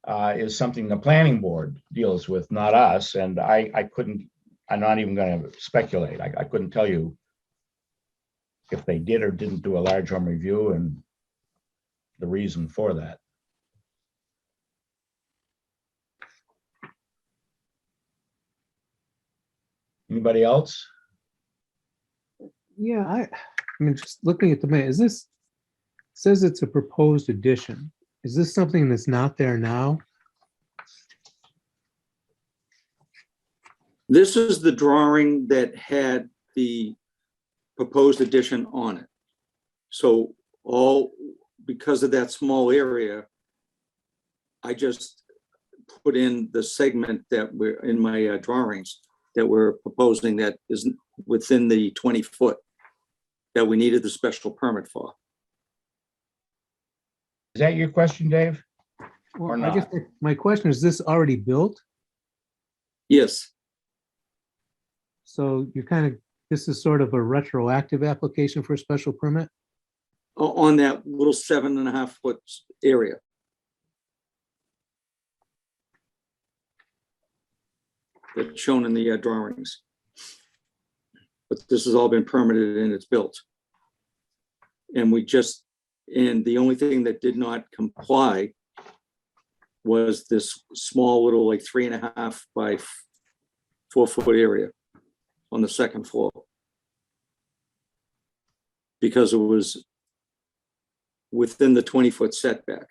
S1: is something the planning board deals with, not us. And I couldn't, I'm not even going to speculate. I couldn't tell you if they did or didn't do a large home review and the reason for that. Anybody else?
S3: Yeah, I mean, just looking at the man, says it's a proposed addition. Is this something that's not there now?
S17: This is the drawing that had the proposed addition on it. So because of that small area, I just put in the segment that we're in my drawings that we're proposing that is within the 20-foot that we needed the special permit for.
S1: Is that your question, Dave?
S3: Well,
S1: Or
S3: I guess
S1: not?
S3: my question is this already built?
S17: Yes,
S3: So this is sort of a retroactive application for a special permit?
S17: on that little 7.5-foot area. That's shown in the drawings. But this has all been permitted and it's built. And the only thing that did not comply was this small little like 3.5 by 4-foot area on the second floor. Because it was within the 20-foot setback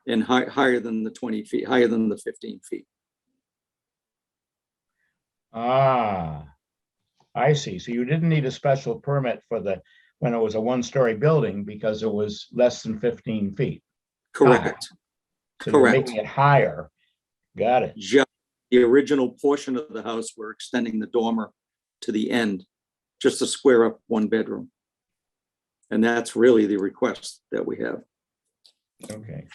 S17: and higher than the 20 feet, higher than the 15 feet.
S1: Ah, I see. So you didn't need a special permit for when it was a one-story building because it was less than 15 feet.
S17: Correct.
S1: So you're
S17: Correct.
S1: making it higher. Got it.
S17: Just the original portion of the house, we're extending the dormer to the end, just to square up one bedroom. And that's really the request that we have.
S1: Okay.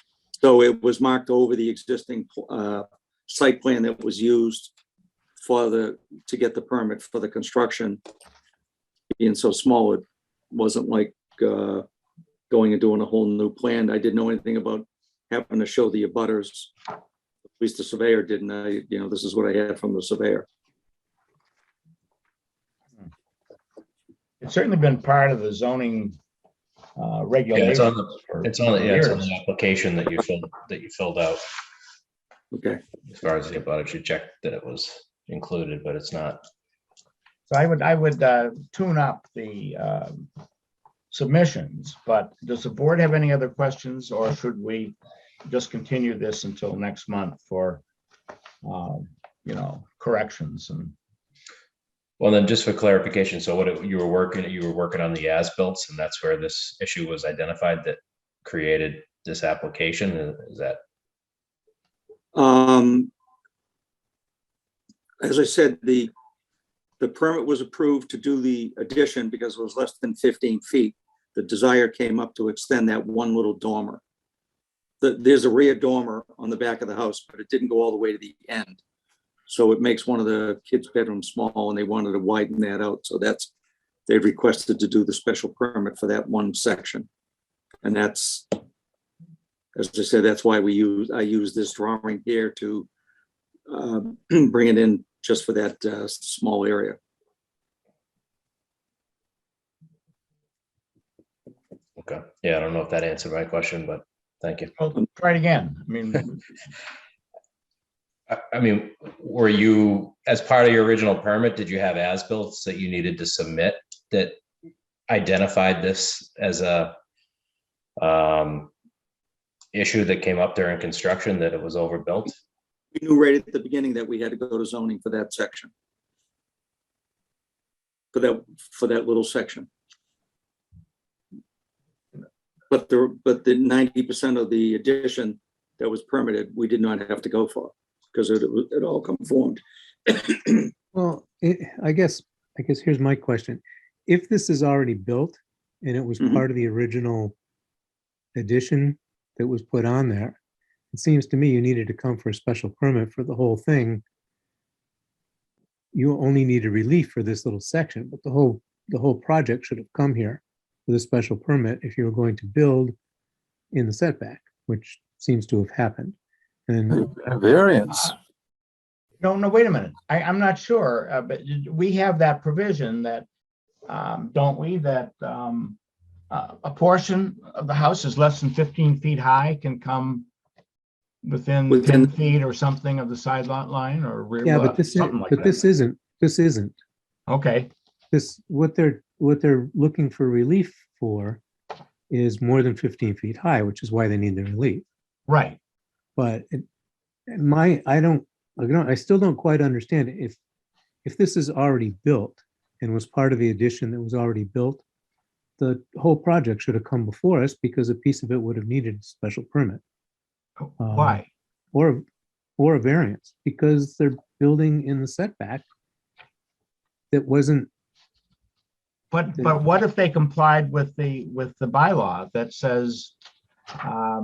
S17: So it was marked over the existing site plan that was used to get the permit for the construction. Being so small, it wasn't like going and doing a whole new plan. I didn't know anything about having to show the abutters. At least the surveyor didn't. This is what I had from the surveyor.
S1: It's certainly been part of the zoning regulations.
S13: It's on the application that you filled out.
S17: Okay.
S13: As far as the abutters, you checked that it was included, but it's not.
S1: So I would tune up the submissions, but does the board have any other questions or should we just continue this until next month for, corrections and.
S13: Well, then just for clarification, so what you were working on the as-built, and that's where this issue was identified that created this application? Is that?
S17: As I said, the permit was approved to do the addition because it was less than 15 feet. The desire came up to extend that one little dormer. There's a rear dormer on the back of the house, but it didn't go all the way to the end. So it makes one of the kids' bedrooms small, and they wanted to widen that out. So they've requested to do the special permit for that one section. And that's, as I said, that's why I use this drawing here to bring it in just for that small area.
S13: Okay. Yeah, I don't know if that answered my question, but thank you.
S1: Well, try it again.
S13: I mean, were you, as part of your original permit, did you have as-bills that you needed to submit that identified this as a issue that came up during construction, that it was overbuilt?
S17: We knew right at the beginning that we had to go to zoning for that section. For that little section. But the 90% of the addition that was permitted, we did not have to go for because it all conformed.
S3: Well, I guess here's my question. If this is already built and it was part of the original addition that was put on there, it seems to me you needed to come for a special permit for the whole thing. You only needed relief for this little section, but the whole project should have come here with a special permit if you were going to build in the setback, which seems to have happened. And
S2: A variance.
S1: No, wait a minute. I'm not sure, but we have that provision that, don't we, that a portion of the house is less than 15 feet high can come within 10 feet or something of the side lot line or rear
S3: yeah,
S1: lot,
S3: but
S1: something like that.
S3: this isn't.
S1: Okay.
S3: What they're looking for relief for is more than 15 feet high, which is why they need the relief.
S1: Right.
S3: But I still don't quite understand it. If this is already built and was part of the addition that was already built, the whole project should have come before us because a piece of it would have needed a special permit.
S1: Why?
S3: Or a variance, because they're building in the setback that wasn't.
S1: But what if they complied with the bylaw that says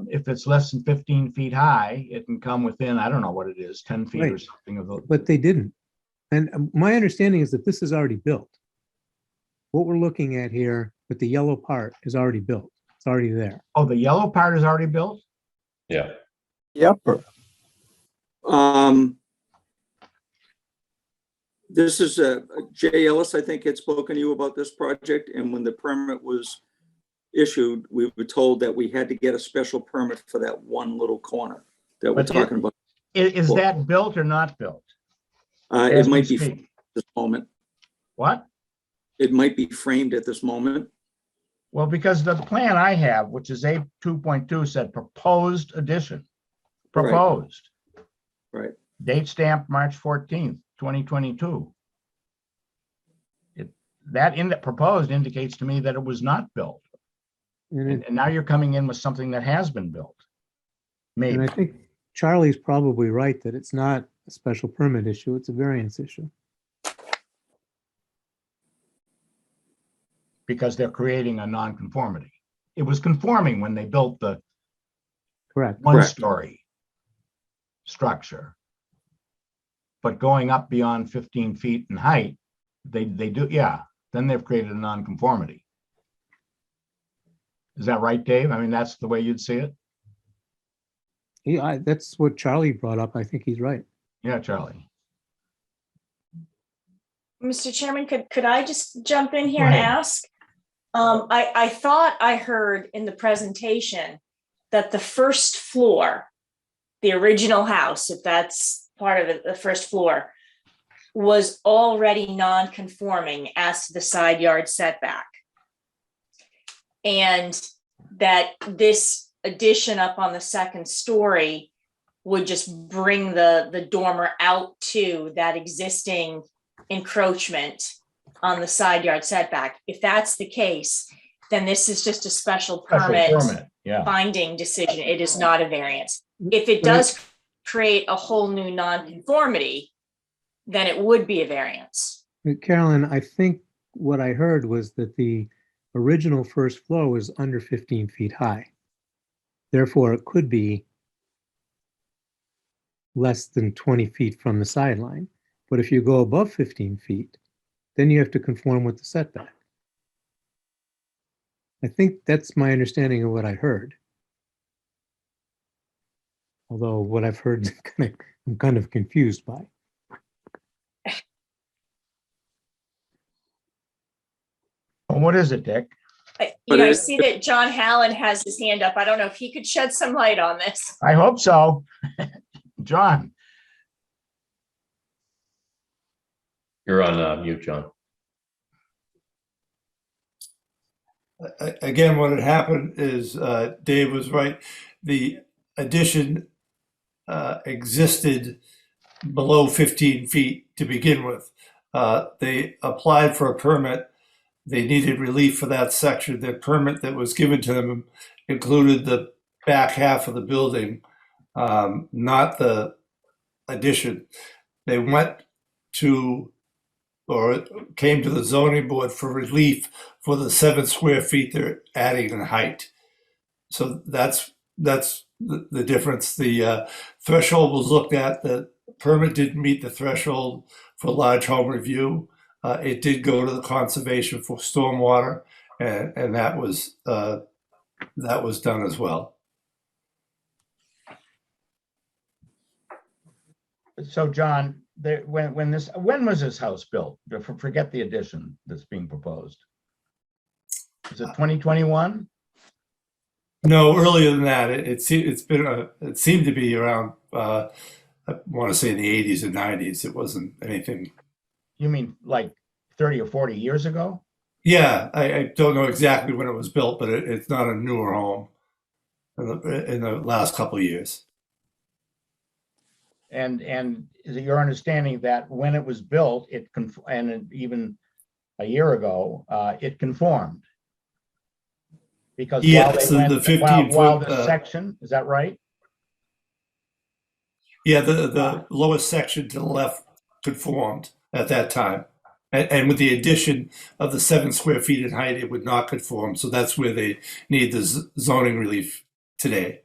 S1: if it's less than 15 feet high, it can come within, I don't know what it is, 10 feet or something of the.
S3: But they didn't. And my understanding is that this is already built. What we're looking at here with the yellow part is already built. It's already there.
S1: Oh, the yellow part is already built?
S13: Yeah.
S2: Yep.
S17: This is Jay Ellis, I think, had spoken to you about this project, and when the permit was issued, we were told that we had to get a special permit for that one little corner that we're talking about.
S1: Is that built or not built?
S17: It might be framed at this moment.
S1: What?
S17: It might be framed at this moment.
S1: Well, because the plan I have, which is A 2.2, said proposed addition. Proposed.
S17: Right.
S1: Date stamp March 14th, 2022. That in the proposed indicates to me that it was not built. And now you're coming in with something that has been built. Maybe.
S3: And I think Charlie's probably right that it's not a special permit issue, it's a variance issue.
S1: Because they're creating a nonconformity. It was conforming when they built the one-story structure. But going up beyond 15 feet in height, they do, yeah, then they've created a nonconformity. Is that right, Dave? I mean, that's the way you'd see it?
S3: Yeah, that's what Charlie brought up. I think he's right.
S1: Yeah, Charlie.
S9: Mr. Chairman, could I just jump in here and ask? I thought I heard in the presentation that the first floor, the original house, if that's part of it, the first floor, was already non-conforming as to the side yard setback. And that this addition up on the second story would just bring the dormer out to that existing encroachment on the side yard setback. If that's the case, then this is just a special
S1: Special
S9: permit
S1: permit, yeah.
S9: finding decision. It is not a variance. If it
S3: But
S9: does create a whole new nonconformity, then it would be a variance.
S3: Carolyn, I think what I heard was that the original first floor was under 15 feet high. Therefore, it could be less than 20 feet from the sideline. But if you go above 15 feet, then you have to conform with the setback. I think that's my understanding of what I heard. Although what I've heard, I'm kind of confused by.
S1: Well, what is it, Dick?
S9: I see that John Hallen has his hand up. I don't know if he could shed some light on this.
S1: I hope so. John,
S13: You're on mute, John.
S7: Again, what had happened is Dave was right. The addition existed below 15 feet to begin with. They applied for a permit. They needed relief for that section. The permit that was given to them included the back half of the building, not the addition. They went to, or came to the zoning board for relief for the 7 square feet they're adding in height. So that's the difference. The threshold was looked at. The permit didn't meet the threshold for large home review. It did go to the conservation for stormwater, and that was done as well.
S1: so John, when was this house built? Forget the addition that's being proposed. Is it 2021?
S7: No, earlier than that. It seemed to be around. I want to say in the 80s and 90s. It wasn't anything.
S1: You mean like 30 or 40 years ago?
S7: Yeah, I don't know exactly when it was built, but it's not a newer home in the last couple of years.
S1: And is it your understanding that when it was built, and even a year ago, it conformed? Because
S7: yes, the 15
S1: while
S7: foot
S1: the section, is that right?
S7: Yeah, the lowest section to the left conformed at that time. And with the addition of the 7 square feet in height, it would not conform. So that's where they need the zoning relief today.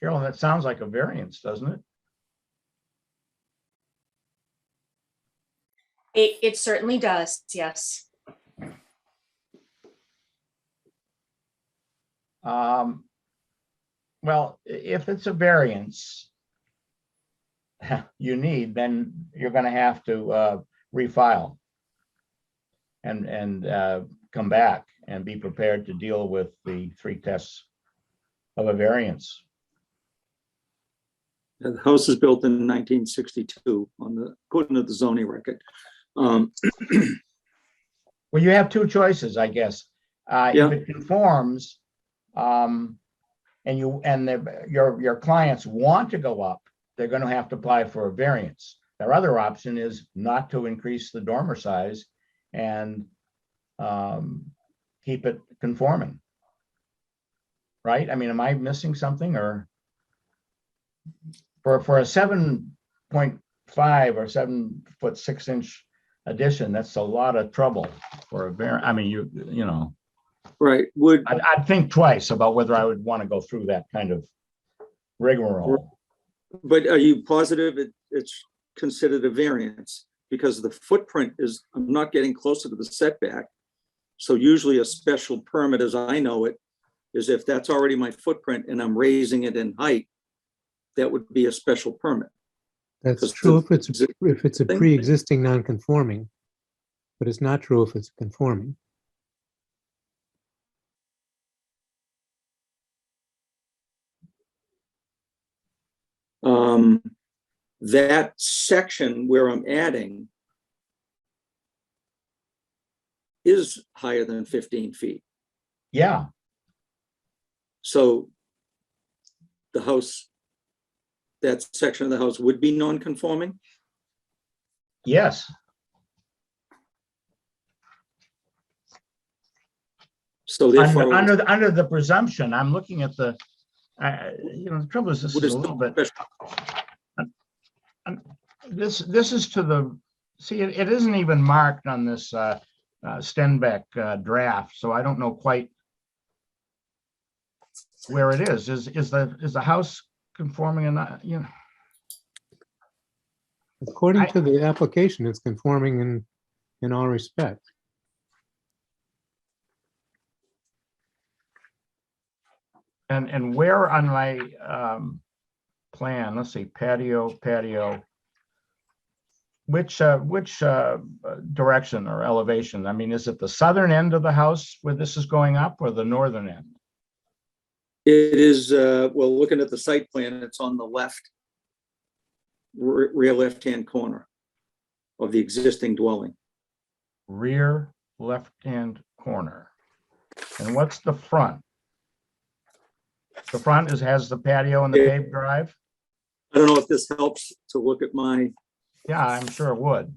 S1: Carolyn, that sounds like a variance, doesn't it?
S9: It certainly does, yes.
S1: Well, if it's a variance you need, then you're going to have to refile and come back and be prepared to deal with the 3 tests of a variance.
S17: The house is built in 1962 according to the zoning record.
S1: Well, you have 2 choices, I guess. If it conforms, and your clients want to go up, they're going to have to apply for a variance. Their other option is not to increase the dormer size and keep it conforming. Right? I mean, am I missing something? Or for a 7.5 or 7'6" addition, that's a lot of trouble for a variance. I mean, you know.
S17: Right.
S1: I'd think twice about whether I would want to go through that kind of rigmarole.
S17: But are you positive it's considered a variance? Because the footprint is, I'm not getting closer to the setback. So usually a special permit, as I know it, is if that's already my footprint and I'm raising it in height, that would be a special permit.
S3: That's true if it's a pre-existing non-conforming, but it's not true if it's conforming.
S17: That section where I'm adding is higher than 15 feet.
S1: Yeah.
S17: So the house, that section of the house would be non-conforming?
S1: Yes.
S17: So therefore.
S1: Under the presumption, I'm looking at the, the trouble is this
S17: What
S1: is
S17: is
S1: a little
S17: the
S1: bit, this is to the, see, it isn't even marked on this Stenbeck draft, so I don't know quite where it is. Is the house conforming or not,
S3: According to the application, it's conforming in all respects.
S1: And where on my plan, let's see, patio, which direction or elevation? I mean, is it the southern end of the house where this is going up, or the northern end?
S17: It is, well, looking at the site plan, it's on the left, rear left-hand corner of the existing dwelling.
S1: Rear left-hand corner. And what's the front? The front has the patio and the paved drive?
S17: I don't know if this helps to look at my.
S1: Yeah, I'm sure it would.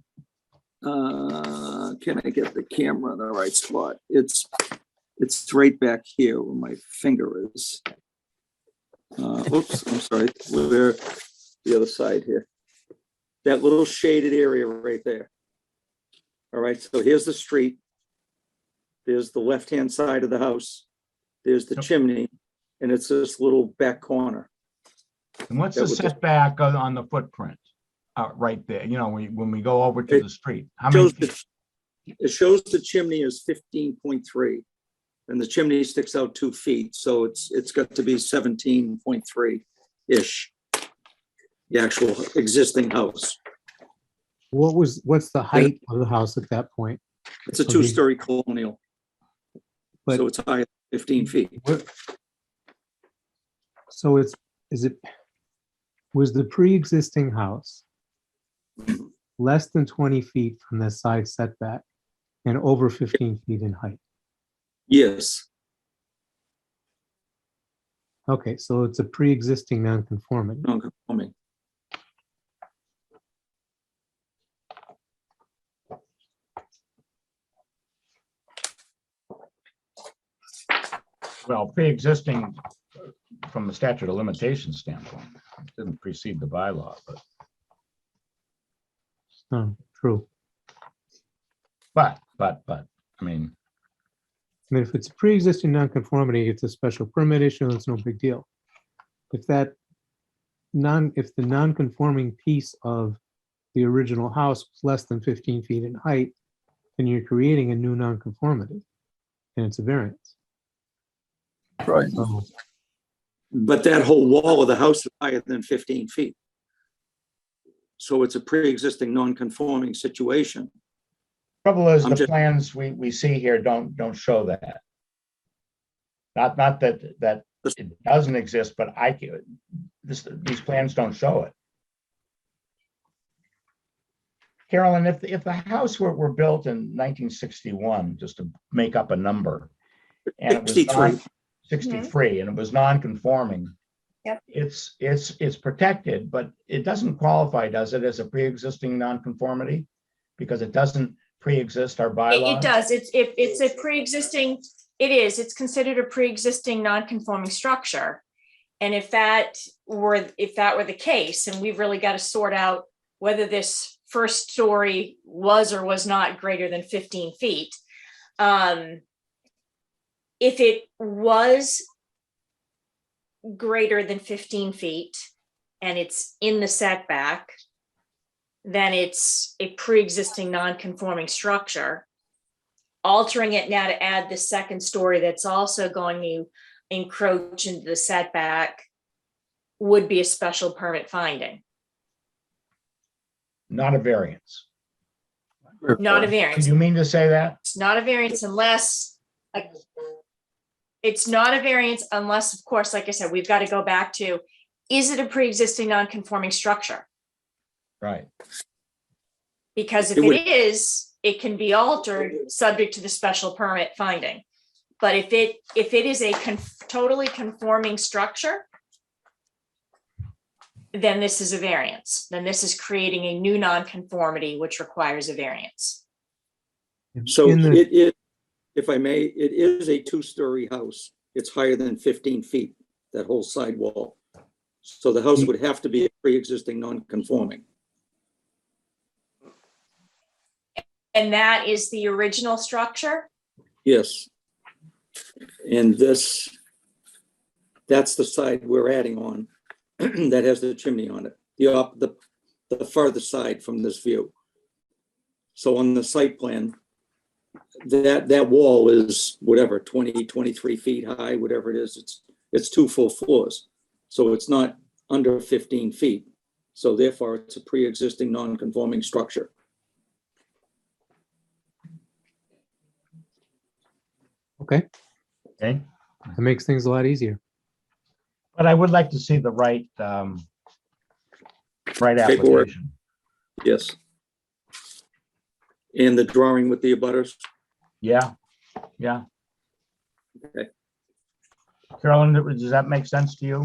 S17: Can I get the camera in the right spot? It's right back here where my finger is. Oops, I'm sorry. We're the other side here. That little shaded area right there. All right, so here's the street. There's the left-hand side of the house. There's the chimney, and it's this little back corner.
S1: And what's the setback on the footprint? Right there, when we go over to the street, how many feet?
S17: It shows the chimney is 15.3, and the chimney sticks out 2 feet, so it's got to be 17.3-ish. The actual existing house.
S3: What's the height of the house at that point?
S17: It's a 2-story colonial, so it's high, 15 feet.
S3: So was the pre-existing house less than 20 feet from the side setback and over 15 feet in height?
S17: Yes.
S3: Okay, so it's a pre-existing non-conformity.
S17: Non-conforming.
S1: Well, pre-existing from the statute of limitations standpoint, it didn't precede the bylaw, but.
S3: Oh, true.
S1: But, I mean,
S3: if it's a pre-existing non-conformity, it's a special permit issue, it's no big deal. If the non-conforming piece of the original house was less than 15 feet in height, then you're creating a new non-conformity, and it's a variance.
S17: Right. But that whole wall of the house is higher than 15 feet. So it's a pre-existing non-conforming situation.
S1: Trouble is, the plans we see here don't show that. Not that it doesn't exist, but these plans don't show it. Carolyn, if the house were built in 1961, just to make up a number, and it was 63, and it was non-conforming,
S9: yep,
S1: it's protected, but it doesn't qualify, does it, as a pre-existing non-conformity? Because it doesn't pre-exist our bylaws?
S9: It does. It's a pre-existing, it's considered a pre-existing non-conforming structure. And if that were the case, and we've really got to sort out whether this first story was or was not greater than 15 feet. If it was greater than 15 feet and it's in the setback, then it's a pre-existing non-conforming structure. Altering it now to add the second story that's also going to encroach into the setback would be a special permit finding.
S1: Not a variance.
S9: Not a variance.
S1: Do you mean to say that?
S9: It's not a variance unless, it's not a variance unless, of course, like I said, we've got to go back to, is it a pre-existing non-conforming structure?
S1: Right.
S9: Because if it is, it can be altered subject to the special permit finding. But if it is a totally conforming structure, then this is a variance. Then this is creating a new nonconformity, which requires a variance.
S17: So it if I may, it is a two-story house. It's higher than 15 feet, that whole side wall. So the house would have to be a pre-existing non-conforming.
S9: And that is the original structure?
S17: Yes. And this, that's the side we're adding on that has the chimney on it, the farther side from this view. So on the site plan, that wall is whatever, 20, 23 feet high, whatever it is. It's 2 full floors. So it's not under 15 feet. So therefore it's a pre-existing non-conforming structure.
S3: Okay,
S1: Okay,
S3: that makes things a lot easier.
S1: but I would like to see the right
S17: Paperwork.
S1: application.
S17: Yes. And the drawing with the abutters.
S1: Yeah, yeah.
S17: Okay.
S1: Carolyn, does that make sense to you?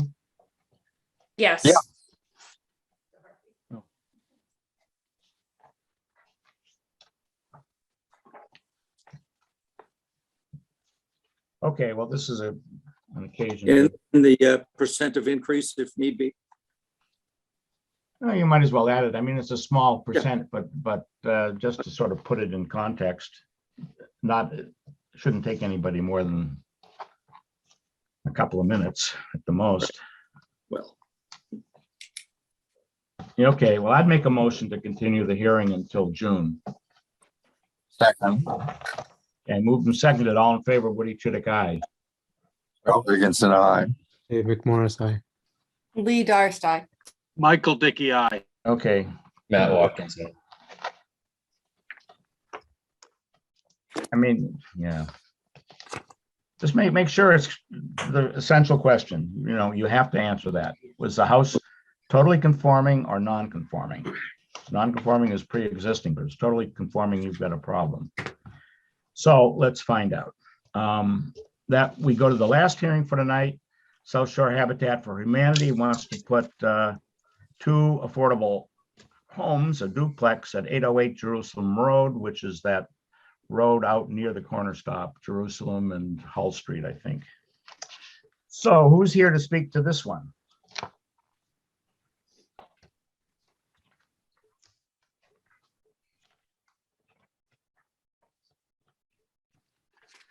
S9: Yes.
S2: Yeah.
S1: Okay, well, this is an occasion.
S17: And the percent of increase if need be.
S1: Well, you might as well add it. I mean, it's a small percent, but just to sort of put it in context, it shouldn't take anybody more than a couple of minutes at the most.
S17: Well,
S1: Okay, well, I'd make a motion to continue the hearing until June.
S2: Second.
S1: And moved and seconded, all in favor, Woody Chidick, aye.
S2: Ralph Higginson, aye.
S3: Dave McMorris, aye.
S4: Lee Darst, aye.
S5: Michael Dickey, aye.
S1: Okay,
S13: Matt Watkinson.
S1: I mean, yeah. Just make sure it's the essential question. You have to answer that. Was the house totally conforming or non-conforming? Non-conforming is pre-existing, but it's totally conforming, you've got a problem. So let's find out. That we go to the last hearing for tonight. South Shore Habitat for Humanity wants to put 2 affordable homes, a duplex at 808 Jerusalem Road, which is that road out near the corner stop, Jerusalem and Hull Street, I think. So who's here to speak to this one?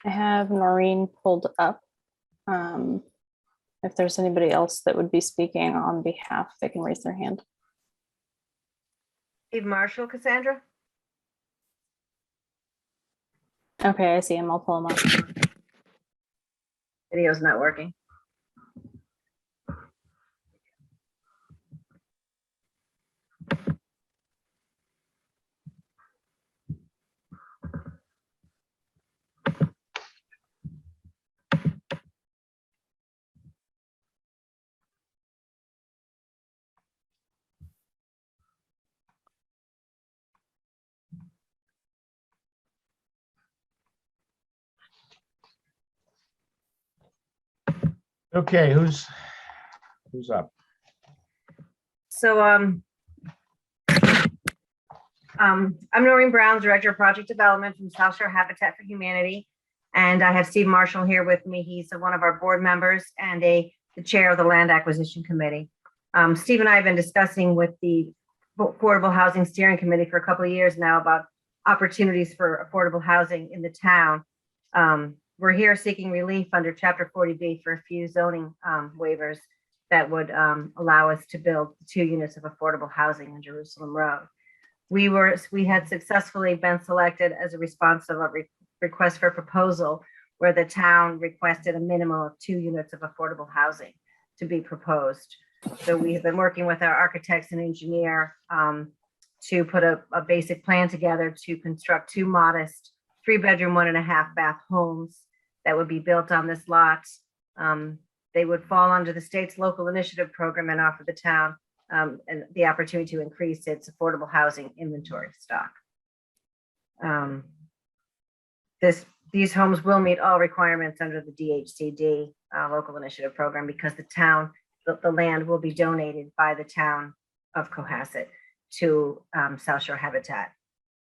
S8: I have Noreen pulled up. If there's anybody else that would be speaking on behalf, they can raise their hand.
S18: Steve Marshall, Cassandra?
S8: Okay, I see him. I'll pull him up.
S18: Video's not working.
S1: Okay, who's up?
S18: So I'm Noreen Brown, Director of Project Development from South Shore Habitat for Humanity. And I have Steve Marshall here with me. He's one of our board members and the chair of the Land Acquisition Committee. Steve and I have been discussing with the Affordable Housing Steering Committee for a couple of years now about opportunities for affordable housing in the town. We're here seeking relief under Chapter 40B for a few zoning waivers that would allow us to build 2 units of affordable housing on Jerusalem Road. We had successfully been selected as a response of a request for proposal where the town requested a minimum of 2 units of affordable housing to be proposed. So we have been working with our architects and engineer to put a basic plan together to construct 2 modest 3-bedroom, 1.5-bath homes that would be built on this lot. They would fall under the state's local initiative program and offer the town and the opportunity to increase its affordable housing inventory stock. These homes will meet all requirements under the DHCD local initiative program because the land will be donated by the town of Cohasset to South Shore Habitat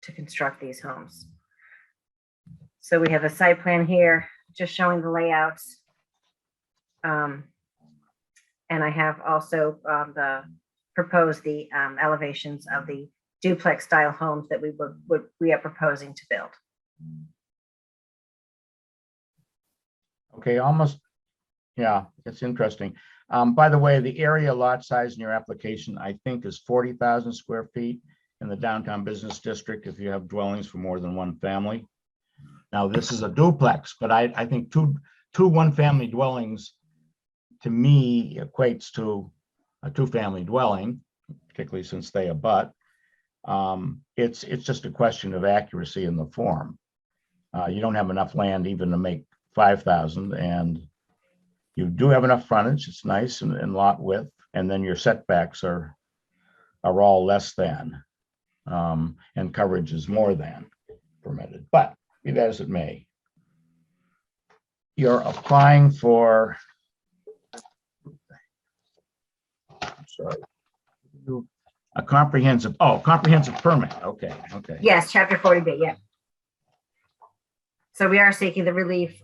S18: to construct these homes. So we have a site plan here, just showing the layouts. And I have also proposed the elevations of the duplex style homes that we are proposing to build.
S1: Okay, almost, yeah, it's interesting. By the way, the area lot size in your application, I think, is 40,000 square feet in the downtown business district if you have dwellings for more than one family. Now, this is a duplex, but I think two one-family dwellings to me equates to a two-family dwelling, particularly since they abut. It's just a question of accuracy in the form. You don't have enough land even to make 5,000, and you do have enough frontage. It's nice and lot width, and then your setbacks are all less than, and coverage is more than permitted. But be that as it may, you're applying for, I'm sorry, a comprehensive permit. Okay.
S18: Yes, chapter 40B, yeah. So we are seeking the relief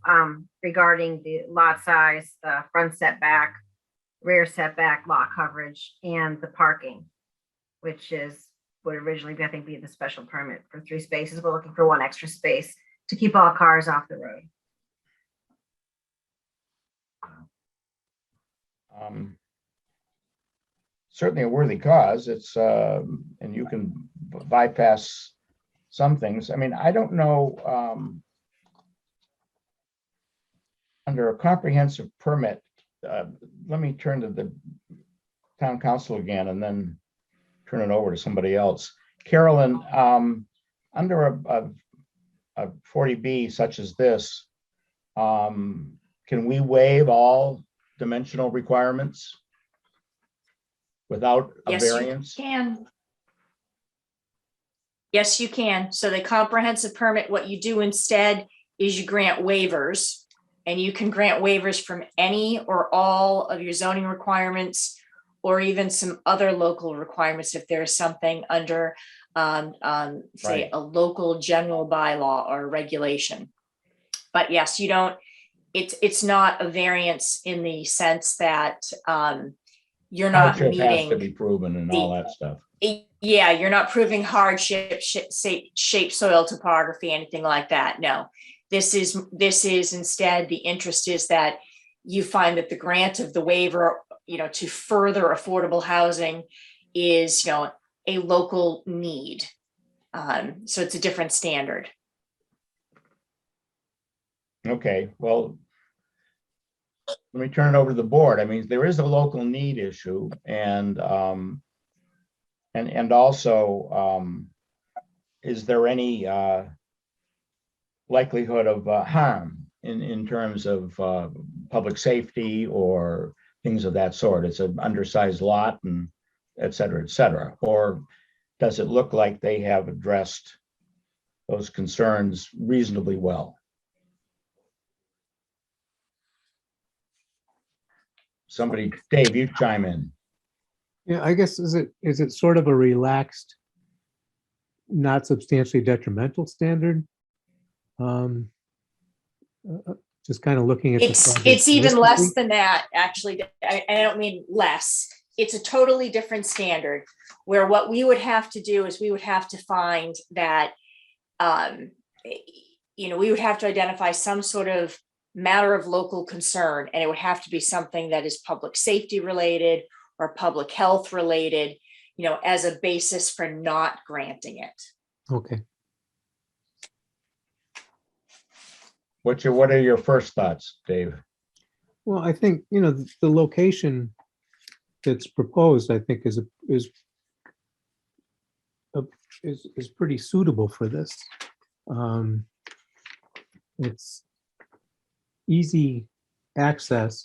S18: regarding the lot size, the front setback, rear setback, lot coverage, and the parking, which would originally, I think, be the special permit for 3 spaces. We're looking for 1 extra space to keep all cars off the road.
S1: Certainly a worthy cause. It's and you can bypass some things. I mean, I don't know, under a comprehensive permit, let me turn to the town council again and then turn it over to somebody else. Carolyn, under a 40B such as this, can we waive all dimensional requirements without a variance?
S9: Yes, you can. Yes, you can. So the comprehensive permit, what you do instead is you grant waivers, and you can grant waivers from any or all of your zoning requirements, or even some other local requirements if there's something under, say, a local general bylaw or regulation. But yes, you don't, it's not a variance in the sense that you're not
S1: Hardship has to
S9: meeting
S1: be proven and all that stuff.
S9: Yeah, you're not proving hardship, shape, soil, topography, anything like that. No, this is instead, the interest is that you find that the grant of the waiver, to further affordable housing is, a local need. So it's a different standard.
S1: Okay, well, let me turn it over to the board. I mean, there is a local need issue, and also, is there any likelihood of harm in terms of public safety or things of that sort? It's an undersized lot and et cetera, or does it look like they have addressed those concerns reasonably well? Somebody, Dave, you chime in.
S3: Yeah, I guess, is it sort of a relaxed, not substantially detrimental standard? Just kind of looking at
S9: It's even less than that, actually. I don't mean less. It's a totally different standard, where what we would have to do is we would have to find that, we would have to identify some sort of matter of local concern, and it would have to be something that is public safety related or public health related, as a basis for not granting it.
S3: Okay.
S1: What are your first thoughts, Dave?
S3: Well, I think, the location that's proposed, I think is pretty suitable for this. It's easy access,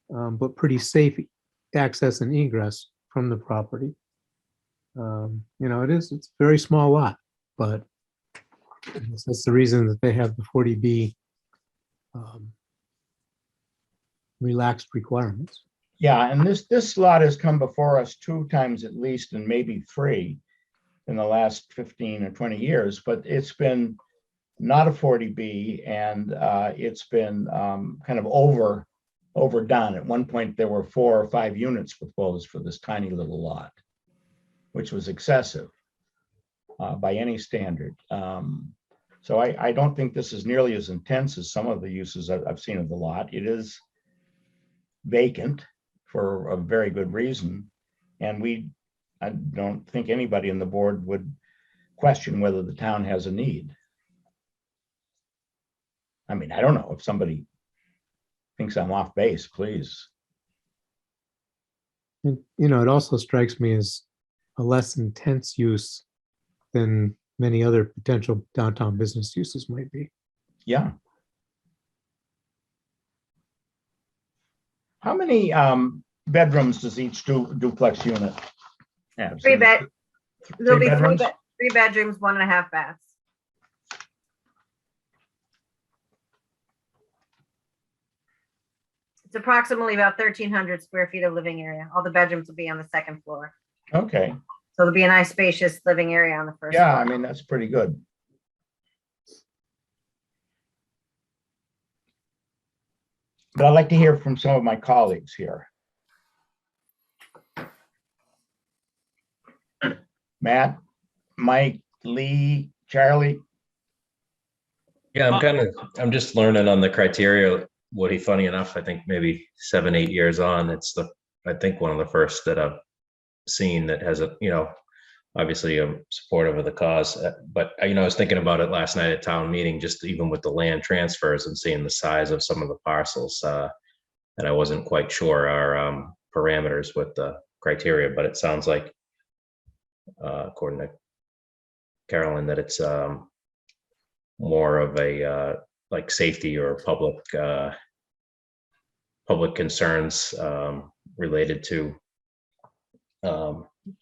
S3: but pretty safe access and egress from the property. It's a very small lot, but that's the reason that they have the 40B relaxed requirements.
S1: Yeah, and this lot has come before us 2 times at least, and maybe 3 in the last 15 or 20 years, but it's been not a 40B, and it's been kind of overdone. At one point, there were 4 or 5 units proposed for this tiny little lot, which was excessive by any standard. So I don't think this is nearly as intense as some of the uses I've seen of the lot. It is vacant for a very good reason. And I don't think anybody in the board would question whether the town has a need. I mean, I don't know if somebody thinks I'm off base, please.
S3: And, it also strikes me as a less intense use than many other potential downtown business uses might be.
S1: Yeah. How many bedrooms does each duplex unit have?
S18: Three bed. There'll be
S1: bedrooms?
S18: 3 bedrooms, 1.5 baths. It's approximately about 1,300 square feet of living area. All the bedrooms will be on the 2nd floor.
S1: Okay.
S18: So there'll be a nice spacious living area on the 1st
S1: Yeah,
S18: floor.
S1: I mean, that's pretty good. But I'd like to hear from some of my colleagues here. Matt, Mike, Lee, Charlie.
S13: Yeah, I'm just learning on the criteria, Woody. Funny enough, I think maybe 7, 8 years on, I think one of the first that I've seen that has obviously I'm supportive of the cause, but I was thinking about it last night at town meeting, just even with the land transfers and seeing the size of some of the parcels, and I wasn't quite sure our parameters with the criteria, but it sounds like, according to Carolyn, that it's more of a like safety or public concerns related to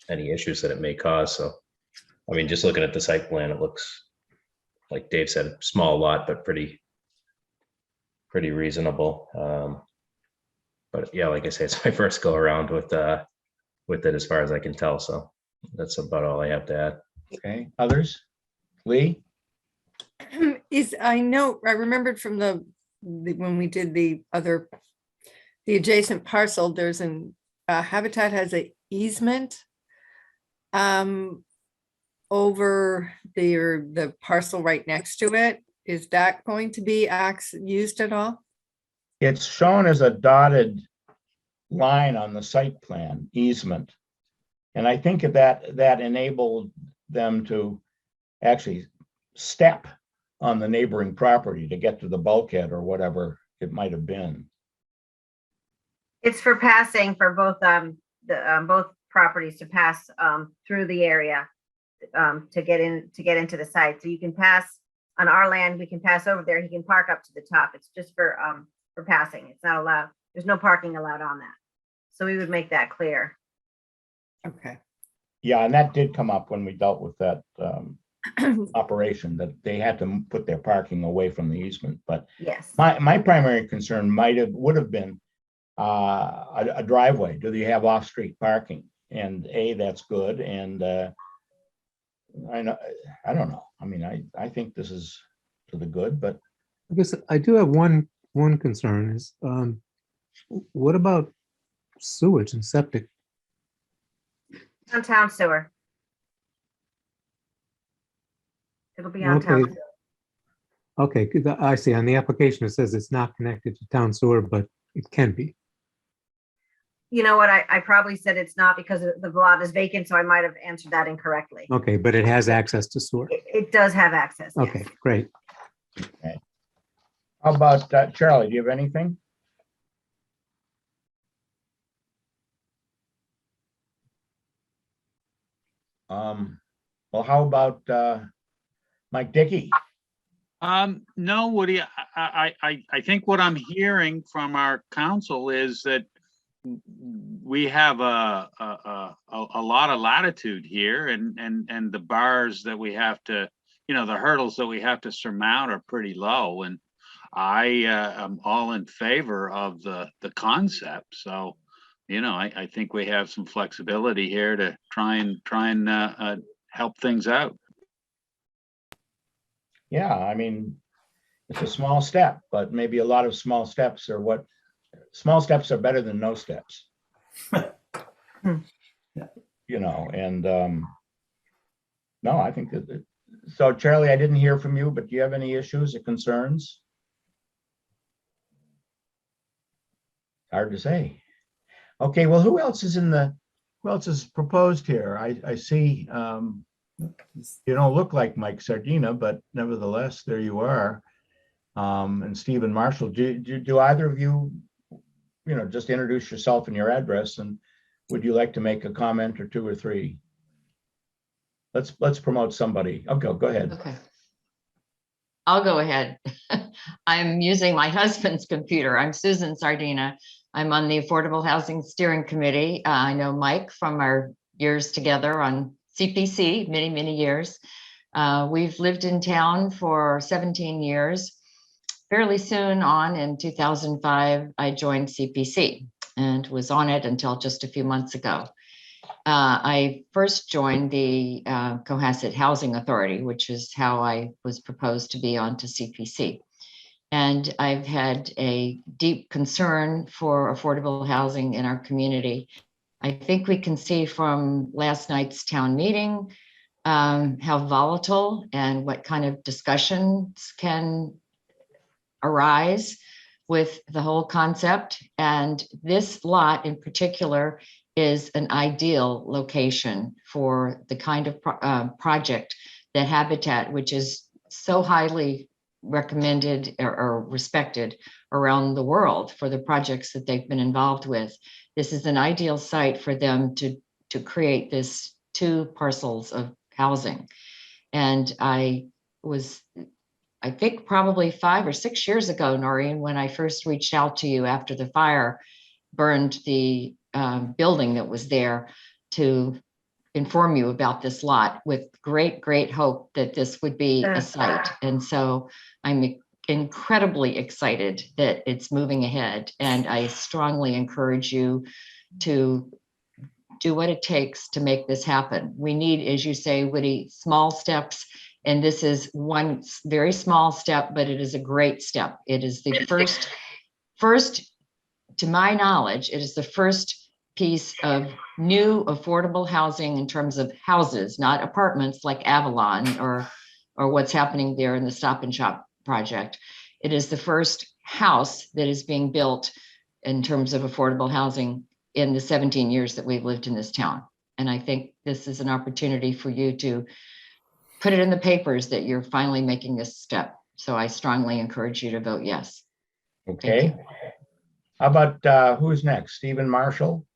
S13: any issues that it may cause. So, I mean, just looking at the site plan, it looks, like Dave said, small lot, but pretty reasonable. But yeah, like I say, it's my first go around with it as far as I can tell. So that's about all I have to add.
S1: Okay, others? Lee?
S4: I remembered from the when we did the adjacent parcel, there's Habitat has an easement over the parcel right next to it. Is that going to be used at all?
S1: It's shown as a dotted line on the site plan, easement. And I think that enabled them to actually step on the neighboring property to get to the bulkhead or whatever it might have been.
S18: It's for passing for both both properties to pass through the area to get into the site. So you can pass on our land, we can pass over there. He can park up to the top. It's just for passing. It's not allowed. There's no parking allowed on that. So we would make that clear.
S4: Okay.
S1: Yeah, and that did come up when we dealt with that operation, that they had to put their parking away from the easement. But
S18: yes,
S1: my primary concern would have been a driveway. Do they have off-street parking? And that's good. And I don't know. I mean, I think this is to the good, but
S3: I guess I do have one concern is what about sewage and septic?
S18: on town sewer. It'll be on town.
S3: Okay, 'cause I see on the application it says it's not connected to town sewer, but it can be.
S18: You know what? I probably said it's not because the lot is vacant, so I might have answered that incorrectly.
S3: Okay, but it has access to sewer.
S18: It does have access. Yes.
S3: Okay, great.
S1: okay. How about Charlie? Do you have anything? Well, how about Mike Dickey?
S5: No, Woody, I think what I'm hearing from our council is that we have a lot of latitude here, and the bars that we have to, the hurdles that we have to surmount are pretty low, and I am all in favor of the concept. So, I think we have some flexibility here to try and help things out.
S1: Yeah, I mean, it's a small step, but maybe a lot of small steps are small steps are better than no steps. And no, I think so Charlie, I didn't hear from you, but do you have any issues or concerns? Hard to say. Okay, well, who else is proposed here? I see, you don't look like Mike Sardina, but nevertheless, there you are. And Stephen Marshall, do either of you, just introduce yourself and your address, and would you like to make a comment or two or three? Let's promote somebody. Okay, go ahead.
S19: Okay. I'll go ahead. I'm using my husband's computer. I'm Susan Sardina. I'm on the Affordable Housing Steering Committee. I know Mike from our years together on CPC, many, many years. We've lived in town for 17 years. Fairly soon on in 2005, I joined CPC and was on it until just a few months ago. I first joined the Cohasset Housing Authority, which is how I was proposed to be onto CPC. And I've had a deep concern for affordable housing in our community. I think we can see from last night's town meeting how volatile and what kind of discussions can arise with the whole concept. And this lot in particular is an ideal location for the kind of project that Habitat, which is so highly recommended or respected around the world for the projects that they've been involved with. This is an ideal site for them to create this 2 parcels of housing. And I think probably 5 or 6 years ago, Noreen, when I first reached out to you after the fire burned the building that was there, to inform you about this lot with great, great hope that this would be a site. And so I'm incredibly excited that it's moving ahead. And I strongly encourage you to do what it takes to make this happen. We need, as you say, Woody, small steps. And this is one very small step, but it is a great step. It is the first, to my knowledge, it is the first piece of new affordable housing in terms of houses, not apartments like Avalon or what's happening there in the Stop and Shop project. It is the first house that is being built in terms of affordable housing in the 17 years that we've lived in this town. And I think this is an opportunity for you to put it in the papers that you're finally making this step. So I strongly encourage you to vote yes.
S1: Okay. How about who's next? Stephen Marshall?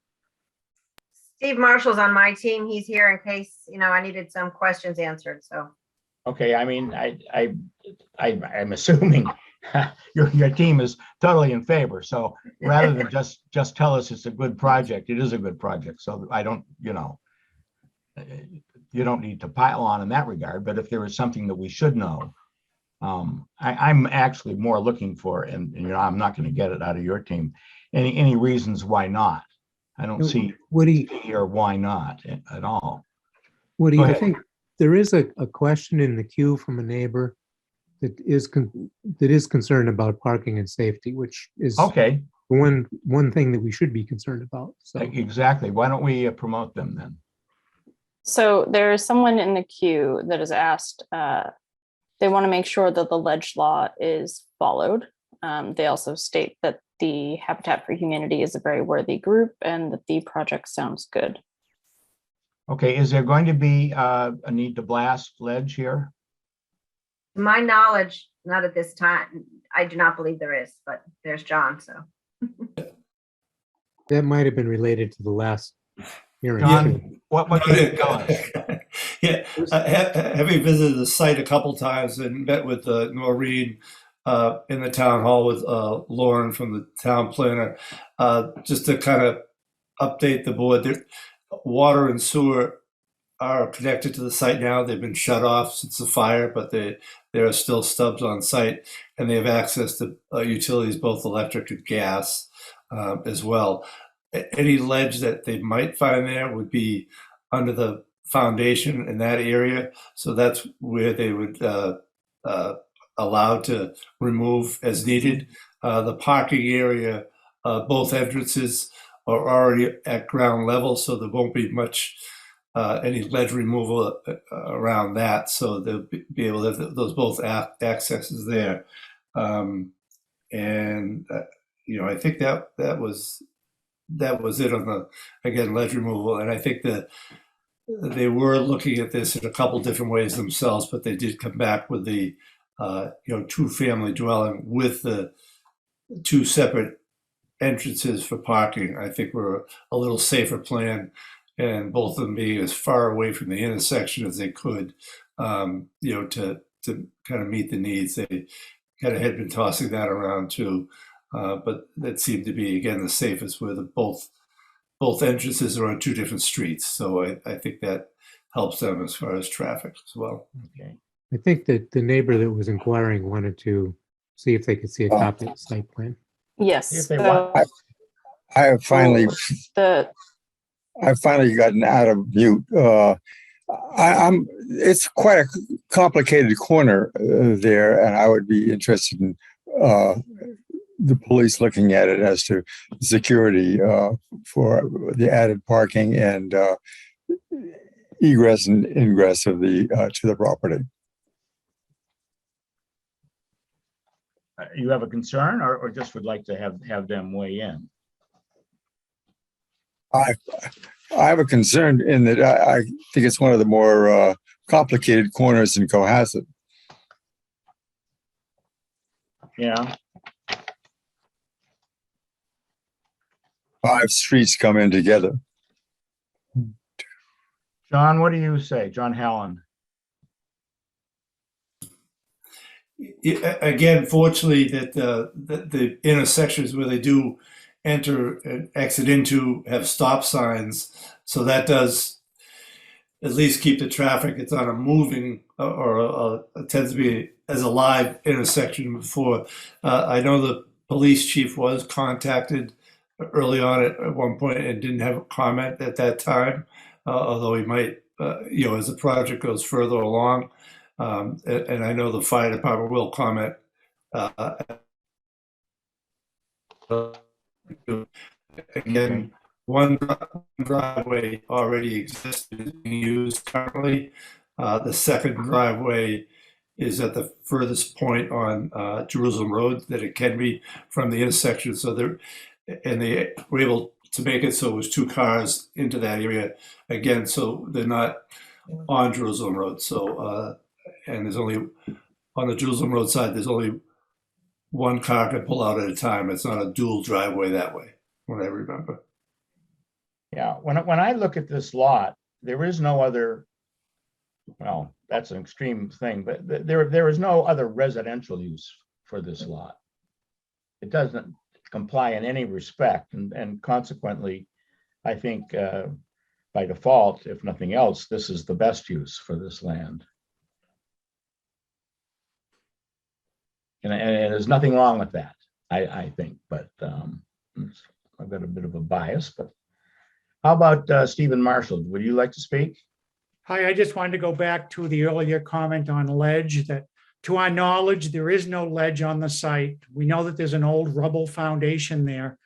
S18: Steve Marshall's on my team. He's here in case, I needed some questions answered, so.
S1: Okay, I mean, I'm assuming your team is totally in favor. So rather than just tell us it's a good project, it is a good project. So I don't, you don't need to pile on in that regard. But if there is something that we should know, I'm actually more looking for, and I'm not going to get it out of your team, any reasons why not. I don't see here why not at all.
S3: Woody, I think there is a question in the queue from a neighbor that is concerned about parking and safety, which is
S1: okay.
S3: One thing that we should be concerned about. So.
S1: Exactly. Why don't we promote them then?
S8: So there's someone in the queue that has asked, they want to make sure that the ledge law is followed. They also state that the Habitat for Humanity is a very worthy group and that the project sounds good.
S1: Okay, is there going to be a need to blast ledge here?
S18: To my knowledge, not at this time. I do not believe there is, but there's John, so.
S3: That might have been related to the last hearing.
S1: John, what can you tell us?
S7: Yeah, having visited the site a couple times and met with Noreen in the town hall with Lauren from the town planner, just to kind of update the board. Water and sewer are connected to the site now. They've been shut off since the fire, but there are still stubs on site, and they have access to utilities, both electric and gas, as well. Any ledge that they might find there would be under the foundation in that area, so that's where they would allowed to remove as needed. The parking area, both entrances are already at ground level, so there won't be much any ledge removal around that. So they'll be able to have those both accesses there. I think that was it on the, again, ledge removal. And I think that they were looking at this in a couple different ways themselves, but they did come back with the 2-family dwelling with the 2 separate entrances for parking. I think were a little safer plan, and both of them being as far away from the intersection as they could, to kind of meet the needs. They kind of had been tossing that around too, but that seemed to be, again, the safest, where both entrances are on 2 different streets. So I think that helps them as far as traffic as well.
S1: Okay.
S3: I think that the neighbor that was inquiring wanted to see if they could see a copy of the site plan.
S8: Yes.
S1: If they
S8: So
S1: want.
S2: I have finally gotten out of mute. It's quite a complicated corner there, and I would be interested in the police looking at it as to security for the added parking and egress and ingress of the to the property.
S1: You have a concern, or just would like to have them weigh in?
S2: I have a concern in that I think it's one of the more complicated corners in Cohasset.
S1: Yeah.
S2: 5 streets come in together.
S1: John, what do you say? John Hallen.
S7: Again, fortunately, that the intersections where they do enter and exit into have stop signs, so that does at least keep the traffic. It's not a moving or tends to be as a live intersection before. I know the police chief was contacted early on at one point and didn't have a comment at that time, although he might, as the project goes further along. And I know the fire department will comment. Again, one driveway already exists and is being used currently. The second driveway is at the furthest point on Jerusalem Road that it can be from the intersection. So they were able to make it so it was 2 cars into that area again. So they're not on Jerusalem Road. So and there's only on the Jerusalem Road side, there's only 1 car can pull out at a time. It's not a dual driveway that way, what I remember.
S1: Yeah, when I look at this lot, there is no other, well, that's an extreme thing, but there is no other residential use for this lot. It doesn't comply in any respect, and consequently, I think by default, if nothing else, this is the best use for this land. And there's nothing wrong with that, I think, but I've got a bit of a bias. But how about Stephen Marshall? Would you like to speak?
S20: Hi, I just wanted to go back to the earlier comment on ledge, that to our knowledge, there is no ledge on the site. We know that there's an old rubble foundation there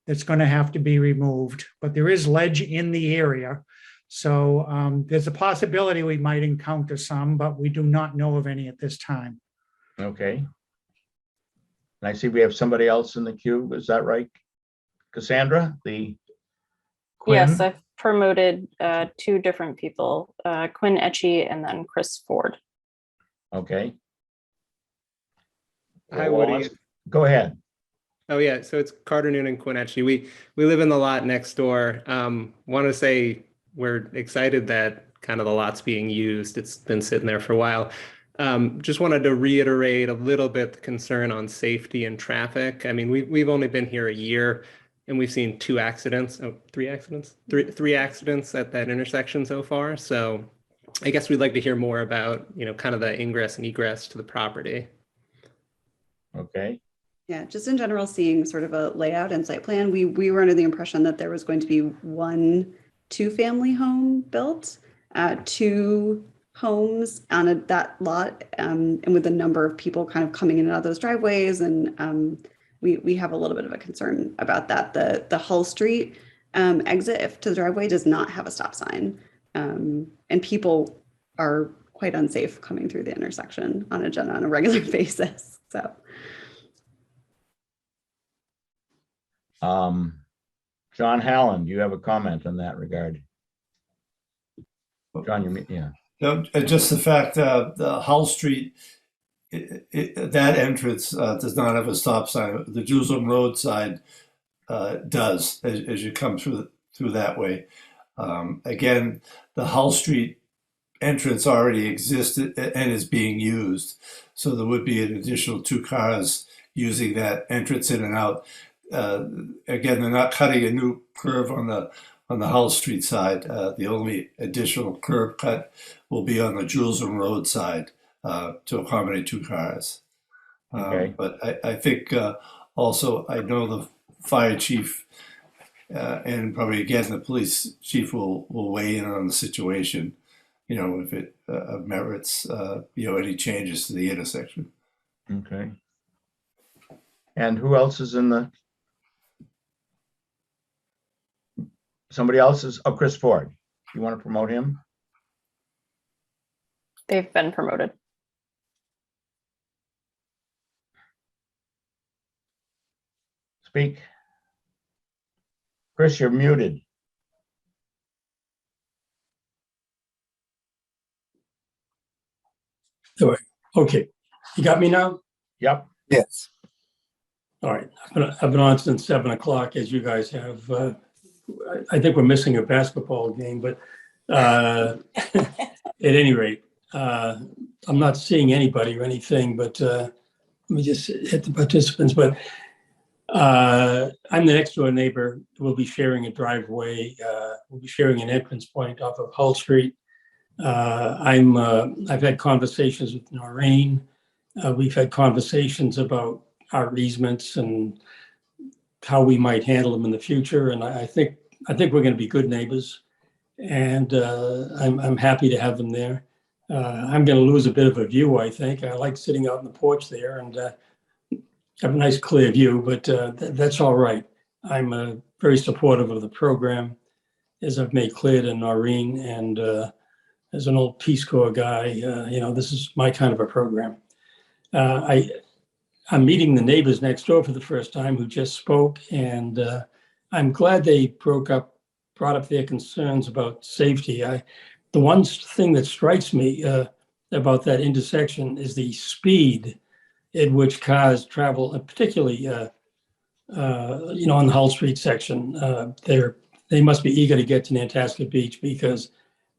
S20: that's going to have to be removed, but there is ledge in the area. So there's a possibility we might encounter some, but we do not know of any at this time.
S1: Okay. And I see we have somebody else in the queue. Is that right? Cassandra, the Quinn?
S8: Yes, I've promoted 2 different people, Quinn Etchie and then Chris Ford.
S1: Okay.
S21: Hi,
S1: Well,
S21: Woody.
S1: go ahead.
S21: Oh yeah, so it's Carter Noon and Quinn Etchie. We live in the lot next door. Want to say we're excited that kind of the lot's being used. It's been sitting there for a while. Just wanted to reiterate a little bit the concern on safety and traffic. I mean, we've only been here a year and we've seen 3 accidents at that intersection so far. So I guess we'd like to hear more about, kind of the ingress and egress to the property.
S1: Okay.
S22: Yeah, just in general, seeing sort of a layout and site plan, we were under the impression that there was going to be 1 2-family home built, 2 homes on that lot, and with the number of people kind of coming in and out of those driveways, and we have a little bit of a concern about that. The Hull Street exit to the driveway does not have a stop sign, and people are quite unsafe coming through the intersection on a regular basis. So,
S1: John Hallen, do you have a comment on that regard? John, yeah.
S7: No, just the fact the Hull Street, that entrance does not have a stop sign. The Jerusalem Road side does, as you come through that way. Again, the Hull Street entrance already existed and is being used, so there would be an additional 2 cars using that entrance in and out. Again, they're not cutting a new curve on the Hull Street side. The only additional curb cut will be on the Jerusalem Road side to accommodate 2 cars.
S1: Okay.
S7: But I think also, I know the fire chief and probably again the police chief will weigh in on the situation, if it merits any changes to the intersection.
S1: Okay. And who else is in the? Somebody else is, Chris Ford. You want to promote him?
S8: They've been promoted.
S1: Speak. Chris, you're muted.
S6: Okay, you got me now?
S1: Yep.
S2: Yes.
S6: All right, I've been on since 7 o'clock, as you guys have. I think we're missing a basketball game, but at any rate, I'm not seeing anybody or anything, but let me just hit the participants. But I'm the next door neighbor. We'll be sharing a driveway. We'll be sharing an entrance point off of Hull Street. I've had conversations with Noreen. We've had conversations about our easements and how we might handle them in the future. And I think we're going to be good neighbors. And I'm happy to have them there. I'm going to lose a bit of a view, I think. I like sitting out on the porch there and have a nice clear view, but that's all right. I'm very supportive of the program, as I've made clear to Noreen, and as an old Peace Corps guy, this is my kind of a program. I'm meeting the neighbors next door for the first time who just spoke, and I'm glad they brought up their concerns about safety. The one thing that strikes me about that intersection is the speed at which cars travel, particularly, on the Hull Street section. They must be eager to get to Nantasket Beach because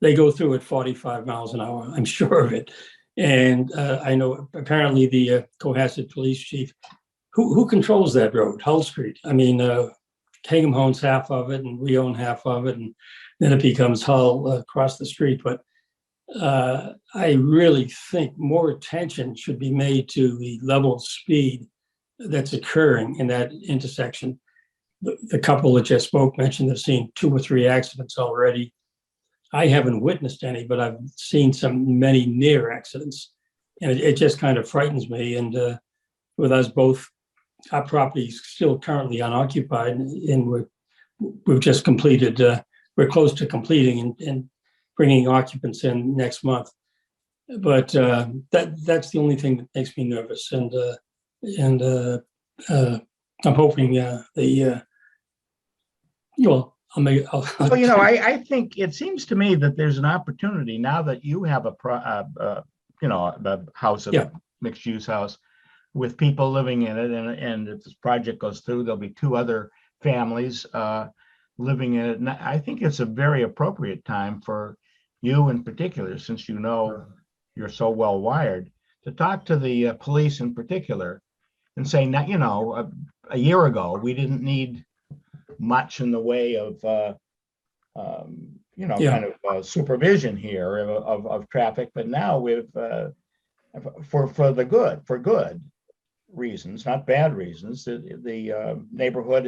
S6: they go through at 45 miles an hour. I'm sure of it. And I know apparently the Cohasset police chief, who controls that road, Hull Street. I mean, Hingham owns half of it and we own half of it. And then it becomes Hull across the street. But I really think more attention should be made to the level of speed that's occurring in that intersection. The couple that just spoke mentioned they've seen 2 or 3 accidents already. I haven't witnessed any, but I've seen many near accidents, and it just kind of frightens me. And with us both, our property is still currently unoccupied, and we've just completed. We're close to completing and bringing occupants in next month. But that's the only thing that makes me nervous, and I'm hoping
S1: I think it seems to me that there's an opportunity now that you have a house, a mixed use house with people living in it. And if this project goes through, there'll be 2 other families living in it. And I think it's a very appropriate time for you in particular, since you're so well wired, to talk to the police in particular and say, now, a year ago, we didn't need much in the way of, supervision here of traffic, but now we've, for good reasons, not bad reasons, the neighborhood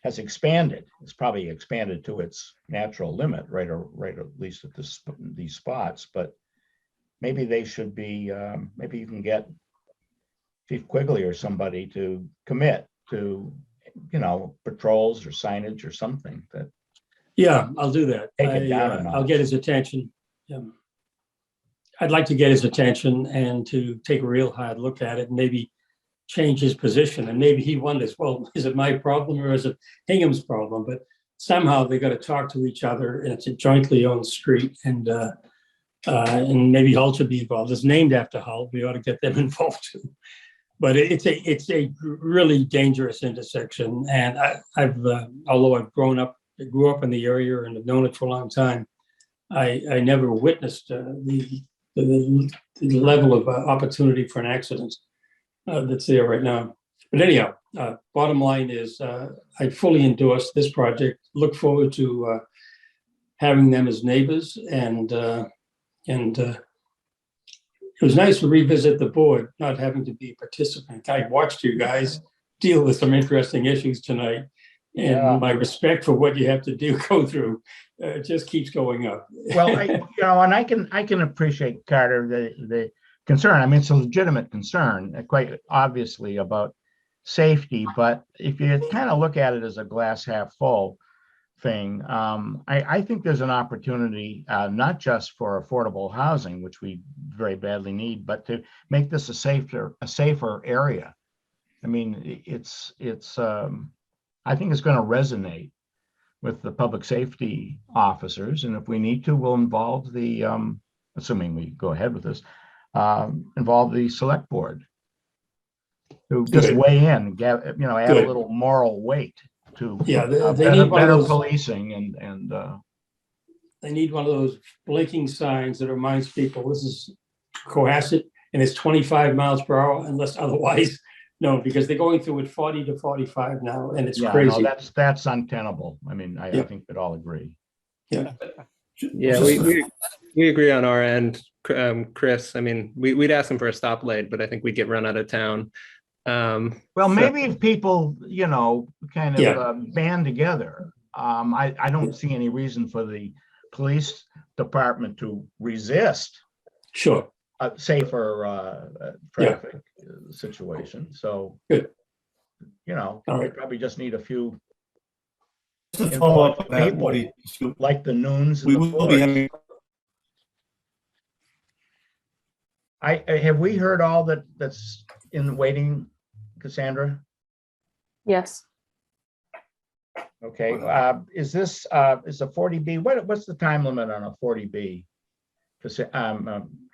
S1: has expanded. It's probably expanded to its natural limit, right, or right, at least at these spots. But maybe they should be. Maybe you can get Chief Quigley or somebody to commit to, patrols or signage or something that.
S6: Yeah, I'll do that.
S1: Take it down a
S6: I'll
S1: notch.
S6: get his attention. I'd like to get his attention and to take a real hard look at it and maybe change his position. And maybe he wonders, well, is it my problem or is it Hingham's problem? But somehow they got to talk to each other, and it's a jointly owned street. And maybe Hull should be involved. It's named after Hull. We ought to get them involved too. But it's a really dangerous intersection. And although I grew up in the area and have known it for a long time, I never witnessed the level of opportunity for an accident that's there right now. But anyhow, bottom line is I fully endorse this project. Look forward to having them as neighbors, and it was nice to revisit the board, not having to be a participant. I watched you guys deal with some interesting issues tonight, and my respect for what you have to go through just keeps going up.
S1: Well, and I can appreciate, Carter, the concern. I mean, it's a legitimate concern, quite obviously, about safety. But if you kind of look at it as a glass half full thing, I think there's an opportunity not just for affordable housing, which we very badly need, but to make this a safer area. I mean, I think it's going to resonate with the public safety officers, and if we need to, we'll involve the, assuming we go ahead with this, involve the select board to just weigh in, add a little moral weight to
S6: they need
S1: better policing and
S6: they need one of those blinking signs that reminds people this is Cohasset and it's 25 miles per hour unless otherwise. No, because they're going through it 40 to 45 now, and it's crazy.
S1: No, that's untenable. I mean, I think we'd all agree.
S21: Yeah, we agree on our end, Chris. I mean, we'd ask them for a stoplight, but I think we'd get run out of town.
S1: Well, maybe if people, kind of band together, I don't see any reason for the police department to resist.
S6: Sure.
S1: A safer traffic situation. So,
S6: good.
S1: We probably just need a few.
S7: Just to follow up on that,
S1: people, like the Noons.
S7: We will be having.
S1: Have we heard all that's in waiting, Cassandra?
S8: Yes.
S1: Okay. Is this is a 40B? What's the time limit on a 40B?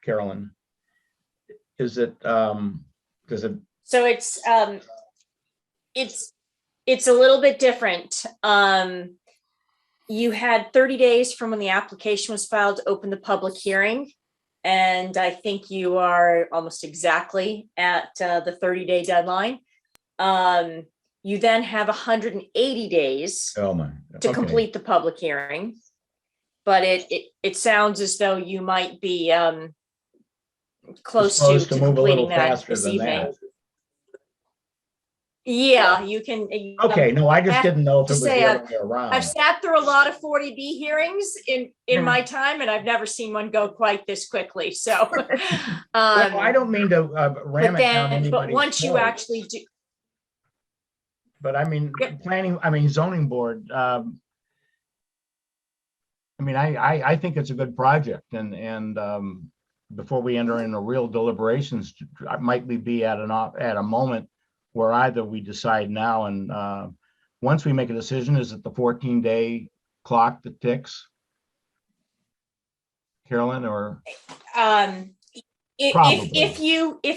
S1: Carolyn, is it does it?
S9: So it's a little bit different. You had 30 days from when the application was filed to open the public hearing. And I think you are almost exactly at the 30-day deadline. You then have 180 days to complete the public hearing. But it sounds as though you might be close to completing that this evening. Yeah, you can.
S1: Okay, no, I just didn't know if it was the other way around.
S9: I've sat through a lot of 40B hearings in my time, and I've never seen one go quite this quickly. So,
S1: well, I don't mean to ram it down anybody's
S9: but once you actually do.
S1: But I mean, zoning board. I mean, I think it's a good project, and before we enter into real deliberations, might we be at a moment where either we decide now, and once we make a decision, is it the 14-day clock that ticks, Carolyn, or
S9: if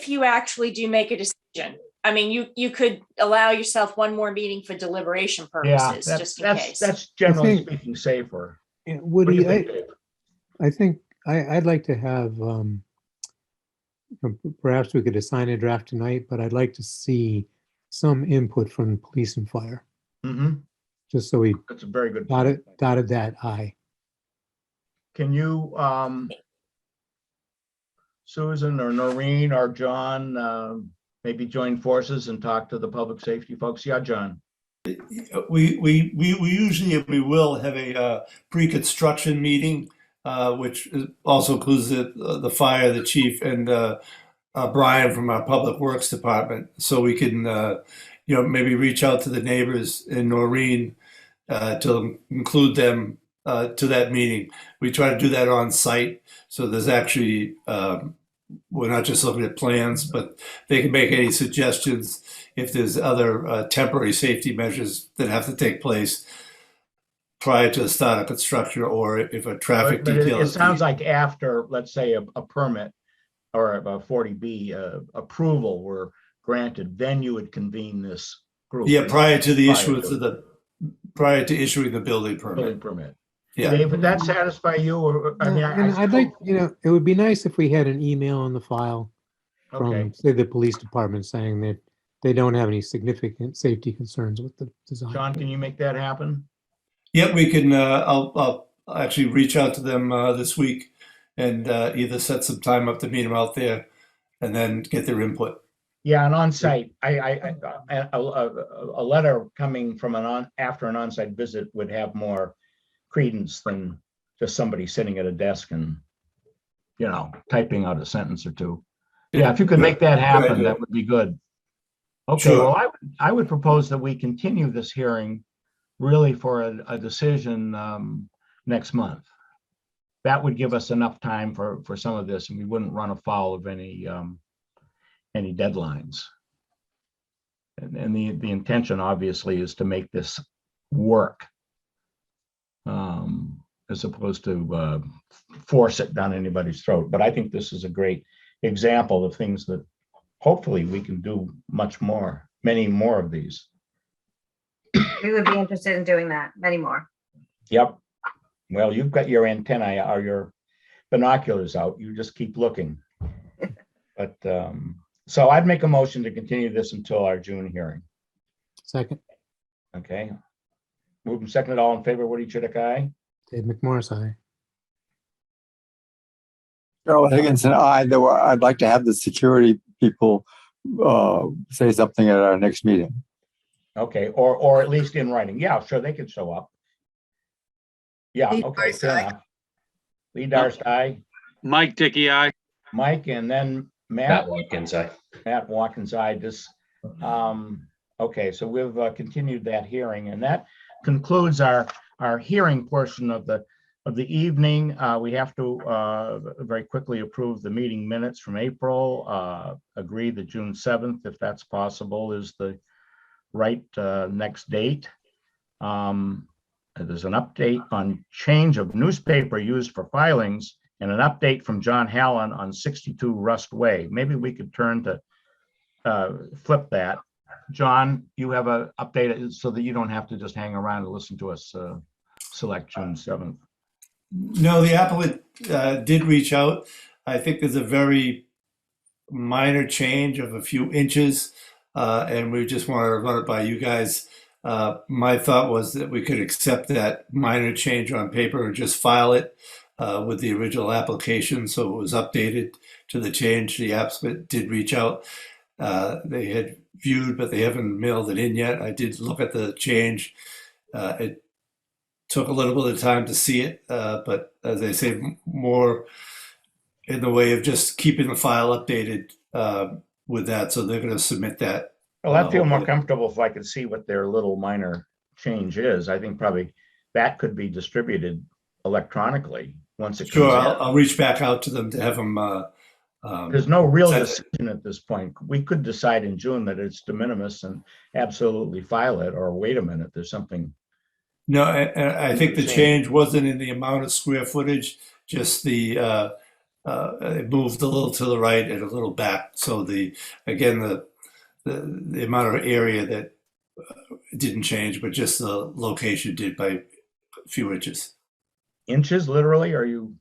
S9: you actually do make a decision? I mean, you could allow yourself one more meeting for deliberation purposes, just in case.
S1: That's generally speaking safer.
S3: Woody, I think I'd like to have, perhaps we could assign a draft tonight, but I'd like to see some input from police and fire.
S1: Mm-hmm.
S3: Just so we
S1: that's a very good
S3: dotted that I.
S1: Can you, Susan or Noreen or John, maybe join forces and talk to the public safety folks? Yeah, John.
S7: We usually, if we will, have a pre-construction meeting, which also includes the fire, the chief, and Brian from our public works department, so we can maybe reach out to the neighbors in Noreen to include them to that meeting. We try to do that on site, so there's actually we're not just looking at plans, but they can make any suggestions if there's other temporary safety measures that have to take place prior to the start of construction, or if a traffic
S1: But
S7: detail
S1: it
S7: is
S1: sounds like after, let's say, a permit or a 40B approval were granted, then you would convene this group.
S7: Yeah, prior to the issuance
S1: to
S7: of prior to issuing the building permit. Yeah.
S1: Dave, would that satisfy you? Or I mean,
S3: And I'd like, it would be nice if we had an email on the file from,
S1: Okay.
S3: say, the police department saying that they don't have any significant safety concerns with the design.
S1: John, can you make that happen?
S7: Yeah, we can. I'll actually reach out to them this week and either set some time up to meet them out there, and then get their input.
S1: Yeah, and on site, a letter coming from after an on-site visit would have more credence than just somebody sitting at a desk and typing out a sentence or two. Yeah, if you could make that happen, that would be good. Okay,
S7: Sure.
S1: well, I would propose that we continue this hearing really for a decision next month. That would give us enough time for some of this, and we wouldn't run afoul of any deadlines. And the intention obviously is to make this work, as opposed to force it down anybody's throat. But I think this is a great example of things that hopefully we can do many more of these.
S18: We would be interested in doing that, many more.
S1: Yep. Well, you've got your antennae or your binoculars out. You just keep looking. But so I'd make a motion to continue this until our June hearing.
S3: Second.
S1: Okay. Moved and seconded, all in favor, Woody Chidick, aye?
S3: Dave McMorris, aye.
S2: Carol Higginson, I'd like to have the security people say something at our next meeting.
S1: Okay, or at least in writing. Yeah, sure, they could show up. Yeah, okay, fair enough. Lee Darst, aye.
S5: Mike Dickey, aye.
S1: Mike, and then
S13: Matt
S1: Matt.
S13: Watkins, aye.
S1: Matt Watkins, aye. Okay, so we've continued that hearing, and that concludes our hearing portion of the evening. We have to very quickly approve the meeting minutes from April. Agree that June 7th, if that's possible, is the right next date. There's an update on change of newspaper used for filings and an update from John Hallen on 62 Rust Way. Maybe we could turn to flip that. John, you have an update so that you don't have to just hang around and listen to us select June 7th.
S7: No, the applicant did reach out. I think there's a very minor change of a few inches, and we just want to run it by you guys. My thought was that we could accept that minor change on paper and just file it with the original application, so it was updated to the change. The applicant did reach out. They had viewed, but they haven't mailed it in yet. I did look at the change. It took a little bit of time to see it, but as I say, more in the way of just keeping the file updated with that. So they're going to submit that.
S1: Well, I'd feel more comfortable if I could see what their little minor change is. I think probably that could be distributed electronically once it comes
S7: Sure,
S1: in.
S7: I'll reach back out to them to have them.
S1: There's no real decision at this point. We could decide in June that it's de minimis and absolutely file it, or wait a minute, there's something.
S7: No, I think the change wasn't in the amount of square footage, just the it moved a little to the right and a little back. So the amount of area that didn't change, but just the location did by a few inches.
S1: Inches, literally? Are you?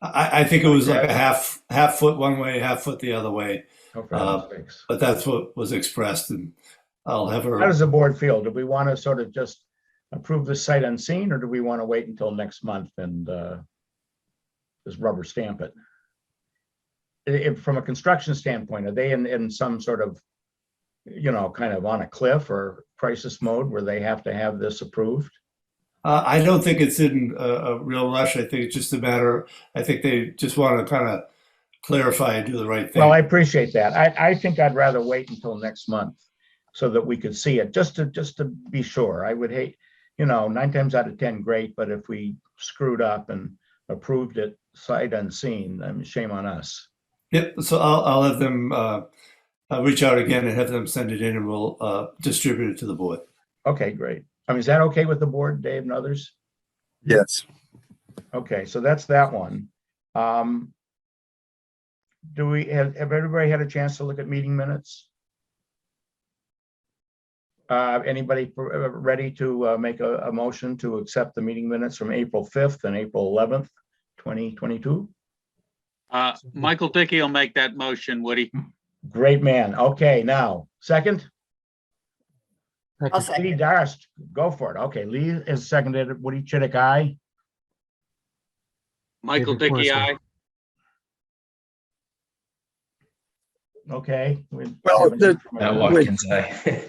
S7: I think it was like a half foot one way, half foot the other way. But that's what was expressed, and I'll have her.
S1: How does the board feel? Do we want to sort of just approve this sight unseen, or do we want to wait until next month and just rubber stamp it? From a construction standpoint, are they in some sort of kind of on a cliff or crisis mode where they have to have this approved?
S7: I don't think it's in a real rush. I think it's just a matter, I think they just want to kind of clarify and do the right thing.
S1: Well, I appreciate that. I think I'd rather wait until next month so that we could see it, just to be sure. I would hate, 9 times out of 10, great, but if we screwed up and approved it sight unseen, I mean, shame on us.
S7: Yep. So I'll have them reach out again and have them send it in, and we'll distribute it to the board.
S1: Okay, great. I mean, is that okay with the board, Dave and others?
S2: Yes.
S1: Okay, so that's that one. Do we have everybody had a chance to look at meeting minutes? Anybody ready to make a motion to accept the meeting minutes from April 5th and April 11th, 2022?
S5: Michael Dickey will make that motion, Woody.
S1: Great man. Okay, now, second?
S4: I'll second.
S1: Lee Darst, go for it. Okay, Lee is seconded. Woody Chidick, aye.
S5: Michael
S3: David
S5: Dickey,
S3: Morrison.
S5: aye.
S1: Okay.
S2: Well,
S13: Matt Watkins, aye.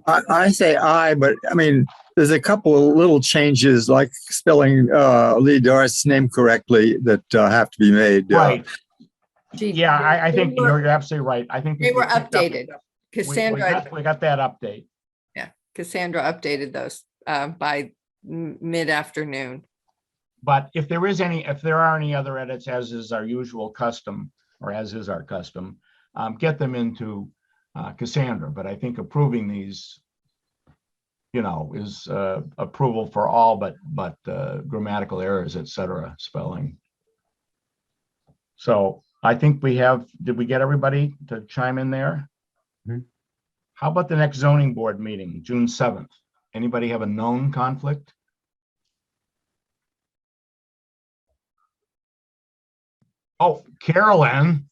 S2: I say aye, but I mean, there's a couple of little changes like spelling Lee Darst's name correctly that have to be made.
S1: Right. Yeah, I think you're absolutely right. I think
S4: They were
S1: we picked up-
S4: updated. Cassandra,
S1: we got that update.
S4: yeah, Cassandra updated those by mid-afternoon.
S1: But if there are any other edits, as is our usual custom, or as is our custom, get them into Cassandra. But I think approving these, is approval for all but grammatical errors, etc., spelling. So I think did we get everybody to chime in there?
S3: Mhm.
S1: How about the next zoning board meeting, June 7th? Anybody have a known conflict? Oh, Carolyn,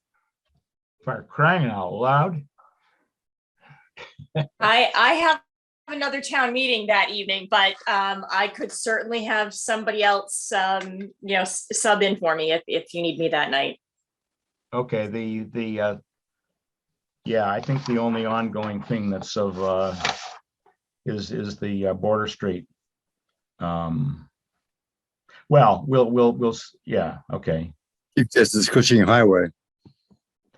S1: for crying out loud.
S9: I have another town meeting that evening, but I could certainly have somebody else, sub in for me if you need me that night.
S1: Okay, yeah, I think the only ongoing thing that's of is the Border Street. Well, we'll yeah, okay.
S2: Chief Justice Cushing Highway.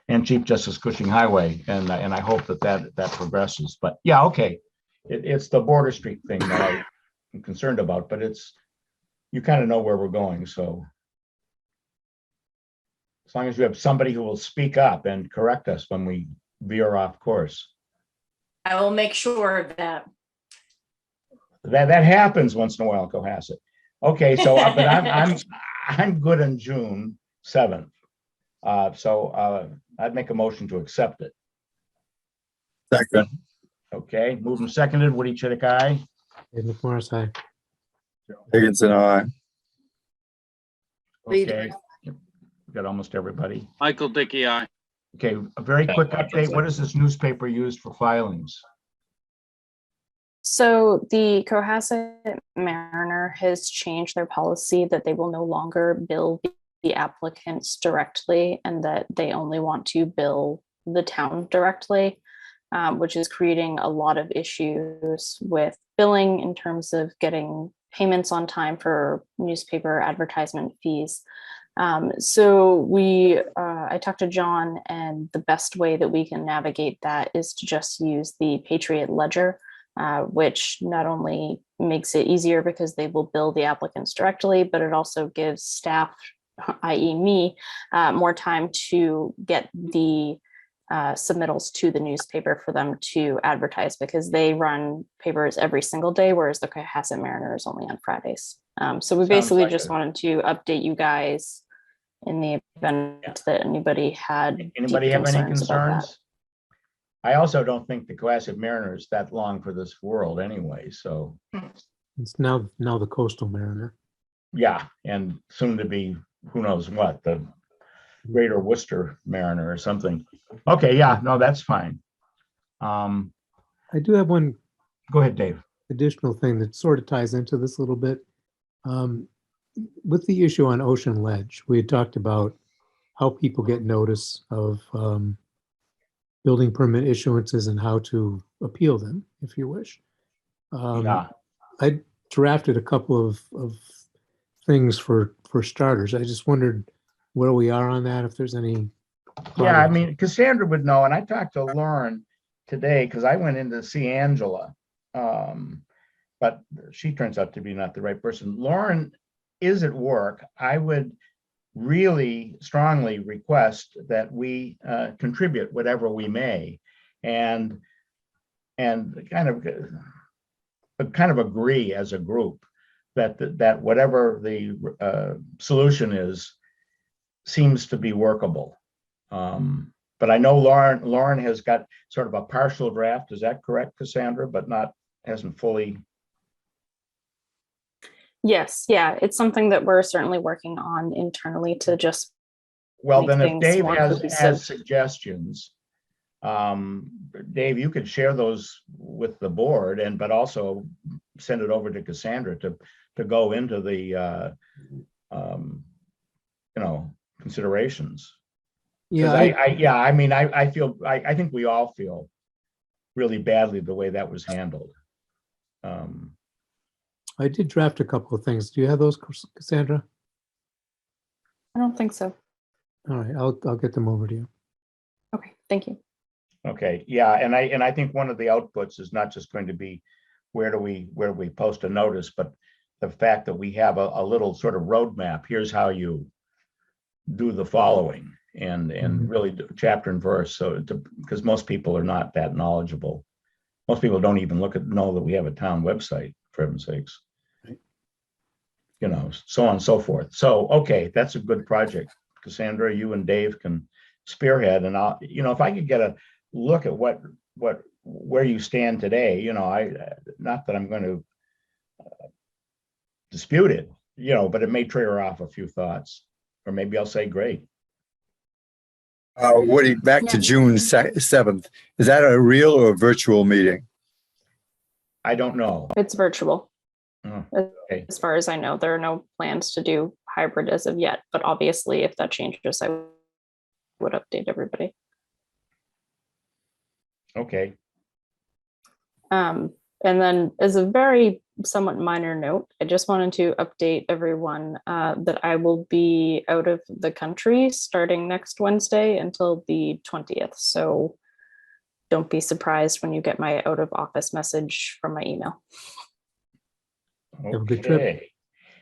S1: And Chief Justice Cushing Highway, and I hope that progresses. But yeah, okay, it's the Border Street thing that I'm concerned about, but you kind of know where we're going, so as long as you have somebody who will speak up and correct us when we veer off course.
S9: I will make sure of that.
S1: That happens once in a while in Cohasset. Okay, so but I'm good on June 7th. So I'd make a motion to accept it.
S2: Second.
S1: Okay, moved and seconded. Woody Chidick, aye.
S3: David McMorris, aye.
S2: Higginson, aye.
S1: Okay, we got almost everybody.
S5: Michael Dickey, aye.
S1: Okay, a very quick update. What is this newspaper used for filings?
S8: So the Cohasset Mariner has changed their policy that they will no longer bill the applicants directly and that they only want to bill the town directly, which is creating a lot of issues with billing in terms of getting payments on time for newspaper advertisement fees. So I talked to John, and the best way that we can navigate that is to just use the Patriot Ledger, which not only makes it easier because they will bill the applicants directly, but it also gives staff, i.e. me, more time to get the submittals to the newspaper for them to advertise, because they run papers every single day, whereas the Cohasset Mariner is only on Fridays. So we basically just wanted to update you guys in the event that anybody had
S1: Anybody have any
S8: concerns about that.
S1: concerns? I also don't think the Cohasset Mariner is that long for this world anyway, so
S3: It's now the Coastal Mariner.
S1: yeah, and soon to be, who knows what, the Greater Worcester Mariner or something. Okay, yeah, no, that's fine.
S3: I do have one.
S1: Go ahead, Dave.
S3: Additional thing that sort of ties into this a little bit. With the issue on Ocean Ledge, we had talked about how people get notice of building permit issuances and how to appeal them, if you wish.
S1: Yeah.
S3: I drafted a couple of things for starters. I just wondered where we are on that, if there's any.
S1: Yeah, I
S3: progress.
S1: mean, Cassandra would know, and I talked to Lauren today because I went in to see Angela. But she turns out to be not the right person. Lauren is at work. I would really strongly request that we contribute whatever we may, and kind of agree as a group that whatever the solution is seems to be workable. But I know Lauren has got sort of a partial draft. Is that correct, Cassandra? But hasn't fully.
S8: Yes, yeah, it's something that we're certainly working on internally to just.
S1: Well,
S8: make
S1: then if
S8: things
S1: Dave
S8: more
S1: has
S8: cohesive.
S1: suggestions, Dave, you could share those with the board but also send it over to Cassandra to go into the, considerations.
S3: Yeah,
S1: I think we all feel really badly the way that was handled.
S3: I did draft a couple of things. Do you have those, Cassandra?
S8: I don't think so.
S3: All right, I'll get them over to you.
S8: Okay, thank you.
S1: Okay, yeah, and I think one of the outputs is not just going to be where do we post a notice, but the fact that we have a little sort of roadmap. Here's how you do the following, and really chapter and verse. So because most people are not that knowledgeable. Most people don't even know that we have a town website, for heaven's sakes. Right. So on and so forth. So, okay, that's a good project. Cassandra, you and Dave can spearhead, and I'll, if I could get a look at where you stand today, not that I'm going to dispute it, but it may trigger off a few thoughts, or maybe I'll say great.
S2: Woody, back to June 7th. Is that a real or a virtual meeting?
S1: I don't know.
S8: It's virtual.
S1: Oh, okay.
S8: As far as I know, there are no plans to do hybrid as of yet, but obviously if that changes, I would update everybody.
S1: Okay.
S8: And then as a very somewhat minor note, I just wanted to update everyone that I will be out of the country starting next Wednesday until the 20th. So don't be surprised when you get my out of office message from my email.
S1: Okay. Have a good trip.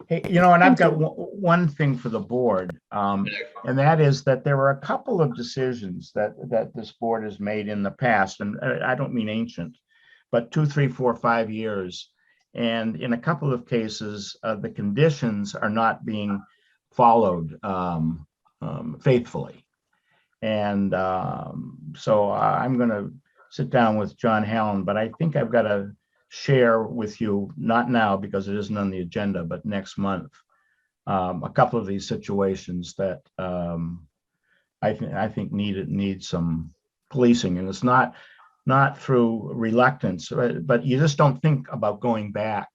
S1: Hey, and I've got one thing for the board, and that is that there were a couple of decisions that this board has made in the past, and I don't mean ancient, but 2, 3, 4, 5 years. And in a couple of cases, the conditions are not being followed faithfully. And so I'm going to sit down with John Hallen, but I think I've got to share with you, not now because it isn't on the agenda, but next month, a couple of these situations that I think need some policing. And it's not through reluctance, but you just don't think about going back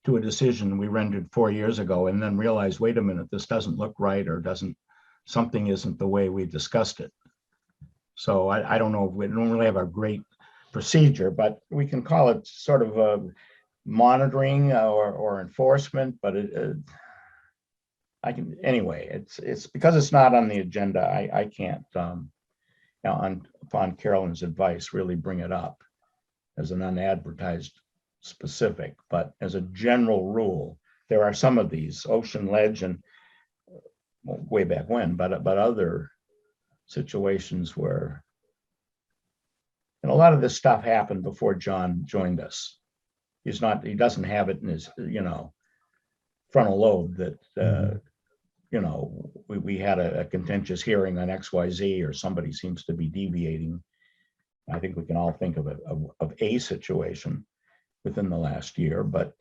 S1: to a decision we rendered 4 years ago and then realize, wait a minute, this doesn't look right, or something isn't the way we discussed it. So I don't know, we don't really have a great procedure, but we can call it sort of a monitoring or enforcement, but anyway, it's because it's not on the agenda, I can't, upon Carolyn's advice, really bring it up as an unadvertised specific, but as a general rule, there are some of these, Ocean Ledge and way back when, but other situations where, and a lot of this stuff happened before John joined us. He doesn't have it in his, frontal lobe that, we had a contentious hearing on XYZ, or somebody seems to be deviating. I think we can all think of a situation within the last year, but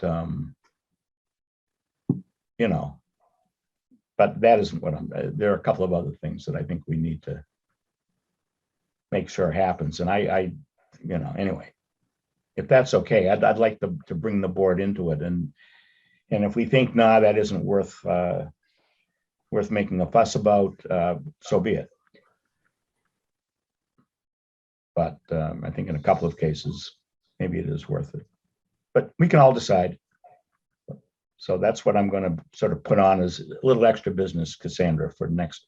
S1: but that isn't what there are a couple of other things that I think we need to make sure happens. And anyway, if that's okay, I'd like to bring the board into it. And if we think, that isn't worth making a fuss about, so be it. But I think in a couple of cases, maybe it is worth it. But we can all decide. So that's what I'm going to sort of put on as a little extra business, Cassandra, for next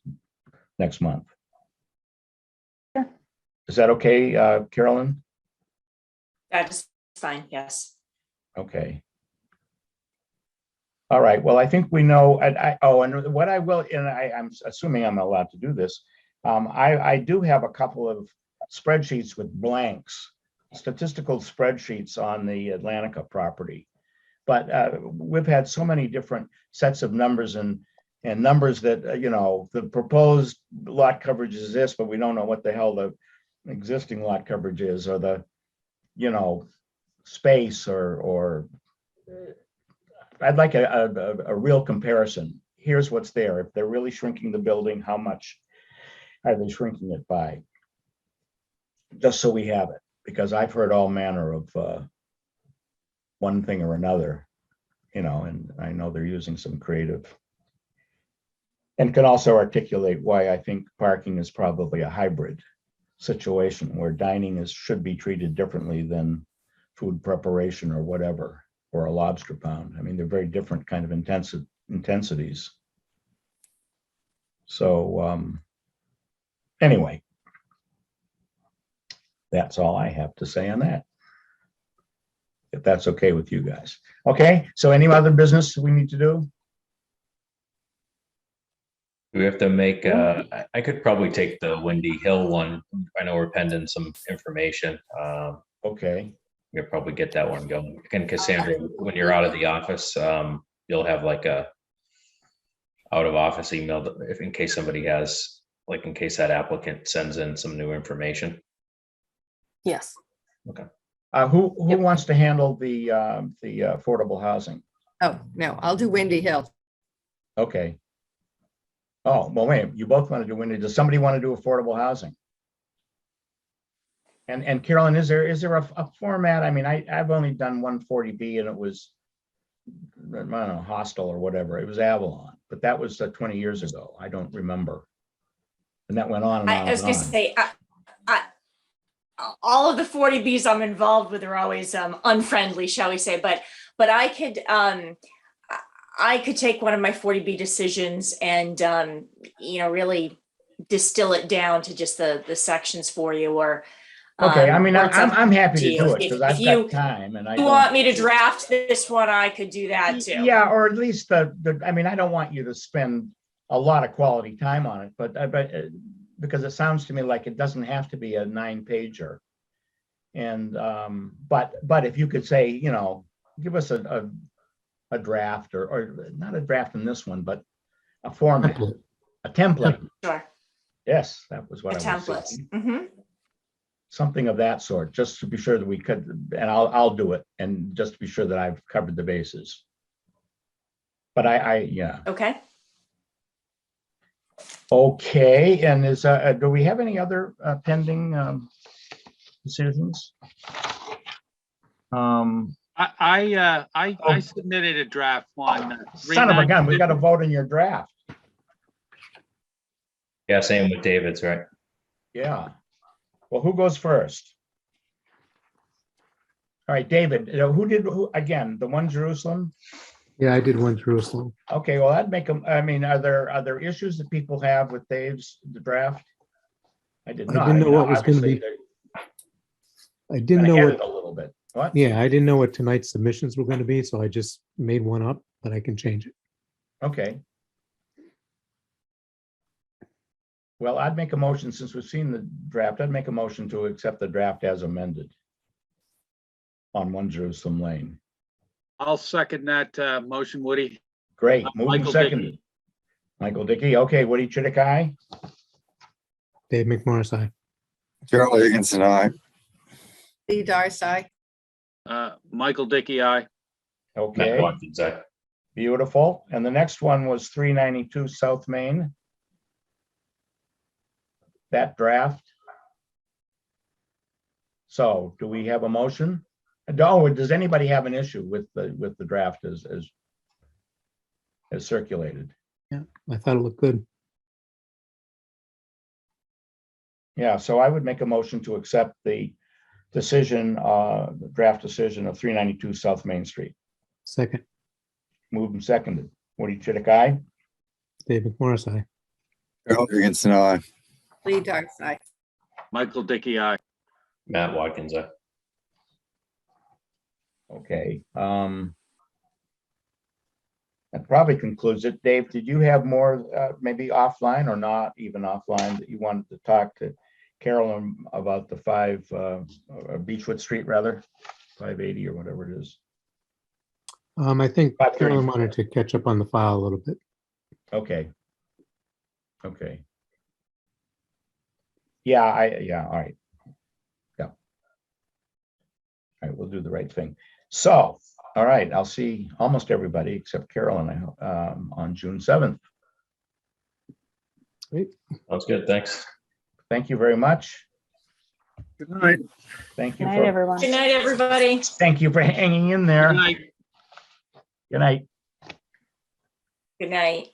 S1: month.
S9: Sure.
S1: Is that okay, Carolyn?
S9: That's fine, yes.
S1: Okay. All right. Well, I think we know. And what I will, and I'm assuming I'm allowed to do this. I do have a couple of spreadsheets with blanks, statistical spreadsheets on the Atlantica property. But we've had so many different sets of numbers and numbers that, the proposed lot coverage is this, but we don't know what the hell the existing lot coverage is, or the, space, or I'd like a real comparison. Here's what's there. If they're really shrinking the building, how much are they shrinking it by? Just so we have it, because I've heard all manner of one thing or another, and I know they're using some creative, and can also articulate why I think parking is probably a hybrid situation where dining should be treated differently than food preparation or whatever, or a lobster pound. I mean, they're very different kind of intensities. So anyway, that's all I have to say on that, if that's okay with you guys. Okay, so any other business we need to do?
S13: Do we have to make, I could probably take the Windy Hill one. I know we're pending some information.
S1: Okay.
S13: You'll probably get that one going. And Cassandra, when you're out of the office, you'll have like a out of office email if in case somebody has, like in case that applicant sends in some new information.
S8: Yes.
S13: Okay.
S1: Who wants to handle the affordable housing?
S4: Oh, no, I'll do Windy Hill.
S1: Okay. Oh, well, wait, you both want to do Windy. Does somebody want to do affordable housing? And Carolyn, is there a format? I mean, I've only done 140B and it was, I don't know, Hostel or whatever. It was Avalon, but that was 20 years ago. I don't remember. And that went on and on.
S9: I was going to say, all of the 40Bs I'm involved with are always unfriendly, shall we say, but I could take one of my 40B decisions and really distill it down to just the sections for you, or
S1: okay. I mean, I'm happy to do it
S9: if
S1: because I've got time, and I
S9: want me to draft this one, I could do that too.
S1: Yeah, or at least I mean, I don't want you to spend a lot of quality time on it, but because it sounds to me like it doesn't have to be a 9-pager. And but if you could say, give us a draft, or not a draft in this one, but a format, a template.
S9: Sure.
S1: Yes, that was what I was
S9: template.
S1: saying.
S9: Mm-hmm.
S1: Something of that sort, just to be sure that we could, and I'll do it, and just to be sure that I've covered the bases. But yeah.
S9: Okay.
S1: Okay, and do we have any other pending decisions?
S5: I submitted a draft one.
S1: Son of a gun, we got to vote on your draft.
S13: Yeah, same with David's, right?
S1: Yeah. Well, who goes first? All right, David, who again, the one Jerusalem?
S3: Yeah, I did one Jerusalem.
S1: Okay, well, that'd make them, I mean, are there issues that people have with Dave's draft? I did not.
S3: I didn't know what was going to be. I didn't know what
S1: a little bit. What?
S3: Yeah, I didn't know what tonight's submissions were going to be, so I just made one up, but I can change it.
S1: Okay. Well, I'd make a motion, since we've seen the draft, I'd make a motion to accept the draft as amended on 1 Jerusalem Lane.
S5: I'll second that motion, Woody.
S1: Great. Moved and
S5: Michael
S1: seconded.
S5: Dickey.
S1: Michael Dickey. Okay, Woody Chidick, aye.
S3: Dave McMorris, aye.
S2: Gerald Higginson, aye.
S4: Lee Darcey.
S5: Michael Dickey, aye.
S1: Okay.
S13: Matt Watkins, aye.
S1: Beautiful. And the next one was 392 South Main. That draft. So do we have a motion? No, does anybody have an issue with the draft as circulated?
S3: Yeah, I thought it looked good.
S1: Yeah, so I would make a motion to accept the decision, the draft decision of 392 South Main Street.
S3: Second,
S1: Moved and seconded. Woody Chidick, aye?
S3: David Morris, aye.
S2: Carol Higginson, aye.
S4: Lee Darst, aye.
S5: Michael Dickey, aye.
S13: Matt Watkins,
S1: Okay. That probably concludes it. Dave, did you have more, maybe offline or not even offline, that you wanted to talk to Carolyn about the Beechwood Street rather, 580 or whatever it is?
S3: I think
S1: 5:30.
S3: Carolyn wanted to catch up on the file a little bit.
S1: Okay. Okay. Yeah, all right. Yeah. All right, we'll do the right thing. So, all right, I'll see almost everybody except Carolyn, I hope, on June 7th.
S3: Great.
S13: Sounds good. Thanks.
S1: Thank you very much.
S2: Good night.
S1: Thank you
S8: Good night,
S1: for,
S8: everyone.
S9: Good night, everybody.
S1: thank you for hanging in there.
S5: Good night.
S1: Good night.
S9: Good night.